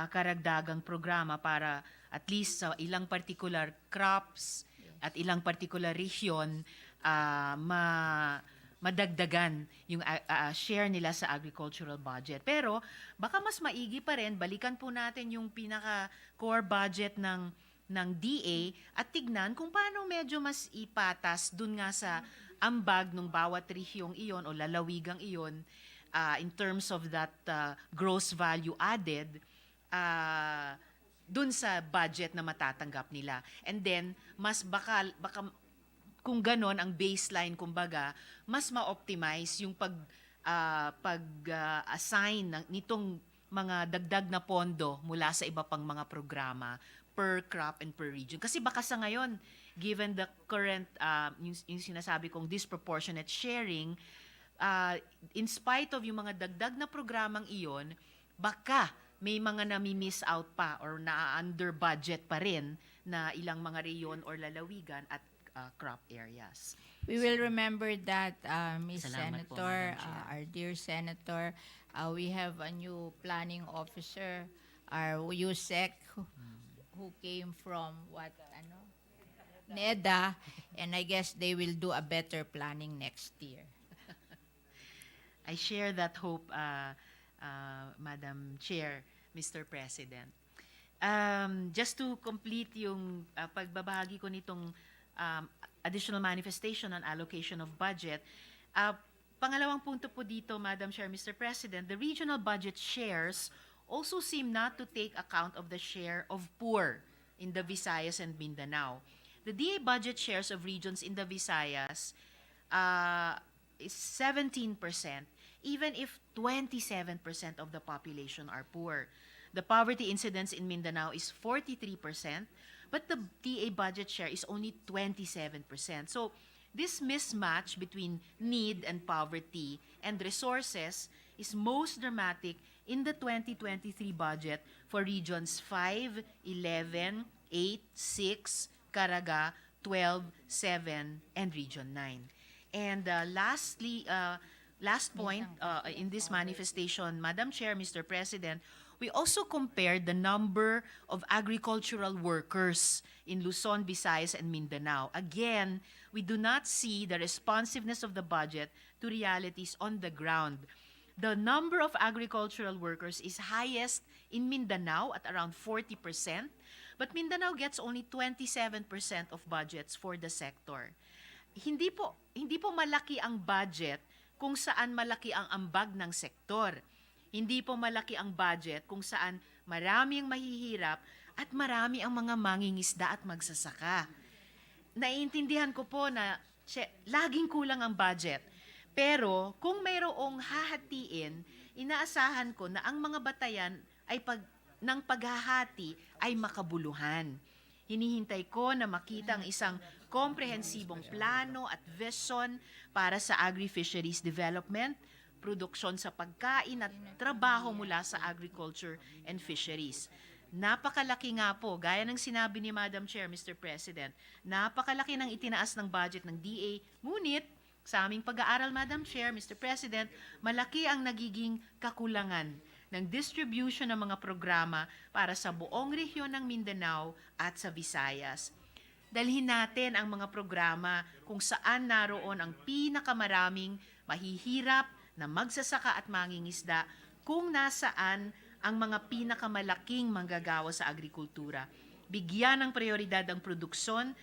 karagdagang programa para at least sa ilang particular crops at ilang particular region, madagdagan yung share nila sa agricultural budget. Pero baka mas maigi pa rin, balikan po natin yung pinaka-core budget ng DA at tignan kung paano medyo mas ipatas dun nga sa ambag ng bawat rehiyong iyon o lalawigang iyon in terms of that gross value added dun sa budget na matatanggap nila. And then, mas baka kung ganon ang baseline, kumbaga, mas ma-optimize yung pag-assign nitong mga dagdag na pondo mula sa iba pang mga programa per crop and per region. Kasi baka sa ngayon, given the current, yung sinasabi kong disproportionate sharing, in spite of yung mga dagdag na programang iyon, baka may mga nami-miss out pa or na-under budget pa rin na ilang mga reyon or lalawigan at crop areas. We will remember that, Ms. Salamat po, Senator, Madam Chair. our dear Senator. We have a new planning officer, our USEC, who came from NEDA, and I guess they will do a better planning next year. I share that hope, Madam Chair, Mr. President. Just to complete yung pagbabahagi ko nitong additional manifestation on allocation of budget, pangalawang punto po dito, Madam Chair, Mr. President, the regional budget shares also seem not to take account of the share of poor in the Visayas and Mindanao. The DA budget shares of regions in the Visayas is 17%, even if 27% of the population are poor. The poverty incidence in Mindanao is 43%, but the DA budget share is only 27%. So this mismatch between need and poverty and resources is most dramatic in the 2023 budget for regions 5, 11, 8, 6, Caraga, 12, 7, and Region 9. And lastly, last point in this manifestation, Madam Chair, Mr. President, we also compared the number of agricultural workers in Luzon, Visayas, and Mindanao. Again, we do not see the responsiveness of the budget to realities on the ground. The number of agricultural workers is highest in Mindanao at around 40%, but Mindanao gets only 27% of budgets for the sector. Hindi po malaki ang budget kung saan malaki ang ambag ng sektor. Hindi po malaki ang budget kung saan marami ang mahihirap at marami ang mga mangingisda at magsasaka. Naiintindihan ko po na laging kulang ang budget. Pero kung mayroong hahatiin, inaasahan ko na ang mga batayan ay ng paghahati ay makabuluhan. Hinihintay ko na makita ang isang komprehensibong plano at vision para sa agri-fisheries development, produksyon sa pagkain at trabaho mula sa agriculture and fisheries. Napakalaki nga po, gaya ng sinabi ni Madam Chair, Mr. President, napakalaki ng itinaas ng budget ng DA, ngunit sa aming pag-aaral, Madam Chair, Mr. President, malaki ang nagiging kakulangan ng distribution ng mga programa para sa buong rehiyon ng Mindanao at sa Visayas. Dalhin natin ang mga programa kung saan naroon ang pinakamaraming mahihirap na magsasaka at mangingisda, kung nasaan ang mga pinakamalaking manggagawa sa agrikultura. Bigyan ng prioridad ang produksyon,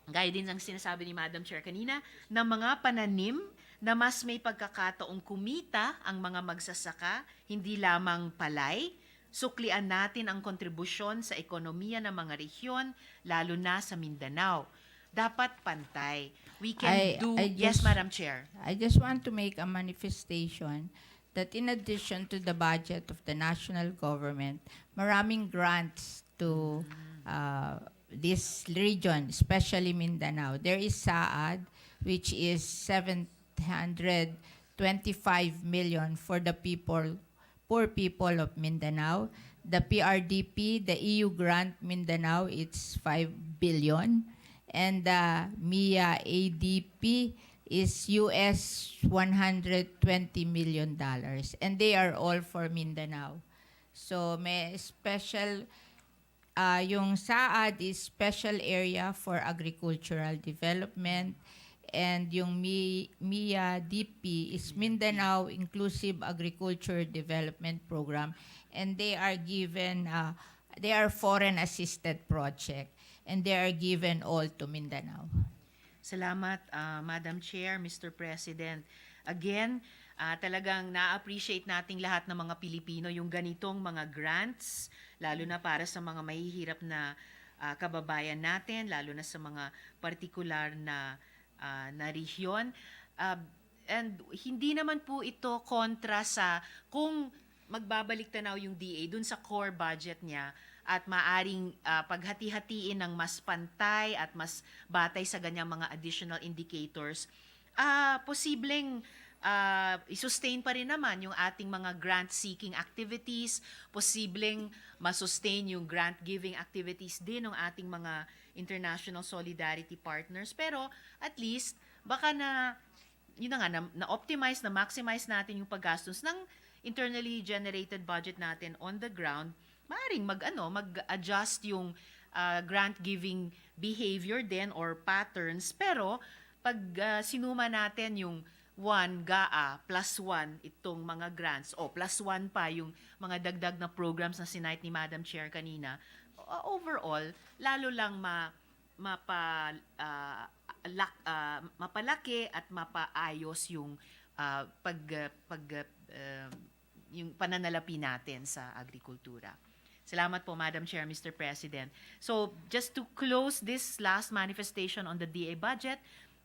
gaya din ang sinasabi ni Madam Chair kanina, ng mga pananim na mas may pagkakataong kumita ang mga magsasaka, hindi lamang palay. Suklian natin ang kontribusyon sa ekonomiya ng mga rehiyon, lalo na sa Mindanao. Dapat pantay. We can do... Yes, Madam Chair. I just want to make a manifestation that in addition to the budget of the national government, maraming grants to this region, especially Mindanao. There is SAAD, which is 725 million for the poor people of Mindanao. The PRDP, the EU grant Mindanao, it's 5 billion. And the MIA ADP is US $120 million. And they are all for Mindanao. So may special, yung SAAD is special area for agricultural development, and yung MIA DP is Mindanao Inclusive Agriculture Development Program, and they are given, they are foreign assisted project, and they are given all to Mindanao. Salamat, Madam Chair, Mr. President. Again, talagang na-appreciate nating lahat ng mga Pilipino yung ganitong mga grants, lalo na para sa mga mahihirap na kababayan natin, lalo na sa mga partikular na rehiyon. And hindi naman po ito kontra sa kung magbabalik tanaw yung DA dun sa core budget niya at maaring paghati-hatiin ng mas pantay at mas batay sa ganyang mga additional indicators, posibleng i-sustain pa rin naman yung ating mga grant-seeking activities, posibleng masustain yung grant-giving activities din ng ating mga international solidarity partners. Pero at least, baka yun na nga, na-optimize, na-maximize natin yung paggastos ng internally generated budget natin on the ground, maaaring mag-adjust yung grant-giving behavior din or patterns. Pero pag sinuma natin yung 1 GAA plus 1 itong mga grants, o plus 1 pa yung mga dagdag na programs na sinight ni Madam Chair kanina, overall, lalo lang mapalaki at mapaayos yung yung pananalapi natin sa agrikultura. Salamat po, Madam Chair, Mr. President. So, just to close this last manifestation on the DA budget,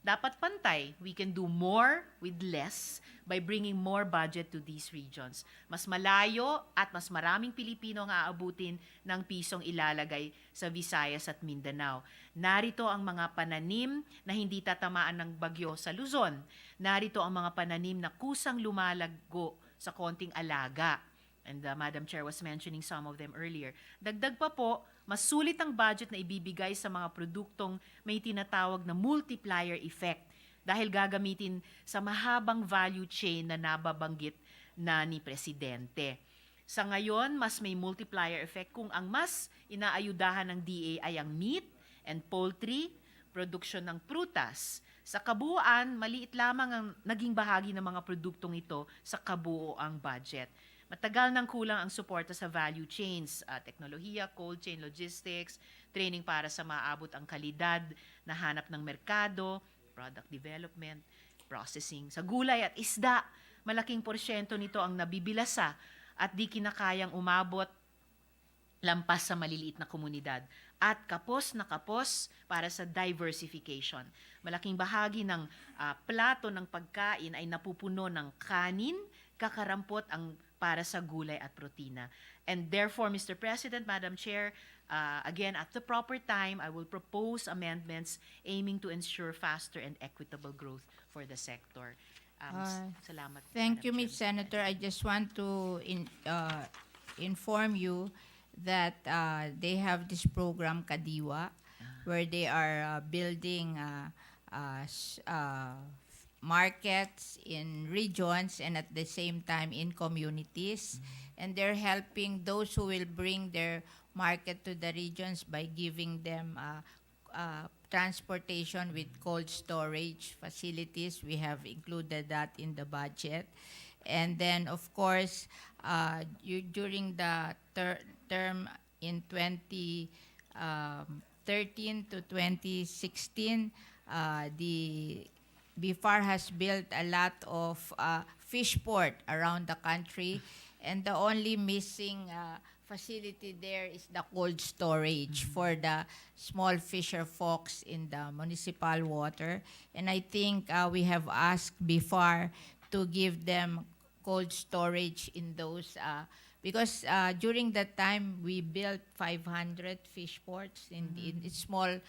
dapat pantay. We can do more with less by bringing more budget to these regions. Mas malayo at mas maraming Pilipino ang aabutin ng pisong ilalagay sa Visayas at Mindanao. Narito ang mga pananim na hindi tatamaan ng bagyo sa Luzon. Narito ang mga pananim na kusang lumalago sa konting alaga. And Madam Chair was mentioning some of them earlier. Dagdag pa po, mas sulit ang budget na ibibigay sa mga produktong may tinatawag na multiplier effect dahil gagamitin sa mahabang value chain na nababanggit na ni Presidente. Sa ngayon, mas may multiplier effect kung ang mas inaayudahan ng DA ay ang meat and poultry, produksyon ng prutas. Sa kabuuan, maliit lamang ang naging bahagi ng mga produktong ito sa kabuoang budget. Matagal nang kulang ang suporta sa value chains, teknolohiya, cold chain logistics, training para sa maabot ang kalidad na hanap ng merkado, product development, processing. Sa gulay at isda, malaking porsyento nito ang nabibilasa at di kinakayang umabot lampas sa maliliit na komunidad. At kapos na kapos para sa diversification. Malaking bahagi ng plato ng pagkain ay napupuno ng kanin, kakarampot ang para sa gulay at protina. And therefore, Mr. President, Madam Chair, again, at the proper time, I will propose amendments aiming to ensure faster and equitable growth for the sector. Salamat. Thank you, Madam Ms. Chair. Senator. I just want to inform you that they have this program, Kadiwa, where they are building markets in regions and at the same time in communities. And they're helping those who will bring their market to the regions by giving them transportation with cold storage facilities. We have included that in the budget. And then, of course, during the term in 2013 to 2016, the BIFAR has built a lot of fish port around the country, and the only missing facility there is the cold storage for the small fisher folks in the municipal water. And I think we have asked BIFAR to give them cold storage in those, because during that time we built 500 fish ports in small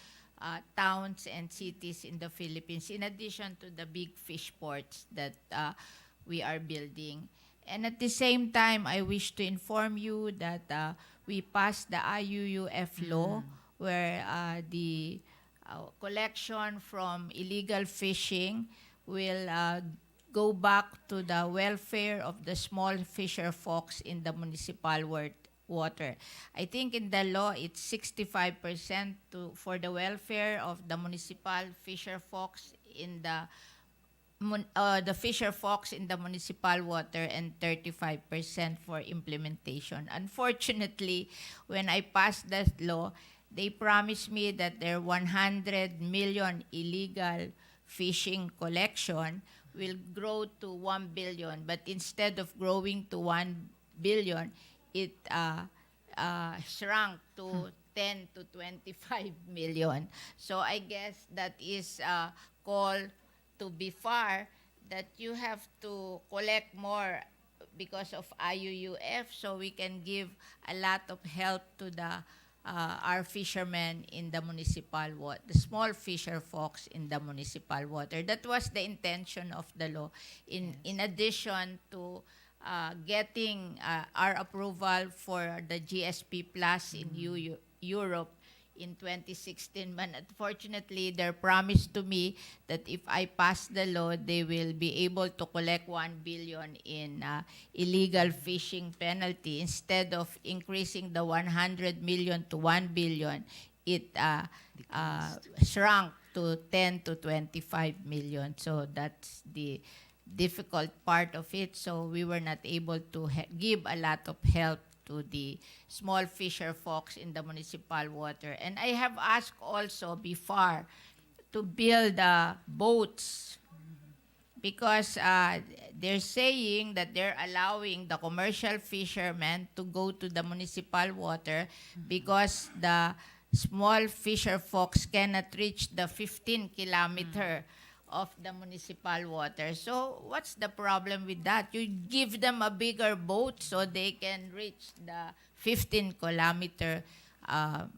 towns and cities in the Philippines, in addition to the big fish ports that we are building. And at the same time, I wish to inform you that we passed the IUUF law, where the collection from illegal fishing will go back to the welfare of the small fisher folks in the municipal water. I think in the law it's 65% for the welfare of the municipal fisher folks in the fisher folks in the municipal water, and 35% for implementation. Unfortunately, when I passed that law, they promised me that their 100 million illegal fishing collection will grow to 1 billion. But instead of growing to 1 billion, it shrunk to 10 to 25 million. So I guess that is a call to BIFAR that you have to collect more because of IUUF, so we can give a lot of help to our fishermen in the municipal water, the small fisher folks in the municipal water. That was the intention of the law. In addition to getting our approval for the GSP Plus in Europe in 2016, but unfortunately, their promise to me that if I pass the law, they will be able to collect 1 billion in illegal fishing penalty. Instead of increasing the 100 million to 1 billion, it shrunk to 10 to 25 million. So that's the difficult part of it. So we were not able to give a lot of help to the small fisher folks in the municipal water. And I have asked also BIFAR to build boats, because they're saying that they're allowing the commercial fishermen to go to the municipal water because the small fisher folks cannot reach the 15-kilometer of the municipal water. So what's the problem with that? You give them a bigger boat so they can reach the 15-kilometer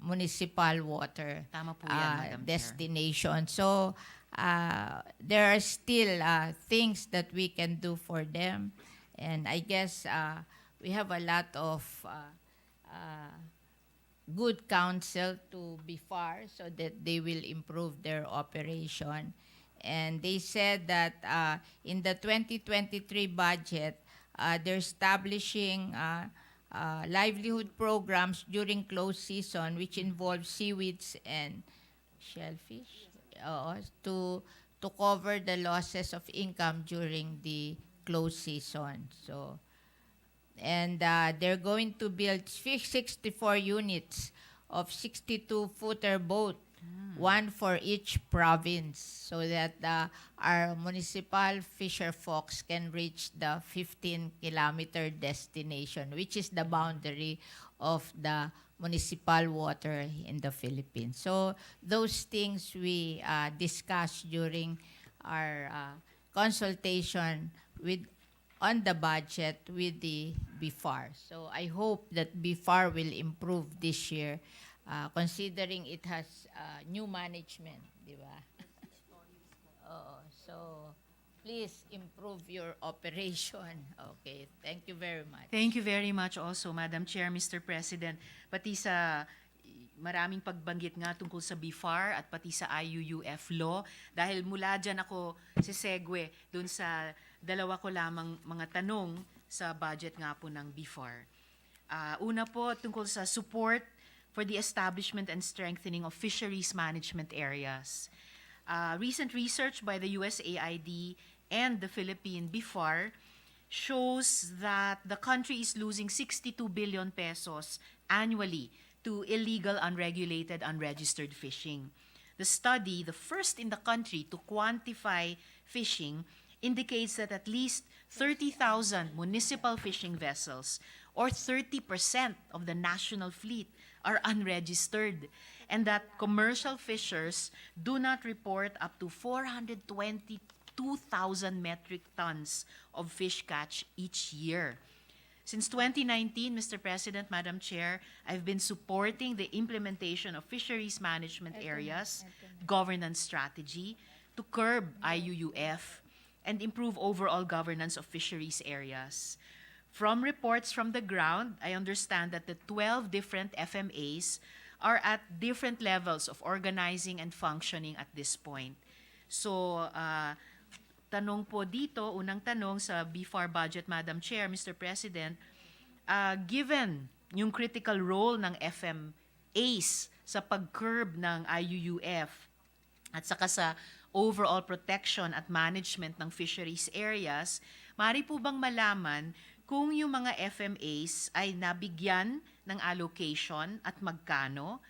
municipal water Tama po yan, Madam Chair. destination. So there are still things that we can do for them. And I guess we have a lot of good counsel to BIFAR so that they will improve their operation. And they said that in the 2023 budget, they're establishing livelihood programs during closed season, which involve seaweeds and shellfish, to cover the losses of income during the closed season. So, and they're going to build 64 units of 62-footer boat, one for each province, so that our municipal fisher folks can reach the 15-kilometer destination, which is the boundary of the municipal water in the Philippines. So those things we discussed during our consultation on the budget with the BIFAR. So I hope that BIFAR will improve this year, considering it has new management, di ba? So please improve your operation. Okay, thank you very much. Thank you very much also, Madam Chair, Mr. President. Pati sa maraming pagbanggit nga tungkol sa BIFAR at pati sa IUUF law, dahil mula dyan ako segue dun sa dalawa ko lamang mga tanong sa budget nga po ng BIFAR. Una po tungkol sa support for the establishment and strengthening of fisheries management areas. Recent research by the USAID and the Philippine BIFAR shows that the country is losing 62 billion pesos annually to illegal, unregulated, unregistered fishing. The study, the first in the country to quantify fishing, indicates that at least 30,000 municipal fishing vessels, or 30% of the national fleet, are unregistered, and that commercial fishers do not report up to 420 2,000 metric tons of fish catch each year. Since 2019, Mr. President, Madam Chair, I've been supporting the implementation of fisheries management areas, governance strategy to curb IUUF and improve overall governance of fisheries areas. From reports from the ground, I understand that the 12 different FMAs are at different levels of organizing and functioning at this point. So, tanong po dito, unang tanong sa BFAR budget, Madam Chair, Mr. President, given yung critical role ng FMAs sa pag-curb ng IUUF at saka sa overall protection at management ng fisheries areas, maaari po bang malaman kung yung mga FMAs ay nabigyan ng allocation at magkano?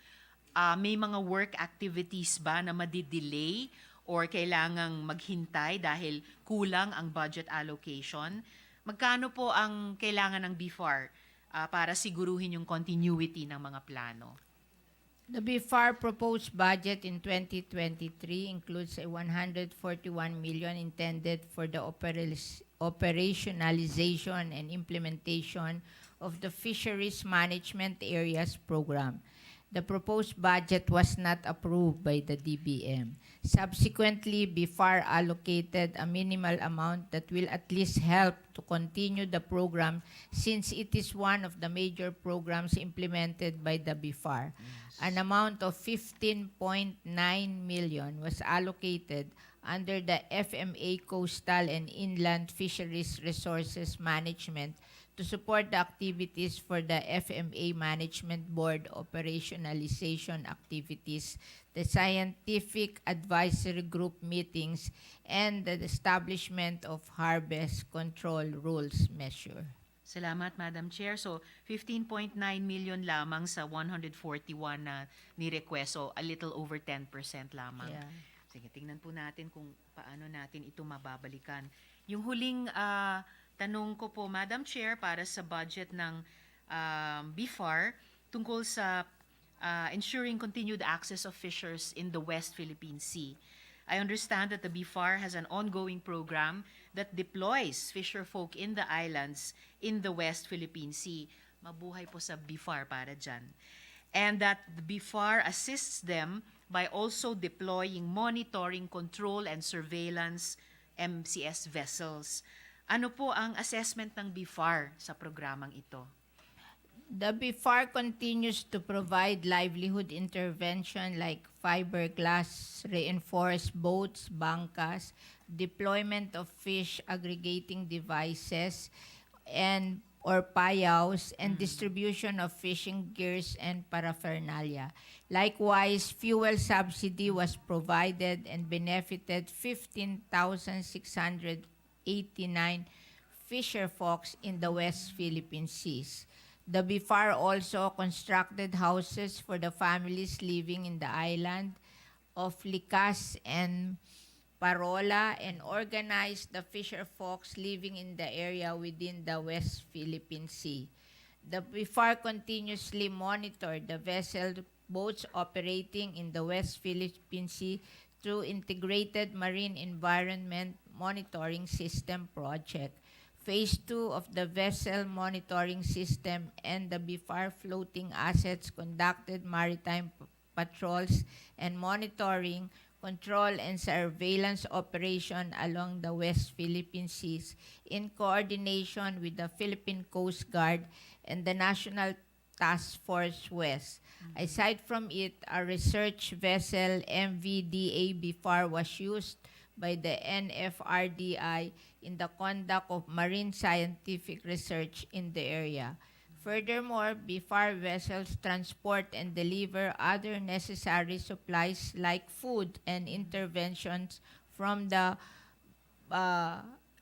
May mga work activities ba na madidelay or kailangang maghintay dahil kulang ang budget allocation? Magkano po ang kailangan ng BFAR para siguruhin yung continuity ng mga plano? The BFAR proposed budget in 2023 includes a 141 million intended for the operationalization and implementation of the Fisheries Management Areas Program. The proposed budget was not approved by the DBM. Subsequently, BFAR allocated a minimal amount that will at least help to continue the program since it is one of the major programs implemented by the BFAR. An amount of 15.9 million was allocated under the FMA Coastal and Inland Fisheries Resources Management to support the activities for the FMA Management Board operationalization activities, the scientific advisory group meetings, and the establishment of harvest control rules measure. Salamat, Madam Chair. So, 15.9 million lamang sa 141 na ni-request. So, a little over 10% lamang. Yeah. Sige, tingnan po natin kung paano natin ito mababalikan. Yung huling tanong ko po, Madam Chair, para sa budget ng BFAR tungkol sa ensuring continued access of fishers in the West Philippine Sea. I understand that the BFAR has an ongoing program that deploys fisher folk in the islands in the West Philippine Sea. Mabuhay po sa BFAR para dyan. And that the BFAR assists them by also deploying monitoring, control, and surveillance MCS vessels. Ano po ang assessment ng BFAR sa programang ito? The BFAR continues to provide livelihood intervention like fiberglass, reinforced boats, bangkas, deployment of fish aggregating devices, and or payaws, and distribution of fishing gears and paraphernalia. Likewise, fuel subsidy was provided and benefited 15,689 fisher folks in the West Philippine Seas. The BFAR also constructed houses for the families living in the island of Likas and Parola and organized the fisher folks living in the area within the West Philippine Sea. The BFAR continuously monitored the vessel boats operating in the West Philippine Sea through Integrated Marine Environment Monitoring System project. Phase 2 of the vessel monitoring system and the BFAR floating assets conducted maritime patrols and monitoring, control, and surveillance operation along the West Philippine Seas in coordination with the Philippine Coast Guard and the National Task Force West. Aside from it, a research vessel MVDA BFAR was used by the NFRDI in the conduct of marine scientific research in the area. Furthermore, BFAR vessels transport and deliver other necessary supplies like food and interventions from the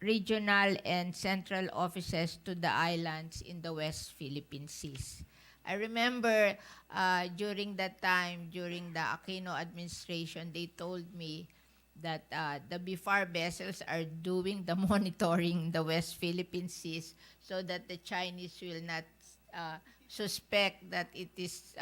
regional and central offices to the islands in the West Philippine Seas. I remember during that time, during the Aquino administration, they told me that the BFAR vessels are doing the monitoring in the West Philippine Seas so that the Chinese will not suspect that it is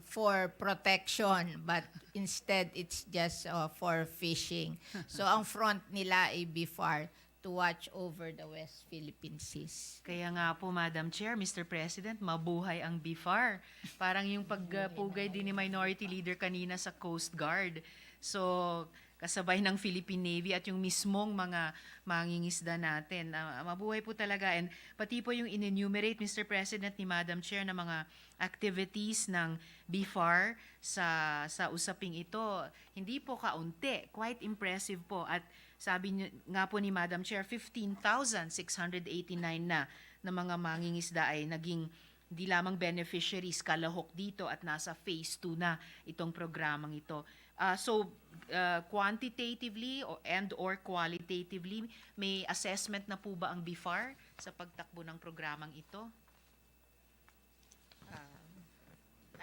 for protection, but instead it's just for fishing. So ang front nila ay BIFAR to watch over the West Philippine Seas. Kaya nga po, Madam Chair, Mr. President, mabuhay ang BIFAR. Parang yung pagpugay din ni Minority Leader kanina sa Coast Guard. So, kasabay ng Philippine Navy at yung mismong mga mangingisda natin. Mabuhay po talaga. And pati po yung in-enumerate, Mr. President, ni Madam Chair, na mga activities ng BIFAR sa usaping ito, hindi po kaunti. Quite impressive po. At sabi niyo, nga po ni Madam Chair, 15,689 na mga mangingisda ay naging di lamang beneficiaries, kalahok dito at nasa phase 2 na itong programang ito. Quantitatively or qualitatively, may assessment na po ba ang BIFAR sa pagtakbo ng programang ito?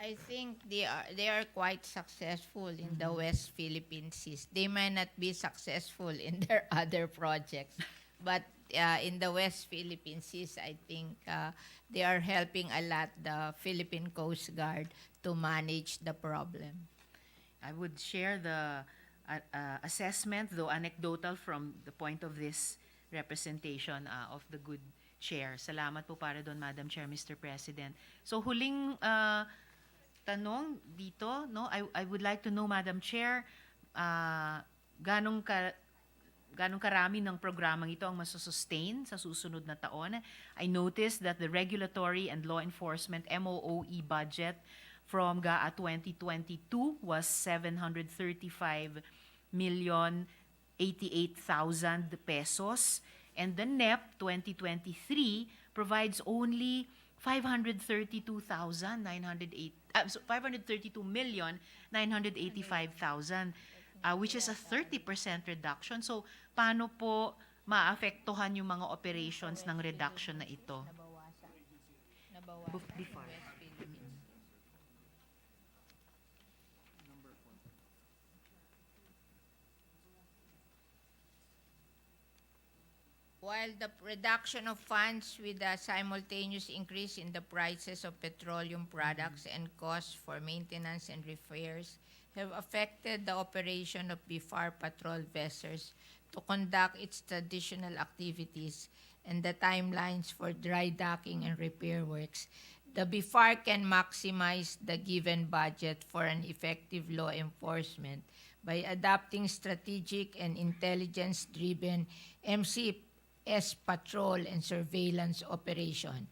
I think they are quite successful in the West Philippine Seas. They may not be successful in their other projects, but in the West Philippine Seas, I think they are helping a lot the Philippine Coast Guard to manage the problem. I would share the assessment, though anecdotal, from the point of this representation of the good chair. Salamat po para doon, Madam Chair, Mr. President. So huling tanong dito, no? I would like to know, Madam Chair, ganong karami ng programang ito ang masusustain sa susunod na taon? I noticed that the regulatory and law enforcement MOOE budget from GAA 2022 was 735,088,000 pesos, and the NEP 2023 provides only 532,985,000, which is a 30% reduction. So, paano po maapektuhan yung mga operations ng reduction na ito? Before. While the reduction of funds with a simultaneous increase in the prices of petroleum products and costs for maintenance and repairs have affected the operation of BIFAR patrol vessels to conduct its traditional activities and the timelines for dry docking and repair works, the BIFAR can maximize the given budget for an effective law enforcement by adopting strategic and intelligence-driven MCP patrol and surveillance operation.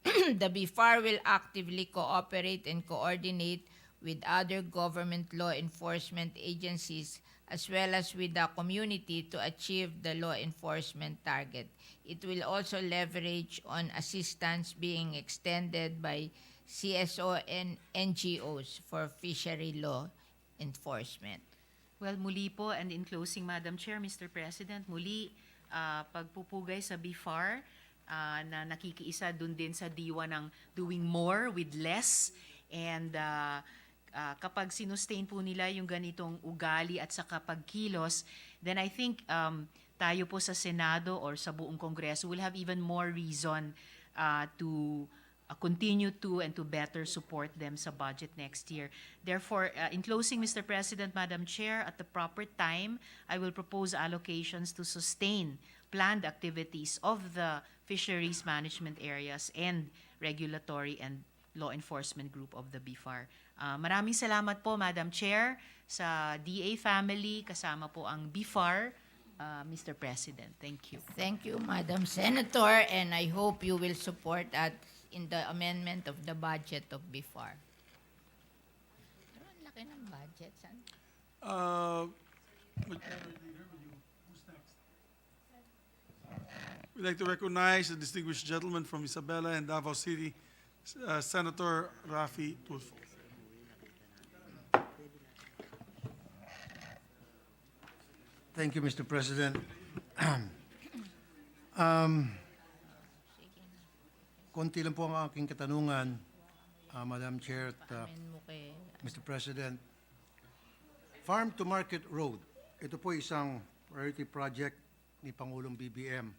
The BIFAR will actively cooperate and coordinate with other government law enforcement agencies as well as with the community to achieve the law enforcement target. It will also leverage on assistance being extended by CSO and NGOs for fishery law enforcement. Well, muli po, and in closing, Madam Chair, Mr. President, muli, pagpupugay sa BIFAR na nakikiisa dun din sa diwa ng doing more with less, and kapag sinustain po nila yung ganitong ugali at saka pagkilos, then I think tayo po sa Senado or sa buong Kongreso will have even more reason to continue to and to better support them sa budget next year. Therefore, in closing, Mr. President, Madam Chair, at the proper time, I will propose allocations to sustain planned activities of the fisheries management areas and regulatory and law enforcement group of the BIFAR. Maraming salamat po, Madam Chair, sa DA family, kasama po ang BIFAR, Mr. President. Thank you. Thank you, Madam Senator, and I hope you will support that in the amendment of the budget of BIFAR. Pero ang laki ng budget, san? We'd like to recognize the distinguished gentleman from Isabela and Davao City, Senator Rafi Tulfo. Thank you, Mr. President. Konti lang po ang aking katanungan, Madam Chair at Amen mo kay... Mr. President. Farm to Market Road, ito po isang priority project ni Pangulong BBM.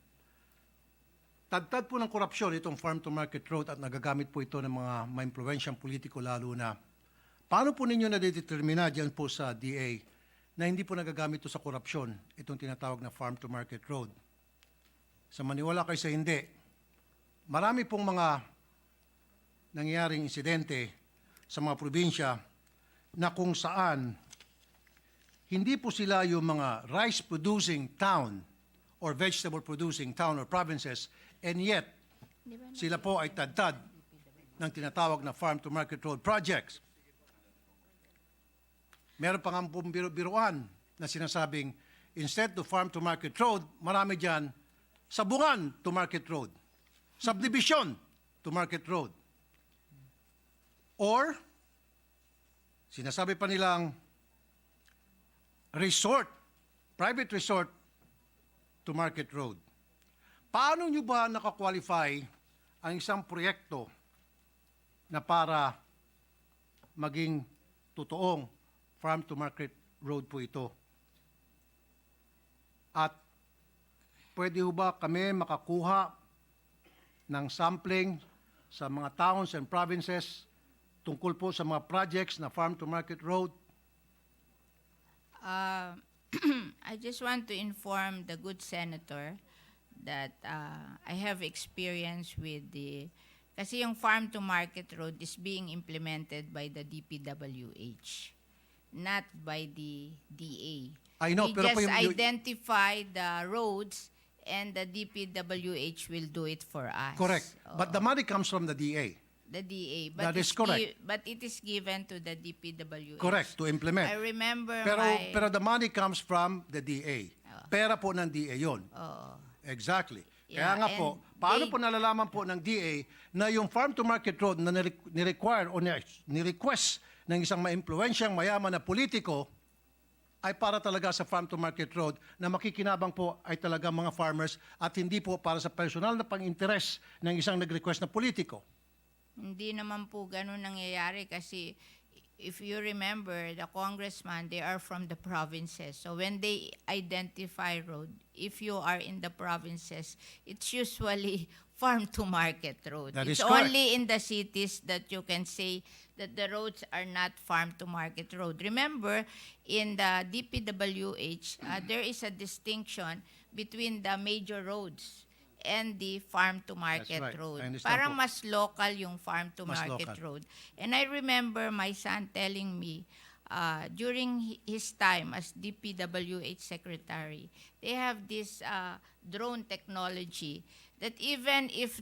Tadtad po ng korupsyon itong farm-to-market road at nagagamit po ito ng mga maimpluwensyang politiko lalo na. Paano po ninyo nadidetermina dyan po sa DA na hindi po nagagamit ito sa korupsyon, itong tinatawag na farm-to-market road? Sa maniwala kayo sa hindi, marami pong mga nangyayaring insidente sa mga probinsya na kung saan hindi po sila yung mga rice-producing town or vegetable-producing town or provinces, and yet, sila po ay tadtad ng tinatawag na farm-to-market road projects. Meron pa nga pong biruan na sinasabing, instead to farm-to-market road, marami dyan sabungan to market road, subdivision to market road. Or, sinasabi pa nilang resort, private resort to market road. Paano nyo ba nakakwalify ang isang proyekto na para maging totoong farm to market road po ito? At pwede ho ba kami makakuha ng sampling sa mga towns and provinces tungkol po sa mga projects na farm to market road? I just want to inform the good senator that I have experience with kasi yung farm to market road is being implemented by the DPWH, not by the DA. I know, We pero po just yung- identify the roads and the DPWH will do it for us. Correct. But the money comes from the DA. The DA. That is correct. But it is given to the DPWH. Correct, to implement. I remember Pero the money comes from the DA. Pera po ng DA yun. Exactly. Kaya Yeah, nga po, and paano they- po nalalaman po ng DA na yung farm-to-market road na ni-require o ni-request ng isang maimpluwensyang mayaman na politiko ay para talaga sa farm-to-market road na makikinabang po ay talaga mga farmers at hindi po para sa personal na pang-interes ng isang nag-request na politiko. Hindi naman po ganun nangyayari kasi if you remember, the congressman, they are from the provinces. So when they identify road, if you are in the provinces, it's usually farm-to-market road. That is It's correct. only in the cities that you can say that the roads are not farm-to-market road. Remember, in the DPWH, there is a distinction between the major roads and the farm-to-market That's right. road. I understand Parang po. mas local yung farm-to-market local. road. And I remember my son telling me, during his time as DPWH secretary, they have this drone technology that even if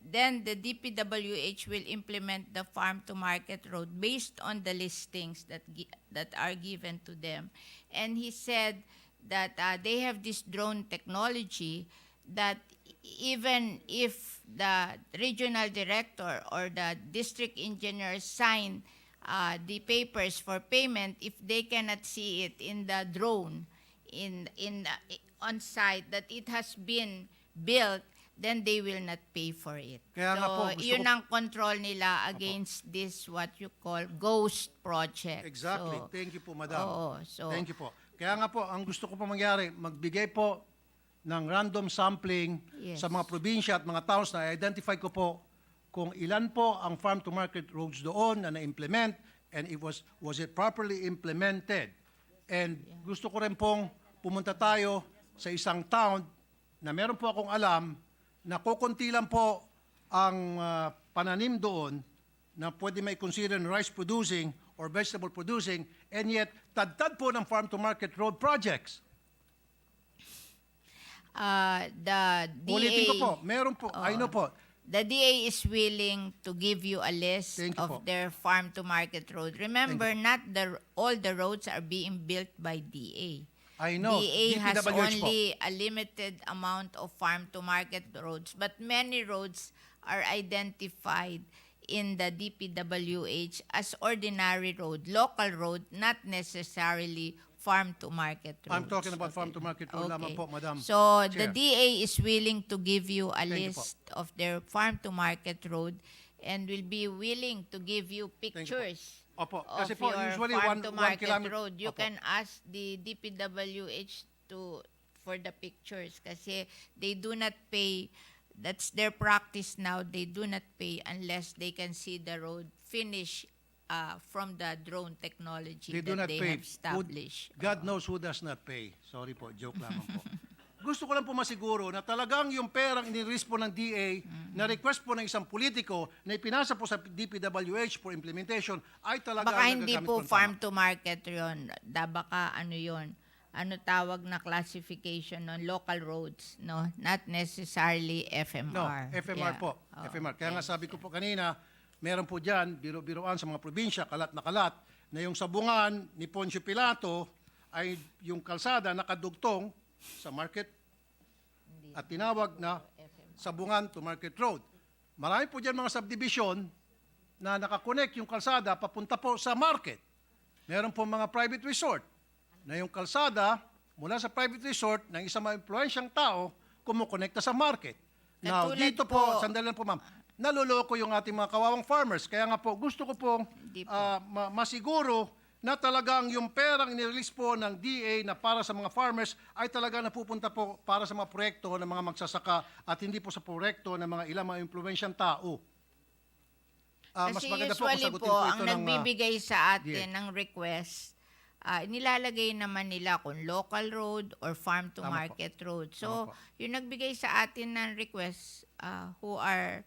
then the DPWH will implement the farm-to-market road based on the listings that are given to them. And he said that they have this drone technology that even if the regional director or the district engineer sign the papers for payment, if they cannot see it in the drone on site that it has been built, then they will not pay for it. Kaya nga po, So, gusto yun ko- ang control nila against this what you call ghost project. Exactly. So, Thank you po, Madam. oo, so- Thank you po. Kaya nga po, ang gusto ko po mangyari, magbigay po ng random sampling Yes. sa mga probinsya at mga towns na identify ko po kung ilan po ang farm-to-market roads doon na na-implement and was it properly implemented. And gusto ko rin pong pumunta tayo sa isang town na meron po akong alam na kukunti lang po ang pananim doon na pwede may consider rice producing or vegetable producing, and yet tadtad po ng farm-to-market road projects. The Ulitin ko DA, po, meron po, I know po, the DA is willing to give you a list Thank you of po. their farm-to-market road. Remember, not all the roads are being built by DA. I know, DA has DPWH po. only a limited amount of farm-to-market roads, but many roads are identified in the DPWH as ordinary road, local road, not necessarily farm-to-market roads. I'm talking about farm-to-market road lamang po, Madam So the Chair. DA is willing to give you a Thank you po. list of their farm-to-market road and will be willing to give you you po. pictures Opo, of kasi po, your usually one farm-to-market kilometer. road. You Opo. can ask the DPWH for the pictures kasi they do not pay That's their practice now. They do not pay unless they can see the road finish from the drone technology They do that not they pay. have established. God knows who does not pay. Sorry po, joke lamang po. Gusto ko lang po masiguro na talagang yung perang inirelease po ng DA na request po ng isang politiko na ipinasa po sa DPWH for implementation ay talagang Baka hindi nagagamit po ng tama. farm to market yun. Baka ano yun, ano tawag na classification ng local roads, no? Not necessarily No, FMR. FMR Yeah. po. Oh, FMR. Kaya nga okay. sabi ko po kanina, meron po dyan, biro-biroan sa mga probinsya, kalat na kalat, na yung sabungan ni Poncio Pilato ay yung kalsada nakadugtong sa market at tinawag na sabungan to Market Road. Marami po dyan mga subdivision na nakakonect yung kalsada papunta po sa market. Meron po mga private resort na yung kalsada mula sa private resort ng isang ma-influensyang tao kumukonekta sa market. Now, Katulad dito po- po, sandali lang po ma'am, naluloko yung ating mga kawawang farmers. Kaya nga po, gusto ko pong Hindi po. masiguro na talagang yung perang inirelease po ng DA na para sa mga farmers ay talaga napupunta po para sa mga proyekto ng mga magsasaka at hindi po sa proyekto ng mga ilang mga impluwensyang tao. Mas Kasi maganda po kung usually sagutin po, po ang ito ng nagbibigay sa atin DA. ng request, nilalagay naman nila kung local road or farm to Tama po. market road. Tama So, po. yung nagbigay sa atin ng request who are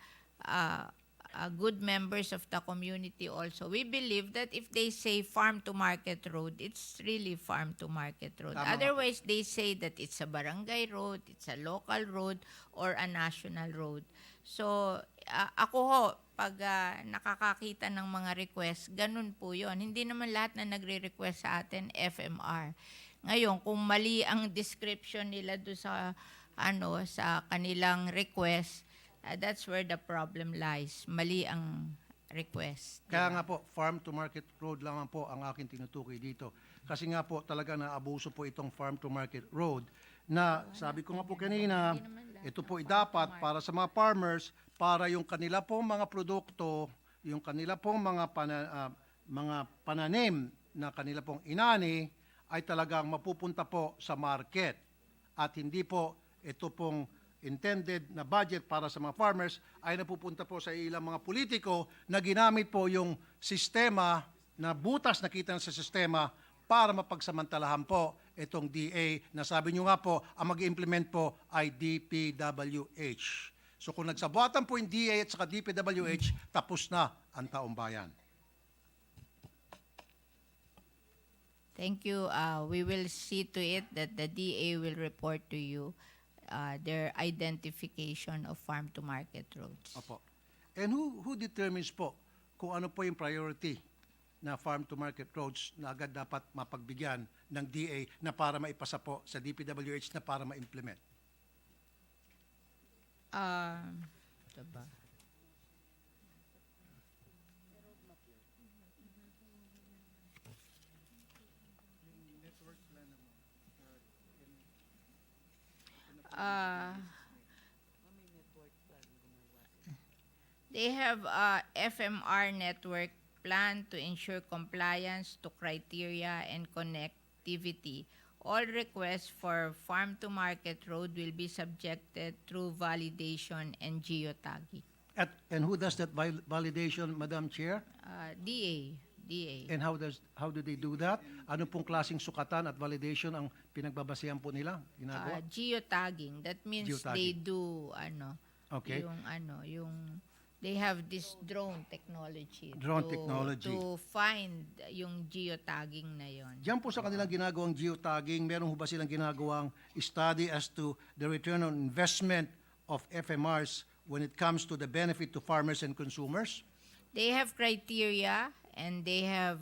good members of the community also, we believe that if they say farm to market road, it's really farm to market road. Tama nga po. Otherwise, they say that it's a barangay road, it's a local road, or a national road. So, ako ho, pag nakakakita ng mga request, ganun po yon. Hindi naman lahat na nagre-request sa atin, FMR. Ngayon, kung mali ang description nila do sa, sa kanilang request, that's where the problem lies. Mali ang request. Kaya nga po, farm to market road lamang po ang aking tinutukoy dito. Kasi nga po talaga naabuso po itong farm to market road na sabi ko nga po kanina, ito po ay dapat para sa mga farmers, para yung kanila pong mga produkto, yung kanila pong mga pananim na kanila pong inani ay talagang mapupunta po sa market. At hindi po ito pong intended na budget para sa mga farmers ay napupunta po sa ilang mga politiko na ginamit po yung sistema na butas na kita sa sistema para mapagsamantalahan po itong DA na sabi nyo nga po, ang mag-implement po ay DPWH. So kung nagsabuatan po yung DA at saka DPWH, tapos na ang taong bayan. Thank you. We will see to it that the DA will report to you their identification of farm to market roads. Opo. And who determines po kung ano po yung priority na farm to market roads na agad dapat mapagbigyan ng DA na para maipasa po sa DPWH na para ma-implement? Ito ba? They have a FMR network plan to ensure compliance to criteria and connectivity. All requests for farm-to-market road will be subjected through validation and geotagging. And who does that validation, Madam Chair? DA. And how do they do that? Ano pong klaseng sukatan at validation ang pinagbabasehan po nila? Ginagawa? Geotagging. That means they Geotagging. do Okay. they have this drone technology. Drone technology. To find yung geotagging na yon. Diyan po sa kanilang ginagawang geotagging, meron ho ba silang ginagawang study as to the return on investment of FMRs when it comes to the benefit to farmers and consumers? They have criteria and they have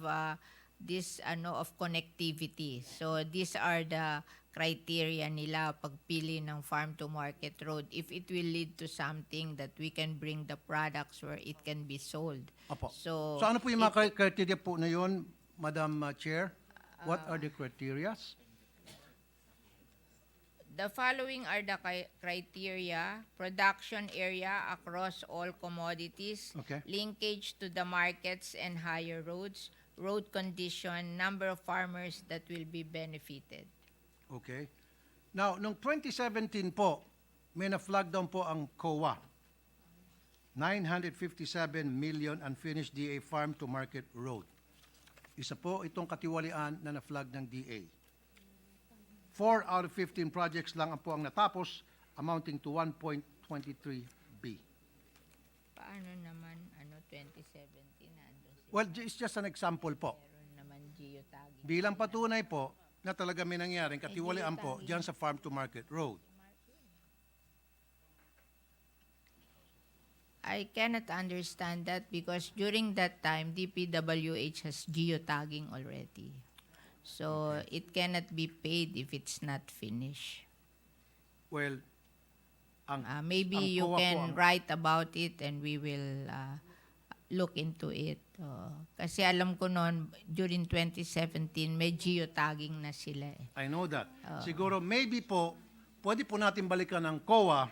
this of connectivity. So these are the criteria nila pagpili ng farm to market road, if it will lead to something that we can bring the products where it can be sold. Opo. So ano po yung mga criteria po na yun, Madam Chair? What are the criterias? The following are the criteria: production area across all commodities, Okay. linkage to the markets and higher roads, road condition, number of farmers that will be benefited. Okay. Now, noong 2017 po, may na-flag down po ang COA. 957 million unfinished DA Farm to Market Road. Isa po itong katiwalian na na-flag ng DA. 4 out of 15 projects lang ang po ang natapos, amounting to 1.23 B. Paano naman, 2017, nandun sila. Well, it's just an example po. Meron naman geotagging. Bilang patunay po na talaga may nangyaring katiwalian po dyan sa Farm to Market Road. I cannot understand that because during that time, DPWH has geotagging already. So it cannot be paid if it's not finished. Well, ang Maybe ang you COA po can ang- write about it and we will look into it. Kasi alam ko noon, during 2017, may geotagging na sila eh. I know that. Siguro maybe po, pwede po natin balikan ang COA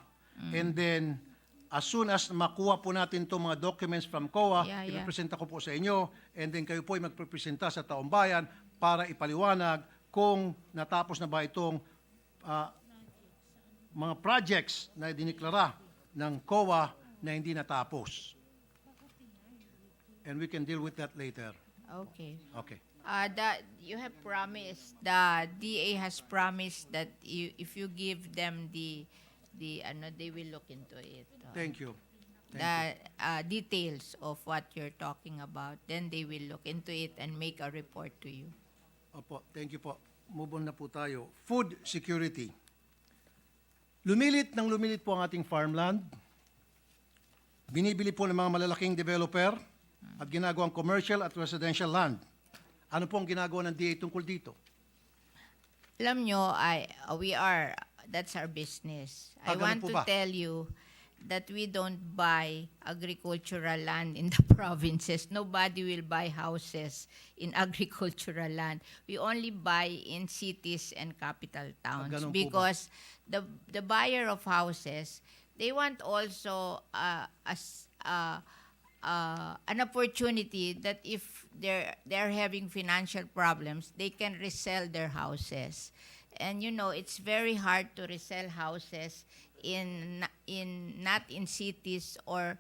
and then as soon as makuha po natin itong mga documents from COA, Yeah. ipipresenta ko po sa inyo and then kayo po ay magpipresenta sa taong bayan para ipaliwanag kung natapos na ba itong mga projects na diniklara ng COA na hindi natapos. And we can deal with that later. Okay. Okay. You have promised, the DA has promised that if you give them they will look into it. Thank you. The details of what you're talking about, then they will look into it and make a report to you. Opo, thank you po. Move on na po tayo. Food security. Lumilit ng lumilit po ang ating farmland. Binibili po ng mga malalaking developer at ginagawang commercial at residential land. Ano po ang ginagawa ng DA tungkol dito? Alam nyo, that's our business. I Ganun want po to ba? tell you that we don't buy agricultural land in the provinces. Nobody will buy houses in agricultural land. We only buy in cities and capital towns Ganun po ba? because the buyer of houses, they want also an opportunity that if they're having financial problems, they can resell their houses. And it's very hard to resell houses not in cities or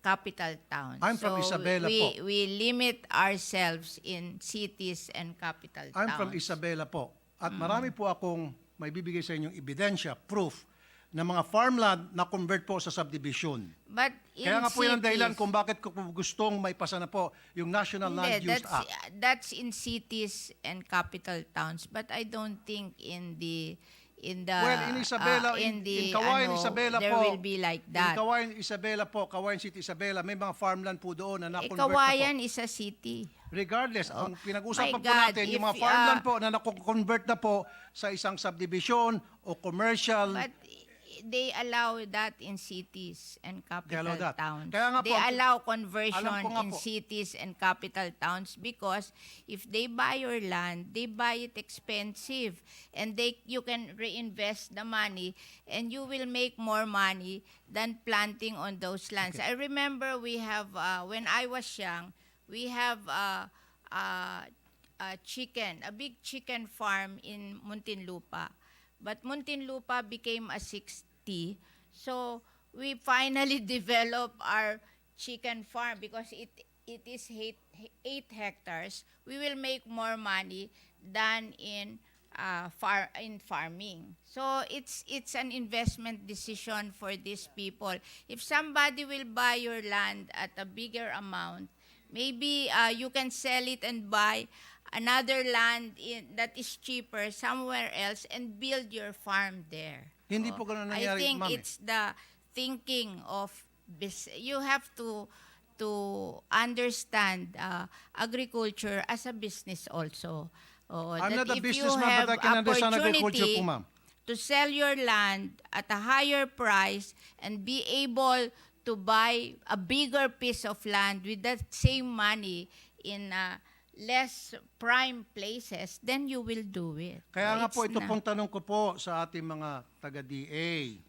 capital towns. I'm from Isabela po. We limit ourselves in cities and capital I'm towns. from Isabela po. At marami po akong may bibigay sa inyong ebidensya, proof, na mga farmland na convert po sa subdivision. But in Kaya nga po yan ang dahilan cities- kung bakit ko po gustong may pasa na po yung National Land Hindi, Use Act. that's in cities and capital towns, but I don't think in the Well, in Isabela, in Kawayan, Isabela there po, will be like that. In Kawayan, Isabela po, Kawayan City, Isabela, may mga farmland po doon na na-convert Kawayan na po. is a city. Regardless, ang pinag-usapan My po God, natin, yung if, mga farmland po na na-convert na po sa isang subdivision o commercial. But they allow that in cities and capital allow that. towns. Kaya nga po, They allow conversion alam ko nga in po. cities and capital towns because if they buy your land, they buy it expensive and you can reinvest the money and you will make more money than planting on those lands. I remember we have, when I was young, we have a big chicken farm in Muntinlupa. But Muntinlupa became a 60. So we finally developed our chicken farm because it is 8 hectares. We will make more money than in farming. So it's an investment decision for these people. If somebody will buy your land at a bigger amount, maybe you can sell it and buy another land that is cheaper somewhere else and build your farm there. Hindi po ganun I nangyari, think ma'am. it's the thinking of you have to understand agriculture as a business also. I'm That not a if businessman, you have but I can understand agriculture opportunity po, ma'am. to sell your land at a higher price and be able to buy a bigger piece of land with that same money in less prime places, then you will do it. Kaya nga po, It's ito na- pong tanong ko po sa ating mga taga-DA.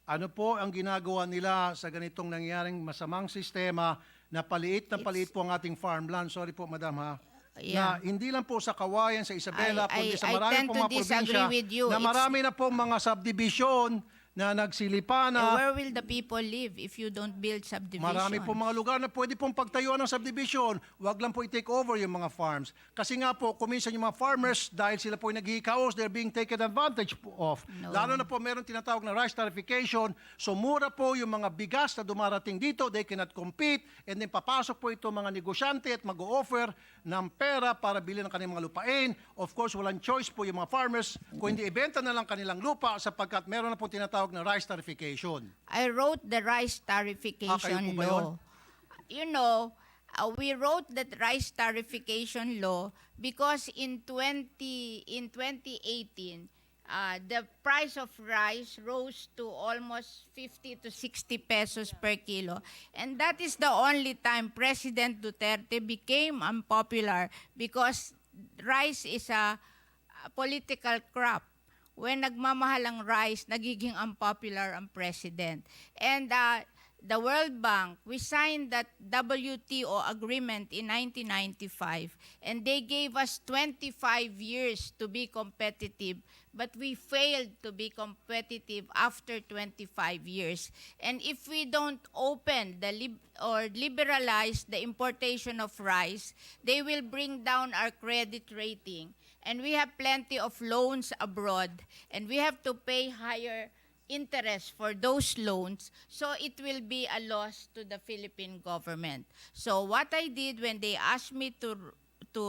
Ano po ang ginagawa nila sa ganitong nangyaring masamang sistema na paliit po ang ating farmland? Sorry po, madam ha. Yeah. Na hindi lang po sa Kawayan, sa Isabela, I kundi sa tend marami to pong mga disagree probinsya with you. na marami na pong mga subdivision na nagsilipa na Where will the people live if you don't build subdivisions? marami po mga lugar na pwede pong pagtayuan ng subdivision. Huwag lang po i-take over yung mga farms. Kasi nga po, kuminsan yung mga farmers, dahil sila po naghihikaos, they're being taken advantage of. No. Lalo na po meron tinatawag na rice tariffication. So mura po yung mga bigas na dumarating dito, they cannot compete, and then papasok po ito mga negosyante at mag-o-offer ng pera para bilhin ng kanilang mga lupain. Of course, walang choice po yung mga farmers kung hindi ibenta na lang kanilang lupa sapagkat meron na po tinatawag na rice tariffication. I wrote the rice tariffication kayo po ba yun? law. You know, we wrote that rice tariffication law because in 2018, the price of rice rose to almost 50 to 60 pesos per kilo. And that is the only time President Duterte became unpopular because rice is a political crop. When nagmamahal ang rice, nagiging unpopular ang president. And the World Bank, we signed that WTO agreement in 1995, and they gave us 25 years to be competitive, but we failed to be competitive after 25 years. And if we don't open or liberalize the importation of rice, they will bring down our credit rating. And we have plenty of loans abroad, and we have to pay higher interest for those loans, so it will be a loss to the Philippine government. So what I did when they asked me to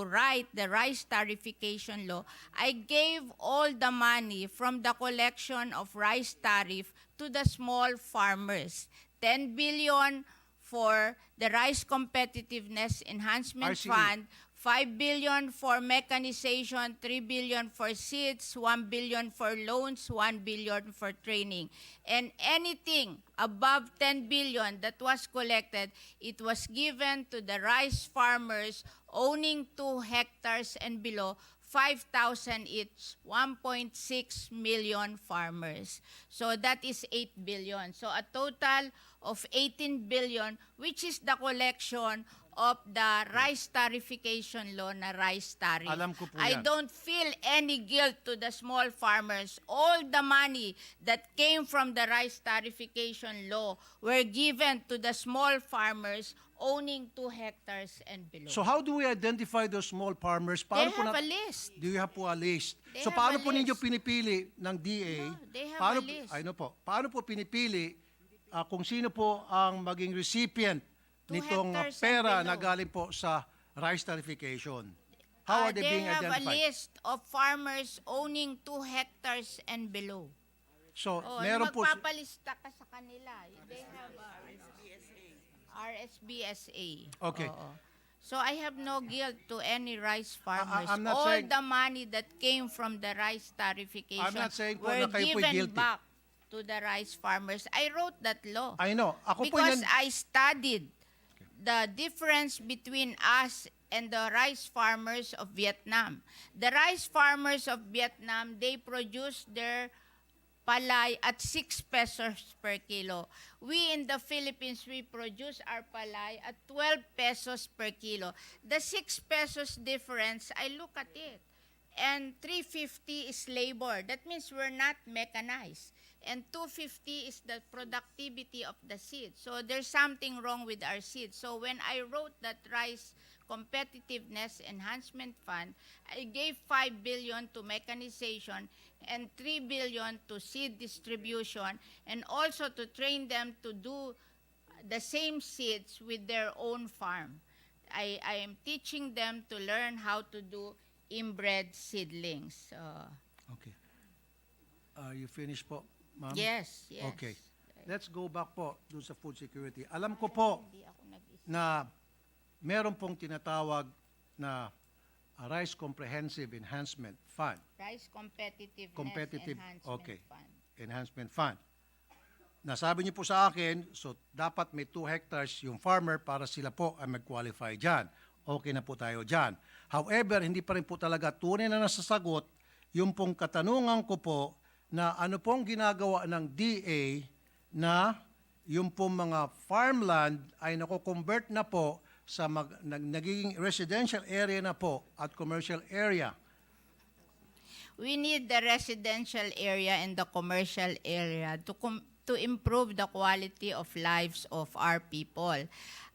write the rice tariffication law, I gave all the money from the collection of rice tariff to the small farmers. 10 billion for the Rice Competitiveness Enhancement RCE. Fund, 5 billion for mechanization, 3 billion for seeds, 1 billion for loans, 1 billion for training. And anything above 10 billion that was collected, it was given to the rice farmers owning 2 hectares and below, 5,000 each, 1.6 million farmers. So that is 8 billion. So a total of 18 billion, which is the collection of the rice tariffication law na rice tariff. Alam ko po I yan. don't feel any guilt to the small farmers. All the money that came from the rice tariffication law were given to the small farmers owning 2 hectares and below. So how do we identify those small farmers? They Paano po have a list. Do you have po a list? They So have paano a po ninyo list. pinipili ng DA? No, they have paano, a list. I know po. Paano po pinipili kung sino po ang maging recipient 2 nitong hectares and pera below. na galing po sa rice tariffication? How are they being They have a identified? list of farmers owning 2 hectares and below. So, Oh, meron po magpapalista ka sa kanila. They have RSBSA. Okay. Oo. So I have no guilt to any rice farmers. I'm not All saying- the money that came from the rice tariffication I'm not saying po were na kayo po'y given guilty. back to the rice farmers. I wrote that law. I know. Ako po Because yan. I studied the difference between us and the rice farmers of Vietnam. The rice farmers of Vietnam, they produce their palay at 6 pesos per kilo. We in the Philippines, we produce our palay at 12 pesos per kilo. The 6 pesos difference, I look at it. And 350 is labor. That means we're not mechanized. And 250 is the productivity of the seed. So there's something wrong with our seed. So when I wrote that Rice Competitiveness Enhancement Fund, I gave 5 billion to mechanization and 3 billion to seed distribution, and also to train them to do the same seeds with their own farm. I am teaching them to learn how to do inbred seedlings. Okay. Are you finished po, ma'am? Yes, yes. Okay. Let's go back po dun sa food security. Alam ko po Hindi ako nag-isip. na meron pong tinatawag na Rice Comprehensive Enhancement Fund. Rice Competitiveness Competitive, Enhancement okay. Fund. Enhancement Fund. Nasabi niyo po sa akin, so dapat may 2 hectares yung farmer para sila po ay mag-qualify dyan. Okay na po tayo dyan. However, hindi pa rin po talaga tunay na nasasagot yung pong katanungan ko po na ano pong ginagawa ng DA na yung pong mga farmland ay nako-convert na po sa nagiging residential area na po at commercial area. we need the residential area and the commercial area to improve the quality of lives of our people.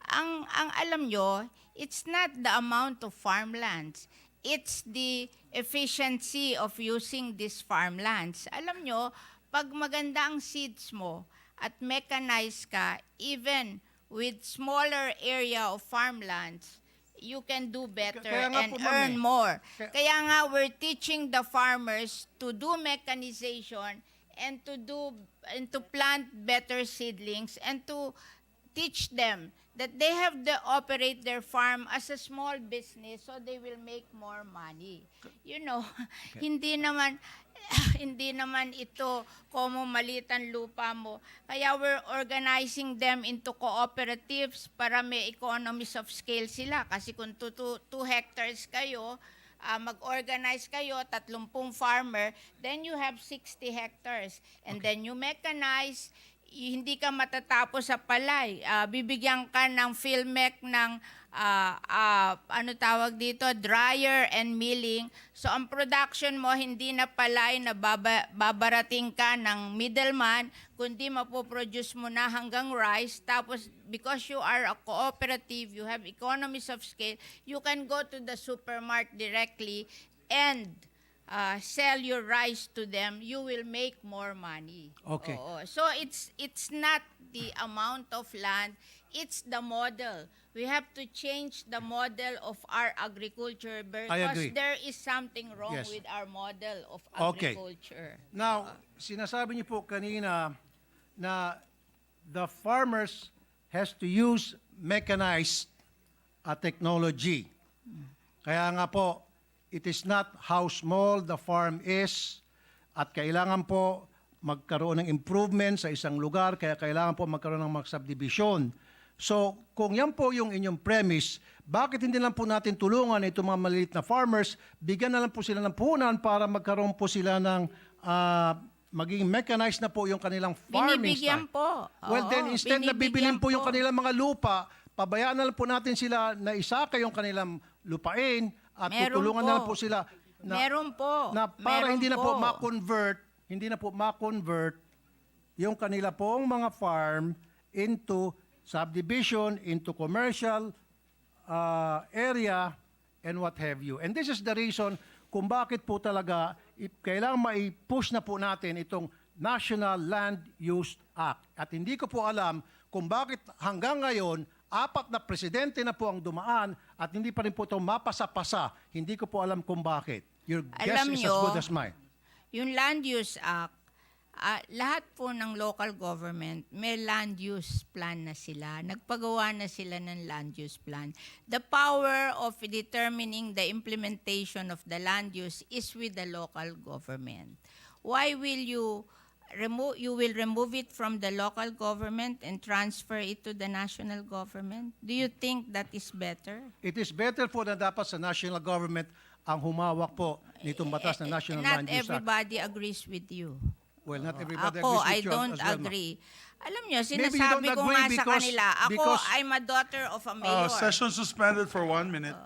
Ang alam nyo, it's not the amount of farmlands. It's the efficiency of using these farmlands. Alam nyo, pag maganda ang seeds mo at mechanized ka, even with smaller area of farmlands, you can do better Kaya nga and po, ma'am, earn eh. more. Kaya nga we're teaching the farmers to do mechanization and to plant better seedlings and to teach them that they have to operate their farm as a small business so they will make more money. You know, hindi naman hindi naman ito como maliit ang lupa mo. Kaya we're organizing them into cooperatives para may economies of scale sila. Kasi kung 2 hectares kayo, mag-organize kayo, 30 farmer, then you have 60 hectares. And then you mechanize, hindi ka matatapos sa palay. Bibigyan ka ng PhilMech ng ano tawag dito, dryer and milling. So ang production mo hindi na palay na babarating ka ng middleman, kundi mapoproduce mo na hanggang rice. Tapos because you are a cooperative, you have economies of scale, you can go to the supermarket directly and sell your rice to them, you will make more money. Okay. Oo. So it's not the amount of land, it's the model. We have to change the model of our agriculture I agree. because there is something wrong Yes. with our model of Okay. agriculture. Now, sinasabi niyo po kanina na the farmers has to use mechanized technology. Kaya nga po, it is not how small the farm is at kailangan po magkaroon ng improvement sa isang lugar, kaya kailangan po magkaroon ng subdivision. So, kung yan po yung inyong premise, bakit hindi lang po natin tulungan itong mga maliit na farmers, bigyan na lang po sila ng puhunan para magkaroon po sila ng maging mechanized na po yung kanilang farming Binibigyan style. po. Well, Oo, then instead na bibilin binibigyan po yung po. kanilang mga lupa, pabayaan na lang po natin sila na isaka yung kanilang lupain at Meron tutulungan po. na lang po sila na, Meron po. na para Meron hindi na po po. ma-convert yung kanila pong mga farm into subdivision, into commercial area, and what have you. And this is the reason kung bakit po talaga kailangan mai-push na po natin itong National Land Use Act. At hindi ko po alam kung bakit hanggang ngayon 4 na presidente na po ang dumaan at hindi pa rin po ito mapasa-pasa. Hindi ko po alam kung bakit. Your guess Alam is as nyo, good as mine. Yung Land Use Act, lahat po ng local government, may land use plan na sila. Nagpagawa na sila ng land use plan. The power of determining the implementation of the land use is with the local government. Why will you remove it from the local government and transfer it to the national government? Do you think that is better? It is better po na dapat sa national government ang humawak po nitong batas na National Not Land Use Act. everybody agrees with you. Well, not everybody Ako, agrees with I you don't as well, ma'am. agree. Alam nyo, Maybe you don't sinasabi ko agree nga sa because- kanila, ako, because- I'm a daughter of a mayor. Session suspended for 1 minute.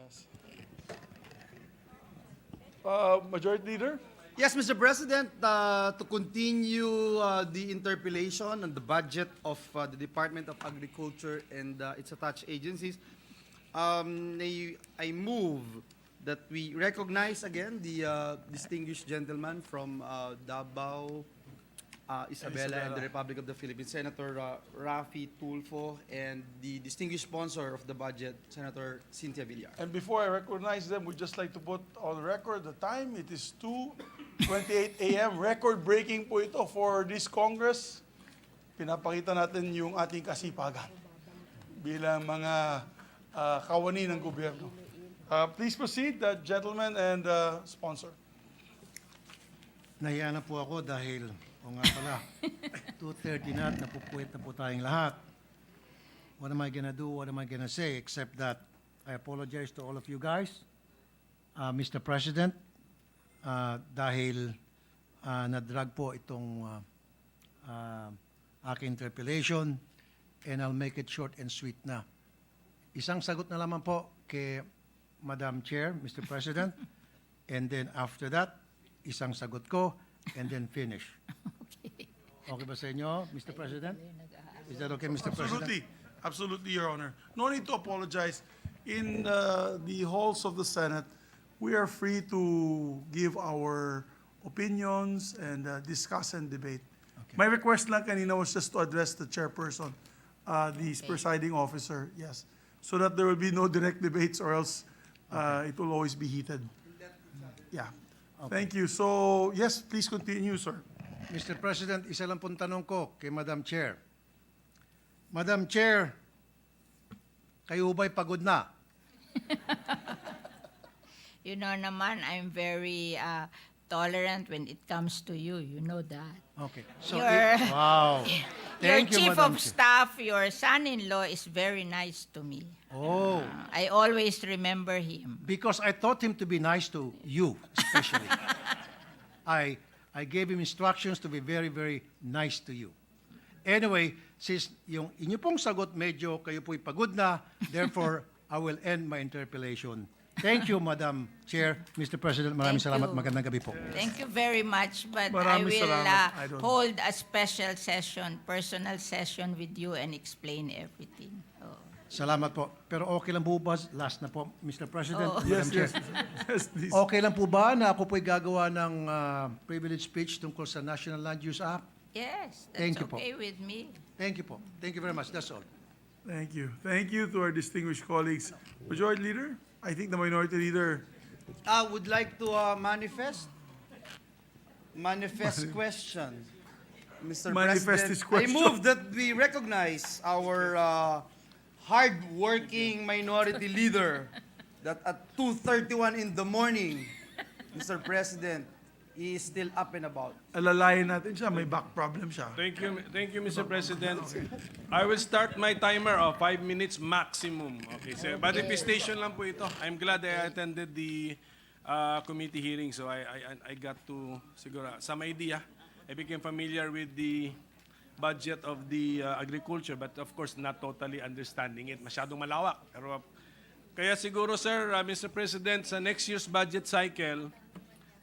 Yes. Majority Leader? Yes, Mr. President, to continue the interpellation on the budget of the Department of Agriculture and its attached agencies, I move that we recognize again the distinguished gentleman from Davao, Isabela, and the Republic of the Philippines, Senator Rafi Tulfo, and the distinguished sponsor of the budget, Senator Cynthia Villar. And before I recognize them, we'd just like to put on the record the time. It is 2:28 a.m. Record-breaking po ito for this Congress. Pinapakita natin yung ating kasipagan bilang mga kawani ng gobyerno. Please proceed, gentlemen and sponsor. Nahiya na po ako dahil, o nga pala, 2:30 na at napupuwit na po tayong lahat. What am I gonna do, what am I gonna say, except that I apologize to all of you guys, Mr. President, dahil nadrag po itong aking interpellation, and I'll make it short and sweet na. Isang sagot na lamang po kay Madam Chair, Mr. President, and then after that, isang sagot ko, and then finish. Okay ba sa inyo, Mr. President? Is that okay, Mr. President? Absolutely. Absolutely, Your Honor. No need to apologize. In the halls of the Senate, we are free to give our opinions and discuss and debate. Okay. My request lang kanina was just to address the chairperson, the presiding officer, yes, so that there will be no direct debates or else it will always be heated. Yeah. Thank you. So, yes, please continue, sir. Mr. President, isa lang pong tanong ko kay Madam Chair. Madam Chair, kayo ba'y pagod na? You know naman, I'm very tolerant when it comes to you. You know that. Okay. So, Your- wow. Your Thank you, chief Madam of Chair. staff, your son-in-law is very nice to me. Oh, I always remember him. because I taught him to be nice to you, especially. I gave him instructions to be very, very nice to you. Anyway, since yung inyo pong sagot medyo kayo po'y pagod na, therefore, I will end my interpellation. Thank you, Madam Chair. Mr. President, maraming Thank salamat. you. Magandang gabi po. Thank you very much, but I Maraming will salamat. I don't- hold a special session, personal session with you and explain everything. Oh. Salamat po. Pero okay lang po ba, last na po, Mr. President, Oo. Madam Yes, Chair. yes, yes, please. Okay lang po ba na ako po'y gagawa ng privilege speech tungkol sa National Land Use Act? Yes, that's Thank you po. okay with me. Thank you po. Thank you very much. That's all. Thank you. Thank you to our distinguished colleagues. Majority Leader, I think the Minority Leader. I would like to manifest question, Mr. Manifest President. his question. I move that we recognize our hard-working minority leader that at 2:31 in the morning, Mr. President, he is still up and about. Alalayan natin siya, may back problem siya. Thank you, Mr. President. I will start my timer of 5 minutes maximum. Okay, so manifestation lang po ito. I'm glad I attended the committee hearing, so I got to siguro some idea. I became familiar with the budget of the agriculture, but of course not totally understanding it. Masyadong malawak. Pero kaya siguro, sir, Mr. President, sa next year's budget cycle,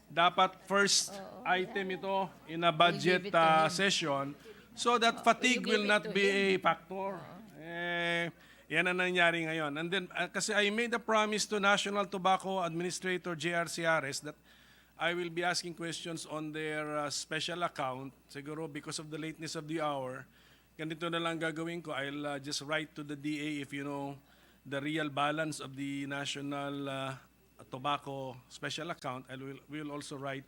dapat first item ito in a budget give it to him. session so that fatigue give will it not to be a factor. Yan ang nangyari ngayon. And then, kasi I made a promise to National Tobacco Administrator JRCRS that I will be asking questions on their special account. Siguro because of the lateness of the hour, ganito na lang gagawin ko. I'll just write to the DA if you know the real balance of the National Tobacco special account. We will also write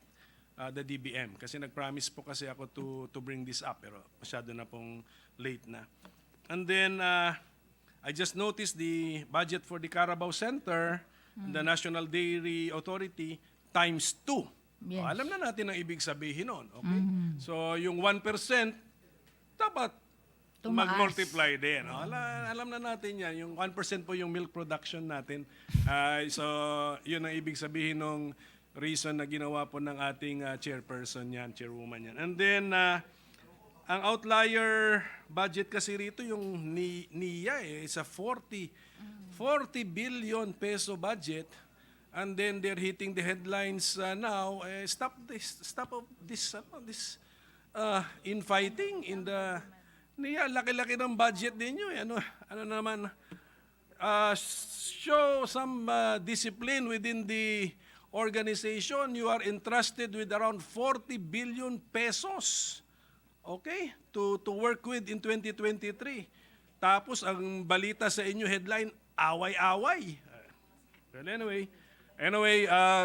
the DBM kasi nag-promise po kasi ako to bring this up pero masyado na pong late na. And then I just noticed the budget for the Carabao Center, the National Dairy Authority times 2. Yes. Alam na natin ang ibig sabihin nun. Okay? So yung 1% dapat Tumaas. mag-multiply din. No? Alam na natin yan. Yung 1% po yung milk production natin. So, yun ang ibig sabihin ng reason na ginawa po ng ating chairperson yan, chairwoman yan. And then, ang outlier budget kasi rito yung NIA it's a 40 billion peso budget, and then they're hitting the headlines now. Stop this infighting in the NIA. Laki-laki ng budget ninyo. Ano naman? Show some discipline within the organization. You are entrusted with around 40 billion pesos. Okay? To work with in 2023. Tapos ang balita sa inyo headline, away-away. Well, anyway,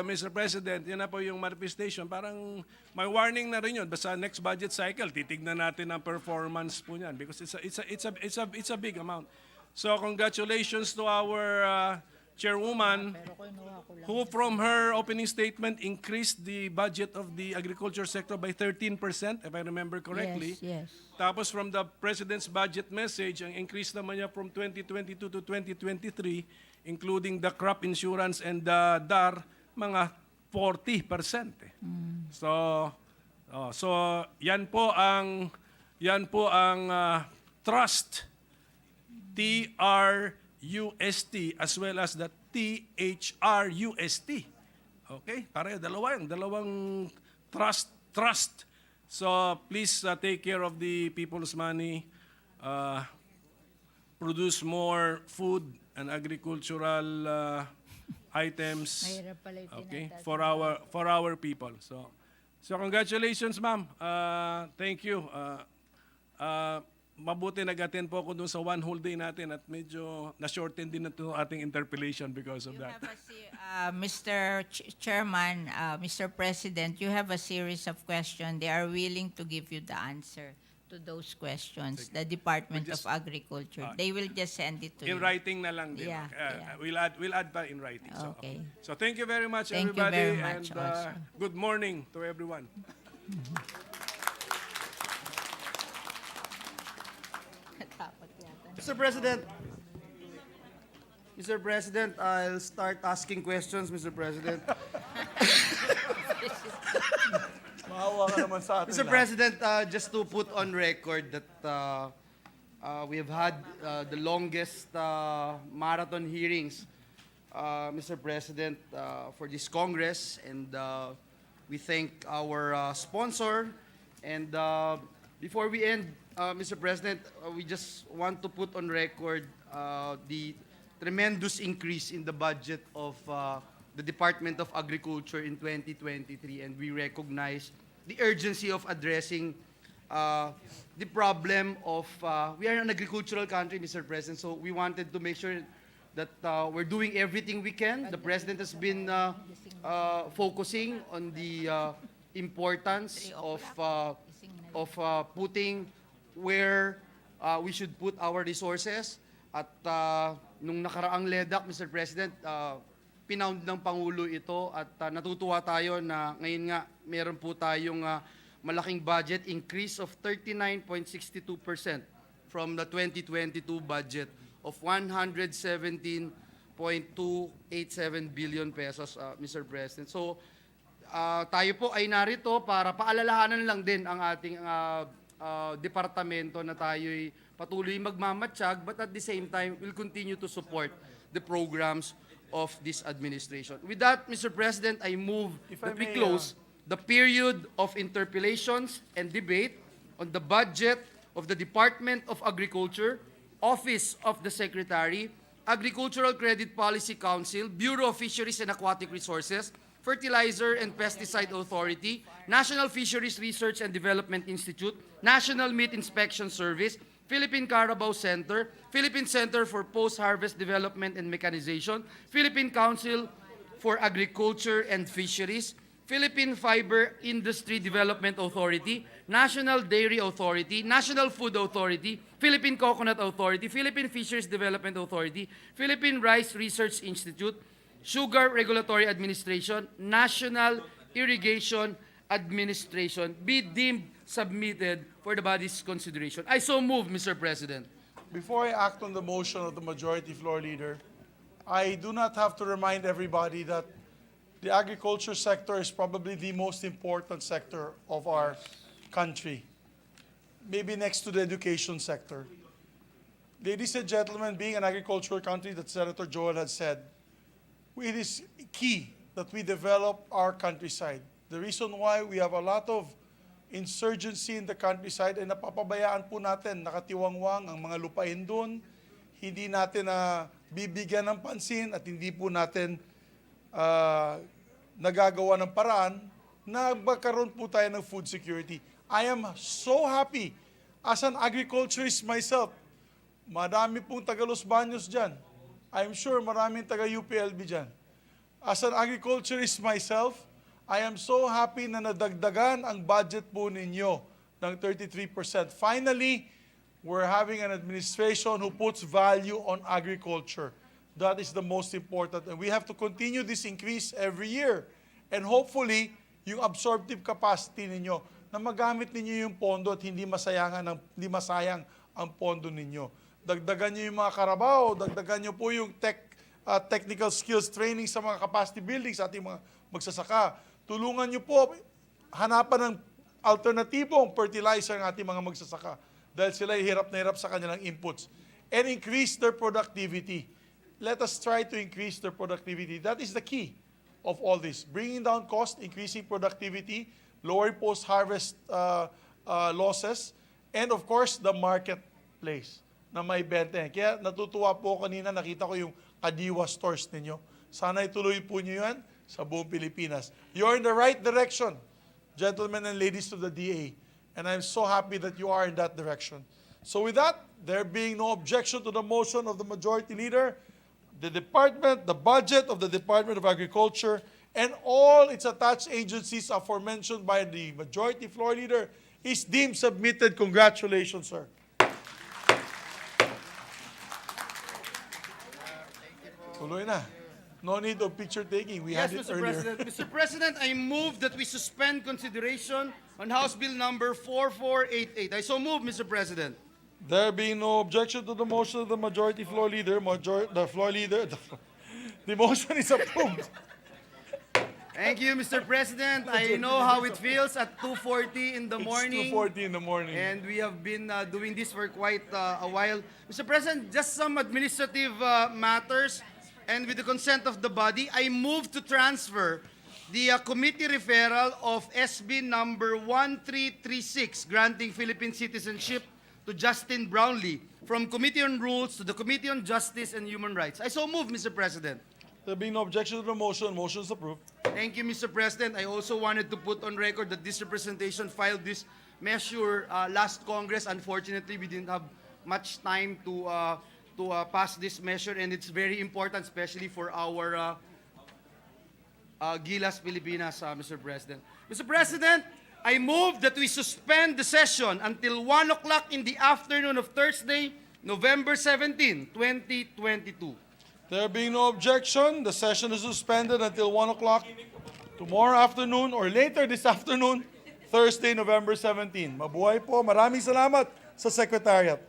Mr. President, yan na po yung manifestation. Parang may warning na rin yun. Basta next budget cycle, titignan natin ang performance po niyan because it's a big amount. So congratulations to our chairwoman who from her opening statement increased the budget of the agriculture sector by 13%, if I remember correctly. Yes. Tapos from the President's budget message, ang increase naman niya from 2022 to 2023, including the crop insurance and the DAR, mga 40%. So yan po ang trust, TRUST, as well as the THRUST. Okay? Pareho, dalawang trust. So please take care of the people's money, produce more food and agricultural items, Mahirap pala yung okay, tinatawag. for our people. So congratulations, ma'am. Thank you. Mabuti nag-attend po ako dun sa one whole day natin at medyo na-shorten din na ito ating interpellation because of You that. have Mr. Chairman, Mr. President, you have a series of questions. They are willing to give you the answer to those questions, the Department of Agriculture. They will just send it to In you. writing na lang din. Yeah, yeah. We'll add pa in writing. Okay. So thank you very much, Thank you everybody. very much and also. good morning to everyone. Mr. President, I'll start asking questions, Mr. President. Maawa ka naman sa atin Mr. lahat. President, just to put on record that we have had the longest marathon hearings, Mr. President, for this Congress, and we thank our sponsor. And before we end, Mr. President, we just want to put on record the tremendous increase in the budget of the Department of Agriculture in 2023, and we recognize the urgency of addressing the problem of, we are an agricultural country, Mr. President, so we wanted to make sure that we're doing everything we can. The President has been focusing on the importance of putting where we should put our resources. At nung nakaraang LEDAC, Mr. President, pinound ng Pangulo ito at natutuwa tayo na ngayon nga meron po tayong malaking budget increase of 39.62% from the 2022 budget of 117.287 billion pesos, Mr. President. So tayo po ay narito para paalalahanan lang din ang ating departamento na tayo'y patuloy magmamatsyag, but at the same time, we'll continue to support the programs of this administration. With that, Mr. President, I move If I that we may, close the period of interpellations and debate on the budget of the Department of Agriculture, Office of the Secretary, Agricultural Credit Policy Council, Bureau of Fisheries and Aquatic Resources, Fertilizer and Pesticide Authority, National Fisheries Research and Development Institute, National Meat Inspection Service, Philippine Carabao Center, Philippine Center for Post-Harvest Development and Mechanization, Philippine Council for Agriculture and Fisheries, Philippine Fiber Industry Development Authority, National Dairy Authority, National Food Authority, Philippine Coconut Authority, Philippine Fisheries Development Authority, Philippine Rice Research Institute, Sugar Regulatory Administration, National Irrigation Administration be deemed submitted for the body's consideration. I so move, Mr. President. Before I act on the motion of the majority floor leader, I do not have to remind everybody that the agriculture sector is probably the most important sector of our country. maybe next to the education sector. Ladies and gentlemen, being an agricultural country that Senator Joel has said, it is key that we develop our countryside. The reason why we have a lot of insurgency in the countryside ay napapabayaan po natin, nakatiwangwang ang mga lupain doon, hindi natin bibigyan ng pansin at hindi po natin nagagawa ng paraan na magkaroon po tayo ng food security. I am so happy as an agriculturist myself. Marami pong taga Los Baños dyan. I'm sure maraming taga UPLB dyan. As an agriculturist myself, I am so happy na nadagdagan ang budget po ninyo ng 33%. Finally, we're having an administration who puts value on agriculture. That is the most important. And we have to continue this increase every year. And hopefully, yung absorptive capacity ninyo, na magamit ninyo yung pondo at hindi masayang ang pondo ninyo. Dagdagan nyo yung mga karabaw, dagdagan nyo po yung technical skills training sa mga capacity building sa ating mga magsasaka. Tulungan nyo po hanapan ng alternatibong fertilizer ng ating mga magsasaka dahil sila hirap na hirap sa kanilang inputs. And increase their productivity. Let us try to increase their productivity. That is the key of all this. Bringing down cost, increasing productivity, lowering post-harvest losses, and of course, the marketplace na may benta. Kaya natutuwa po kanina, nakita ko yung Kadiwa stores ninyo. Sana ituloy po nyo yan sa buong Pilipinas. You're in the right direction, gentlemen and ladies of the DA. And I'm so happy that you are in that direction. So with that, there being no objection to the motion of the Majority Leader, the budget of the Department of Agriculture, and all its attached agencies aforementioned by the Majority Floor Leader is deemed submitted. Congratulations, sir. Tuloy na. No need of picture taking. We Yes, had it Mr. earlier. President. Mr. President, I move that we suspend consideration on House Bill number 4488. I so move, Mr. President. There being no objection to the motion of the Majority Floor Leader, the motion is approved. Thank you, Mr. President. I know how it feels at 2:40 in the morning. It's 2:40 in the morning. And we have been doing this for quite a while. Mr. President, just some administrative matters. And with the consent of the body, I move to transfer the committee referral of SB number 1336, granting Philippine citizenship to Justin Brownlee, from Committee on Rules to the Committee on Justice and Human Rights. I so move, Mr. President. There being no objection to the motion, motion is approved. Thank you, Mr. President. I also wanted to put on record that this representation filed this measure last Congress. Unfortunately, we didn't have much time to pass this measure, and it's very important, especially for our Gilas Pilipinas, Mr. President. Mr. President, I move that we suspend the session until 1 o'clock in the afternoon of Thursday, November 17, 2022. There being no objection, the session is suspended until 1 o'clock tomorrow afternoon or later this afternoon, Thursday, November 17. Mabuhay po. Maraming salamat sa Secretariat.